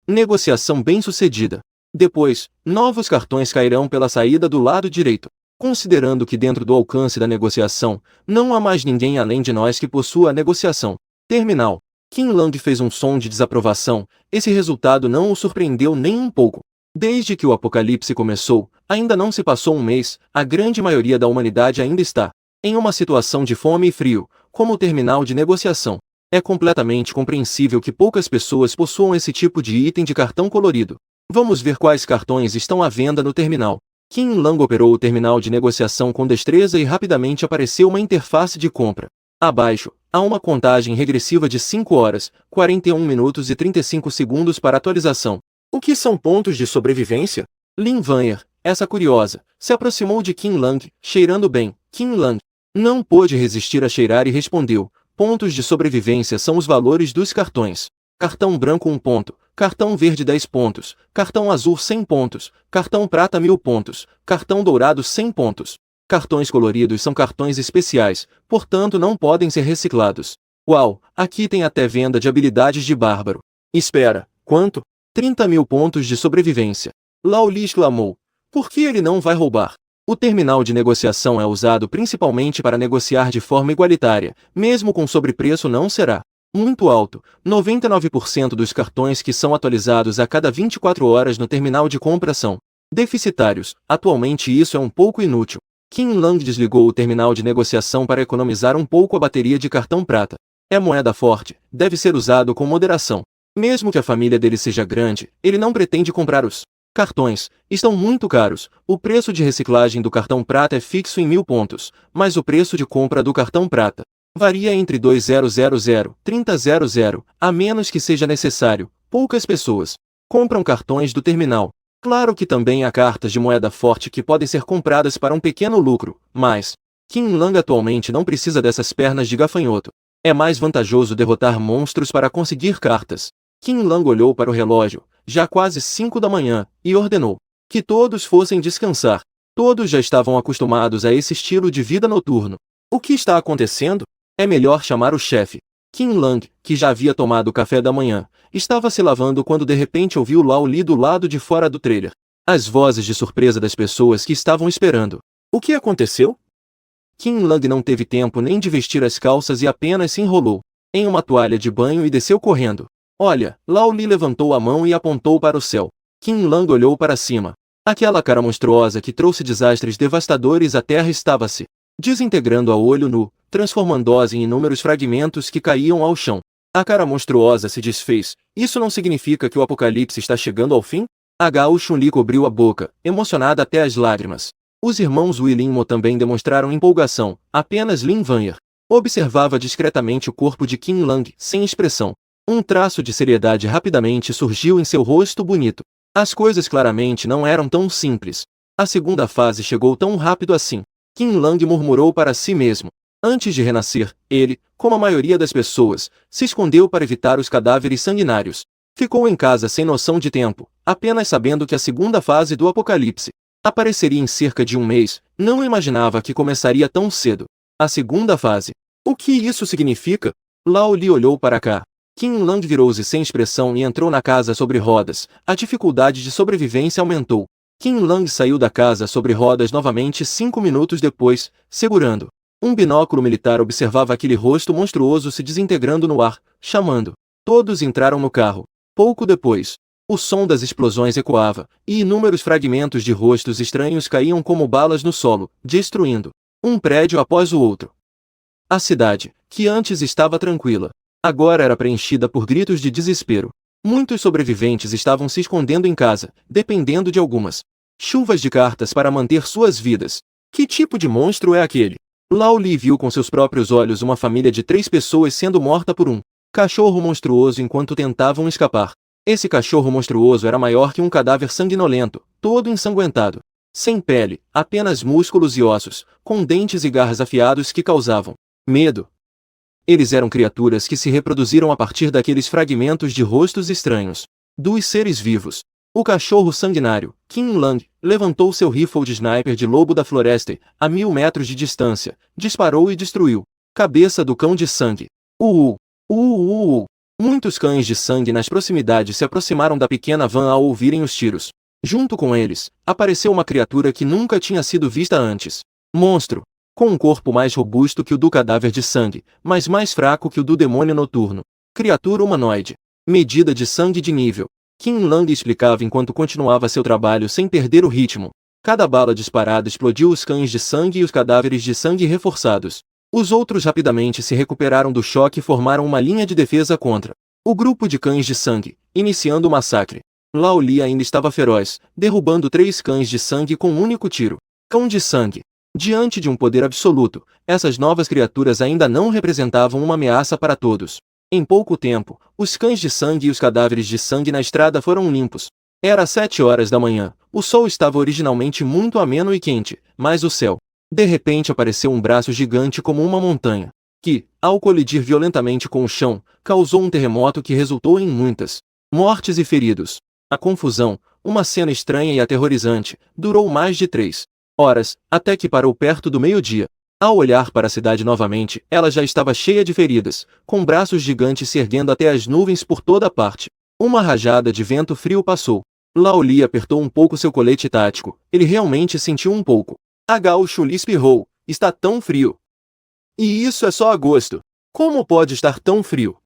Negociação bem-sucedida. Depois, novos cartões cairão pela saída do lado direito. Considerando que dentro do alcance da negociação, não há mais ninguém além de nós que possua a negociação. Terminal. Qin Lang fez um som de desaprovação. Esse resultado não o surpreendeu nem um pouco. Desde que o apocalipse começou, ainda não se passou um mês, a grande maioria da humanidade ainda está em uma situação de fome e frio, como o terminal de negociação. É completamente compreensível que poucas pessoas possuam esse tipo de item de cartão colorido. Vamos ver quais cartões estão à venda no terminal. Qin Lang operou o terminal de negociação com destreza e rapidamente apareceu uma interface de compra. Abaixo, há uma contagem regressiva de 5 horas, 41 minutos e 35 segundos para atualização. O que são pontos de sobrevivência? Lin Vanyer, essa curiosa, se aproximou de Qin Lang, cheirando bem. Qin Lang não pôde resistir a cheirar e respondeu: pontos de sobrevivência são os valores dos cartões. Cartão branco 1 ponto, cartão verde 10 pontos, cartão azul 100 pontos, cartão prata 1000 pontos, cartão dourado 100 pontos. Cartões coloridos são cartões especiais, portanto não podem ser reciclados. Uau, aqui tem até venda de habilidades de bárbaro. Espera, quanto? 30.000 pontos de sobrevivência. Lao Li exclamou. Por que ele não vai roubar? O terminal de negociação é usado principalmente para negociar de forma igualitária, mesmo com sobrepreço não será muito alto. 99% dos cartões que são atualizados a cada 24 horas no terminal de compra são deficitários. Atualmente isso é um pouco inútil. Qin Lang desligou o terminal de negociação para economizar um pouco a bateria de cartão prata. É moeda forte, deve ser usado com moderação. Mesmo que a família dele seja grande, ele não pretende comprar os cartões. Estão muito caros. O preço de reciclagem do cartão prata é fixo em 1000 pontos, mas o preço de compra do cartão prata varia entre 2.000 e 30.000, a menos que seja necessário. Poucas pessoas compram cartões do terminal. Claro que também há cartas de moeda forte que podem ser compradas para um pequeno lucro, mas Qin Lang atualmente não precisa dessas pernas de gafanhoto. É mais vantajoso derrotar monstros para conseguir cartas. Qin Lang olhou para o relógio, já quase 5 da manhã, e ordenou que todos fossem descansar. Todos já estavam acostumados a esse estilo de vida noturno. O que está acontecendo? É melhor chamar o chefe. Qin Lang, que já havia tomado o café da manhã, estava se lavando quando de repente ouviu Lao Li do lado de fora do trailer. As vozes de surpresa das pessoas que estavam esperando. O que aconteceu? Qin Lang não teve tempo nem de vestir as calças e apenas se enrolou em uma toalha de banho e desceu correndo. Olha, Lao Li levantou a mão e apontou para o céu. Qin Lang olhou para cima. Aquela cara monstruosa que trouxe desastres devastadores à Terra estava se desintegrando a olho nu, transformando-se em inúmeros fragmentos que caíam ao chão. A cara monstruosa se desfez. Isso não significa que o apocalipse está chegando ao fim? Chun-Li cobriu a boca, emocionada até as lágrimas. Os irmãos Wu e Lin Mo também demonstraram empolgação, apenas Lin Vanyer observava discretamente o corpo de Qin Lang, sem expressão. Um traço de seriedade rapidamente surgiu em seu rosto bonito. As coisas claramente não eram tão simples. A segunda fase chegou tão rápido assim. Qin Lang murmurou para si mesmo. Antes de renascer, ele, como a maioria das pessoas, se escondeu para evitar os cadáveres sanguinários. Ficou em casa sem noção de tempo, apenas sabendo que a segunda fase do apocalipse apareceria em cerca de um mês. Não imaginava que começaria tão cedo. A segunda fase. O que isso significa? Lao Li olhou para cá. Qin Lang virou-se sem expressão e entrou na casa sobre rodas. A dificuldade de sobrevivência aumentou. Qin Lang saiu da casa sobre rodas novamente 5 minutos depois, segurando um binóculo militar. Observava aquele rosto monstruoso se desintegrando no ar, chamando. Todos entraram no carro. Pouco depois, o som das explosões ecoava, e inúmeros fragmentos de rostos estranhos caíam como balas no solo, destruindo um prédio após o outro. A cidade, que antes estava tranquila, agora era preenchida por gritos de desespero. Muitos sobreviventes estavam se escondendo em casa, dependendo de algumas chuvas de cartas para manter suas vidas. Que tipo de monstro é aquele? Lao Li viu com seus próprios olhos uma família de 3 pessoas sendo morta por um cachorro monstruoso enquanto tentavam escapar. Esse cachorro monstruoso era maior que um cadáver sanguinolento, todo ensanguentado. Sem pele, apenas músculos e ossos, com dentes e garras afiados que causavam medo. Eles eram criaturas que se reproduziram a partir daqueles fragmentos de rostos estranhos. Dos seres vivos. O cachorro sanguinário, Qin Lang, levantou seu rifle de sniper de lobo da floresta e, a 1000 metros de distância, disparou e destruiu cabeça do cão de sangue. Muitos cães de sangue nas proximidades se aproximaram da pequena van ao ouvirem os tiros. Junto com eles, apareceu uma criatura que nunca tinha sido vista antes. Monstro. Com um corpo mais robusto que o do cadáver de sangue, mas mais fraco que o do demônio noturno. Criatura humanoide. Medida de sangue de nível. Qin Lang explicava enquanto continuava seu trabalho sem perder o ritmo. Cada bala disparada explodiu os cães de sangue e os cadáveres de sangue reforçados. Os outros rapidamente se recuperaram do choque e formaram uma linha de defesa contra o grupo de cães de sangue, iniciando o massacre. Lao Li ainda estava feroz, derrubando 3 cães de sangue com um único tiro. Cão de sangue. Diante de um poder absoluto, essas novas criaturas ainda não representavam uma ameaça para todos. Em pouco tempo, os cães de sangue e os cadáveres de sangue na estrada foram limpos. Era 7 horas da manhã. O sol estava originalmente muito ameno e quente, mas o céu. De repente apareceu um braço gigante como uma montanha, que, ao colidir violentamente com o chão, causou um terremoto que resultou em muitas mortes e feridos. A confusão, uma cena estranha e aterrorizante, durou mais de 3 horas, até que parou perto do meio-dia. Ao olhar para a cidade novamente, ela já estava cheia de feridas, com braços gigantes se erguendo até as nuvens por toda parte. Uma rajada de vento frio passou. Lao Li apertou um pouco seu colete tático. Ele realmente sentiu um pouco. Chun-Li espirrou. Está tão frio. E isso é só agosto. Como pode estar tão frio?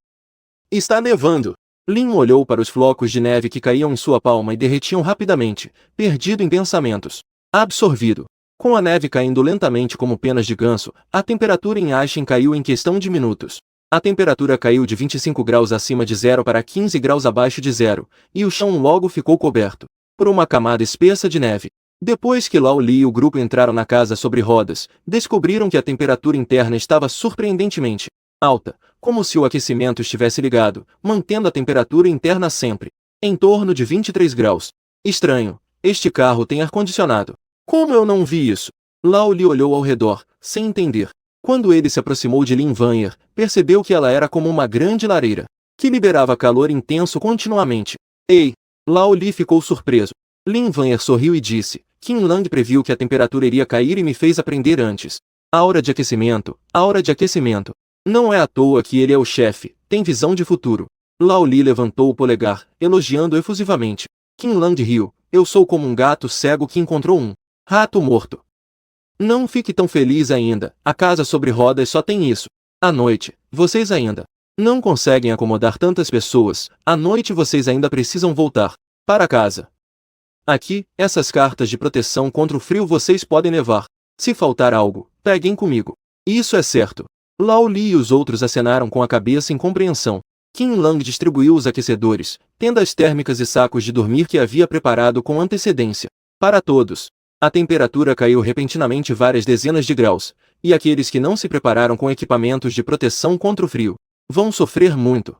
Está nevando. Lin olhou para os flocos de neve que caíam em sua palma e derretiam rapidamente, perdido em pensamentos. Absorvido. Com a neve caindo lentamente como penas de ganso, a temperatura em Ashen caiu em questão de minutos. A temperatura caiu de 25 graus acima de zero para 15 graus abaixo de zero, e o chão logo ficou coberto por uma camada espessa de neve. Depois que Lao Li e o grupo entraram na casa sobre rodas, descobriram que a temperatura interna estava surpreendentemente alta, como se o aquecimento estivesse ligado, mantendo a temperatura interna sempre em torno de 23 graus. Estranho, este carro tem ar-condicionado. Como eu não vi isso? Lao Li olhou ao redor, sem entender. Quando ele se aproximou de Lin Vanyer, percebeu que ela era como uma grande lareira, que liberava calor intenso continuamente. Ei! Lao Li ficou surpreso. Lin Vanyer sorriu e disse, Qin Lang previu que a temperatura iria cair e me fez aprender antes. Aura de aquecimento, aura de aquecimento. Não é à toa que ele é o chefe, tem visão de futuro. Lao Li levantou o polegar, elogiando efusivamente. Qin Lang riu, eu sou como um gato cego que encontrou um rato morto. Não fique tão feliz ainda, a casa sobre rodas só tem isso. À noite, vocês ainda não conseguem acomodar tantas pessoas, à noite vocês ainda precisam voltar para casa. Aqui, essas cartas de proteção contra o frio vocês podem levar. Se faltar algo, peguem comigo. Isso é certo. Lao Li e os outros acenaram com a cabeça em compreensão. Qin Lang distribuiu os aquecedores, tendas térmicas e sacos de dormir que havia preparado com antecedência. Para todos. A temperatura caiu repentinamente várias dezenas de graus, e aqueles que não se prepararam com equipamentos de proteção contra o frio vão sofrer muito.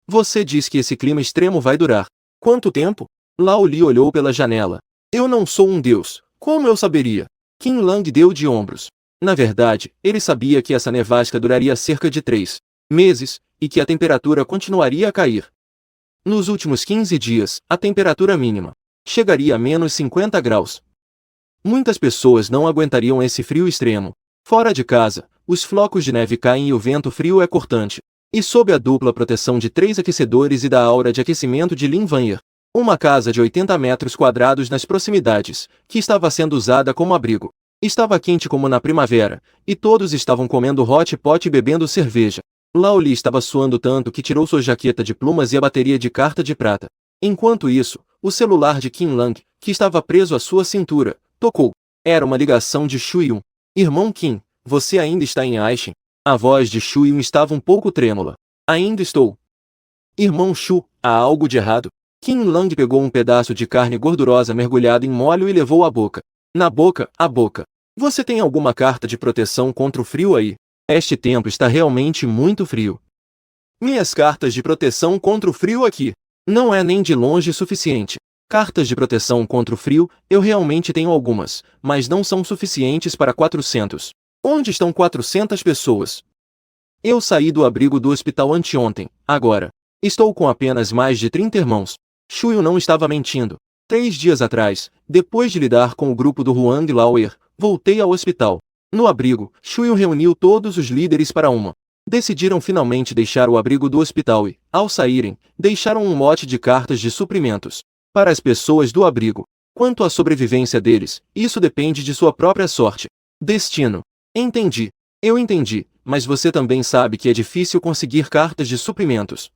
Você diz que esse clima extremo vai durar quanto tempo? Lao Li olhou pela janela. Eu não sou um deus, como eu saberia? Qin Lang deu de ombros. Na verdade, ele sabia que essa nevasca duraria cerca de 3 meses, e que a temperatura continuaria a cair. Nos últimos 15 dias, a temperatura mínima chegaria a menos 50 graus. Muitas pessoas não aguentariam esse frio extremo. Fora de casa, os flocos de neve caem e o vento frio é cortante. E sob a dupla proteção de 3 aquecedores e da aura de aquecimento de Lin Vanyer, uma casa de 80 metros quadrados nas proximidades, que estava sendo usada como abrigo. Estava quente como na primavera, e todos estavam comendo hot pot e bebendo cerveja. Lao Li estava suando tanto que tirou sua jaqueta de plumas e a bateria de carta de prata. Enquanto isso, o celular de Qin Lang, que estava preso à sua cintura, tocou. Era uma ligação de Shu Yun. Irmão Qin, você ainda está em Aishin? A voz de Shu Yun estava um pouco trêmula. Ainda estou. Irmão Shu, há algo de errado? Qin Lang pegou um pedaço de carne gordurosa mergulhado em molho e levou à boca. Na boca, a boca. Você tem alguma carta de proteção contra o frio aí? Este tempo está realmente muito frio. Minhas cartas de proteção contra o frio aqui. Não é nem de longe suficiente. Cartas de proteção contra o frio, eu realmente tenho algumas, mas não são suficientes para 400. Onde estão 400 pessoas? Eu saí do abrigo do hospital anteontem, agora. Estou com apenas mais de 30 irmãos. Shuyu não estava mentindo. 3 dias atrás, depois de lidar com o grupo do Huang Lauer, voltei ao hospital. No abrigo, Shuyu reuniu todos os líderes para uma. Decidiram finalmente deixar o abrigo do hospital e, ao saírem, deixaram um lote de cartas de suprimentos para as pessoas do abrigo. Quanto à sobrevivência deles, isso depende de sua própria sorte. Destino. Entendi. Eu entendi, mas você também sabe que é difícil conseguir cartas de suprimentos.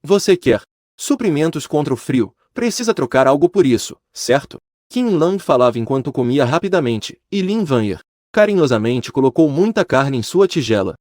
Você quer suprimentos contra o frio, precisa trocar algo por isso, certo? Qin Lang falava enquanto comia rapidamente, e Lin Vanyer carinhosamente colocou muita carne em sua tigela.